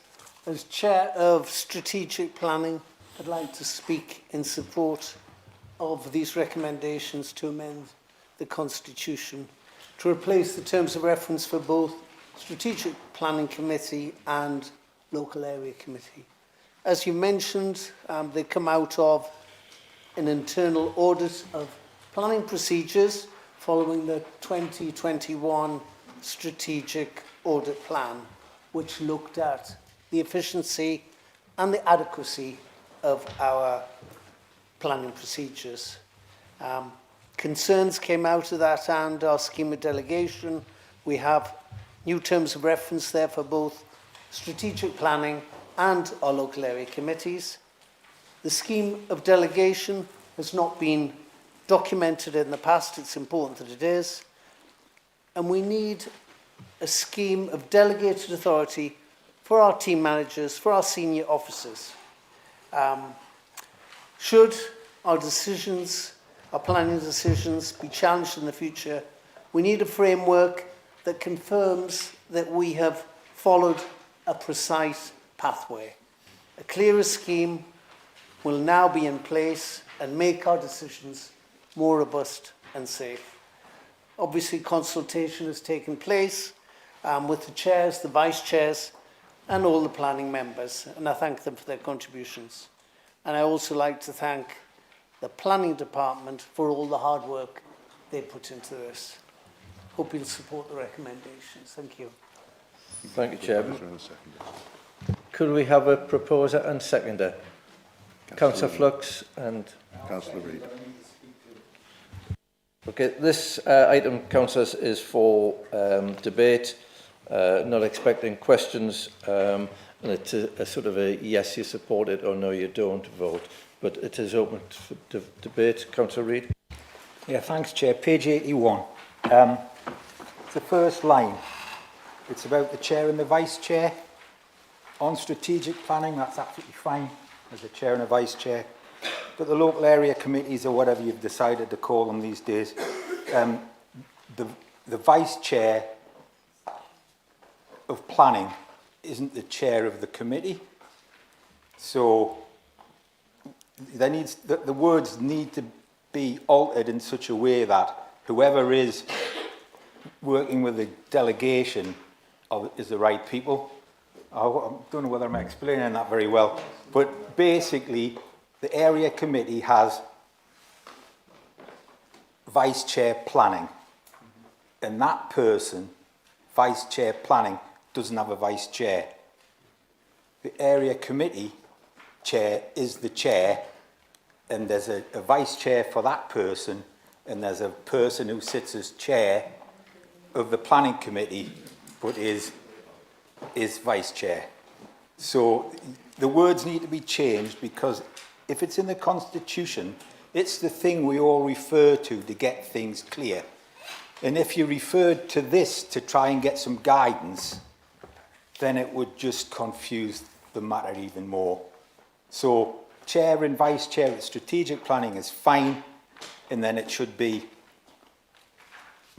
as Chair of Strategic Planning, I'd like to speak in support of these recommendations to amend the Constitution to replace the terms of reference for both Strategic Planning Committee and Local Area Committee. As you mentioned, they come out of an internal audit of planning procedures following the 2021 Strategic Audit Plan, which looked at the efficiency and the adequacy of our planning procedures. Concerns came out of that and our scheme of delegation. We have new terms of reference there for both strategic planning and our local area committees. The scheme of delegation has not been documented in the past. It's important that it is. And we need a scheme of delegated authority for our team managers, for our senior officers. Should our decisions, our planning decisions, be challenged in the future, we need a framework that confirms that we have followed a precise pathway. A clearer scheme will now be in place and make our decisions more robust and safe. Obviously, consultation has taken place with the chairs, the vice chairs, and all the planning members, and I thank them for their contributions. And I also like to thank the planning department for all the hard work they put into this. Hope you'll support the recommendations. Thank you. Thank you, Chairman. Could we have a proposer and seconder? Councillor Flux and Councillor Reid. Okay, this item, councillors, is for debate. Not expecting questions, and it's a sort of a yes, you support it, or no, you don't vote. But it is open for debate. Councillor Reid. Yeah, thanks, Chair. Page 81. The first line. It's about the chair and the vice chair. On strategic planning, that's absolutely fine. There's a chair and a vice chair. But the local area committees, or whatever you've decided to call them these days, the vice chair of planning isn't the chair of the committee. So there needs, the words need to be altered in such a way that whoever is working with the delegation is the right people. I don't know whether I'm explaining that very well, but basically the area committee has vice chair planning, and that person, vice chair planning, doesn't have a vice chair. The area committee chair is the chair, and there's a vice chair for that person, and there's a person who sits as chair of the planning committee, but is vice chair. So the words need to be changed, because if it's in the Constitution, it's the thing we all refer to get things clear. And if you referred to this to try and get some guidance, then it would just confuse the matter even more. So chair and vice chair at strategic planning is fine, and then it should be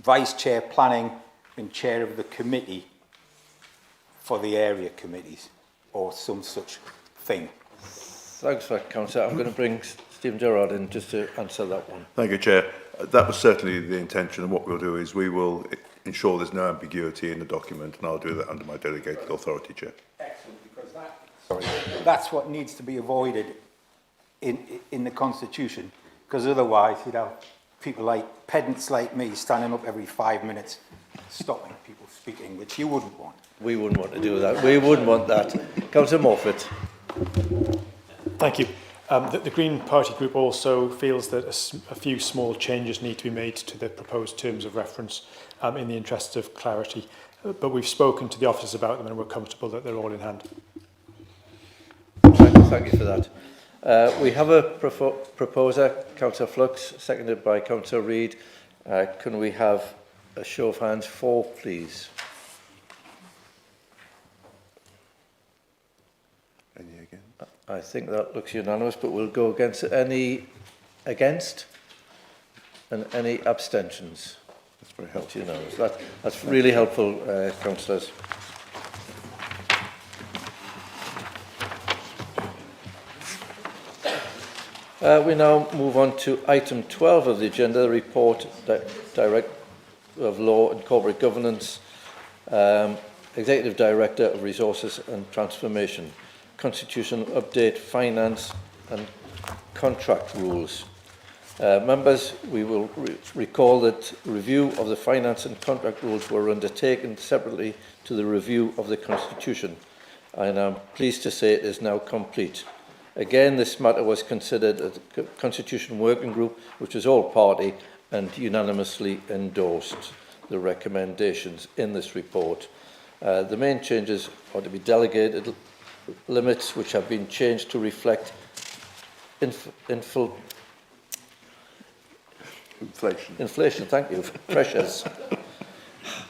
vice chair planning and chair of the committee for the area committees, or some such thing. Thanks for that, Councillor. I'm going to bring Stephen Gerrard in just to answer that one. Thank you, Chair. That was certainly the intention, and what we'll do is we will ensure there's no ambiguity in the document, and I'll do that under my delegated authority, Chair. Excellent, because that's what needs to be avoided in the Constitution, because otherwise you'd have people like pedants like me standing up every 5 minutes stopping people speaking, which you wouldn't want. We wouldn't want to do that. We wouldn't want that. Councillor Morfitt. Thank you. The Green Party group also feels that a few small changes need to be made to the proposed terms of reference in the interests of clarity. But we've spoken to the officers about them and we're comfortable that they're all in hand. Thank you for that. We have a proposer, Councillor Flux, seconded by Councillor Reid. Can we have a show of hands for, please? Any again? I think that looks unanimous, but we'll go against it. Any against? And any abstentions? That's very helpful. Unanimous. That's really helpful, councillors. We now move on to item 12 of the agenda, the report Director of Law and Corporate Governance, Executive Director of Resources and Transformation, Constitutional Update, Finance and Contract Rules. Members, we will recall that review of the finance and contract rules were undertaken separately to the review of the Constitution, and I'm pleased to say it is now complete. Again, this matter was considered at the Constitution Working Group, which was all party, and unanimously endorsed the recommendations in this report. The main changes are to be delegated limits, which have been changed to reflect inflation, thank you, pressures.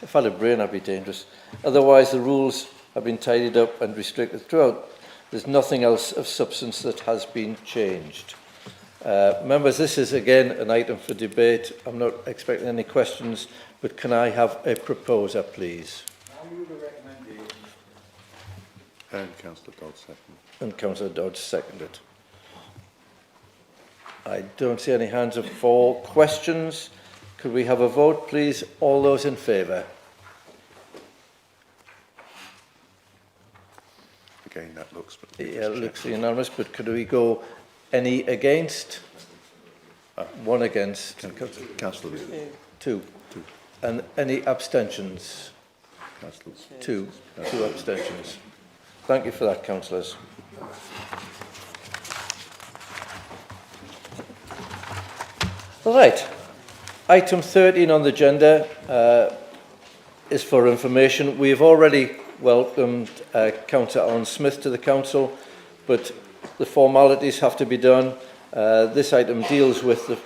If I had a brain, I'd be dangerous. Otherwise, the rules have been tidied up and restricted throughout. There's nothing else of substance that has been changed. Members, this is again an item for debate. I'm not expecting any questions, but can I have a proposer, please? I move the recommendation. And Councillor Dodds seconded. And Councillor Dodds seconded. I don't see any hands up for questions. Could we have a vote, please? All those in favour? Again, that looks... Yeah, it looks unanimous, but could we go any against? One against. Councillor. Two. And any abstentions? Councillor. Two abstentions. Thank you for that, councillors. All right. Item 13 on the agenda is for information. We've already welcomed Councillor Alan Smith to the council, but the formalities have to be done. This item deals with the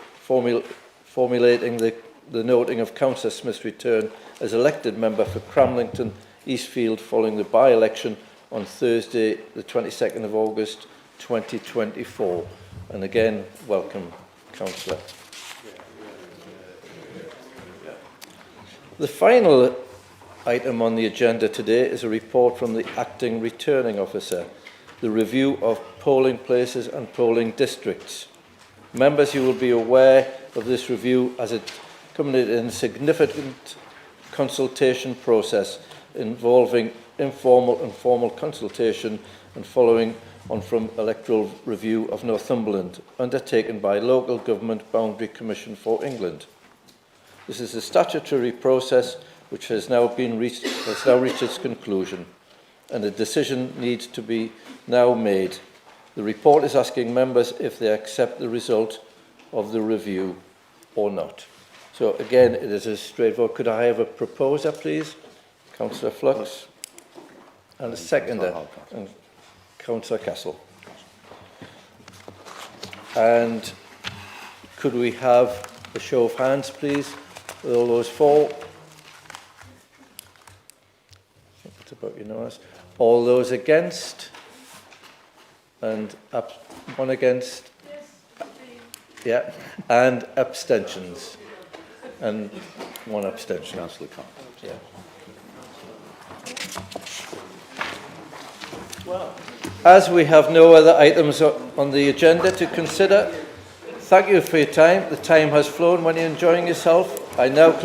formulating the noting of Councillor Smith's return as elected member for Cramlington Eastfield following the by-election on Thursday, the 22nd of August 2024. And again, welcome, Councillor. The final item on the agenda today is a report from the Acting Returning Officer, the review of polling places and polling districts. Members, you will be aware of this review as it culminated in a significant consultation process involving informal and formal consultation and following on from electoral review of Northumberland, undertaken by Local Government Boundary Commission for England. This is a statutory process which has now reached its conclusion, and a decision needs to be now made. The report is asking members if they accept the result of the review or not. So again, it is a straightforward. Could I have a proposer, please? Councillor Flux. And a seconder. And Councillor Castle. And could we have a show of hands, please? With all those for? It's about unanimous. All those against? And one against? Yeah. And abstentions? And one abstention. Councillor Carr. Yeah. As we have no other items on the agenda to consider, thank you for your time. The time has flown when you're enjoying yourself. I now close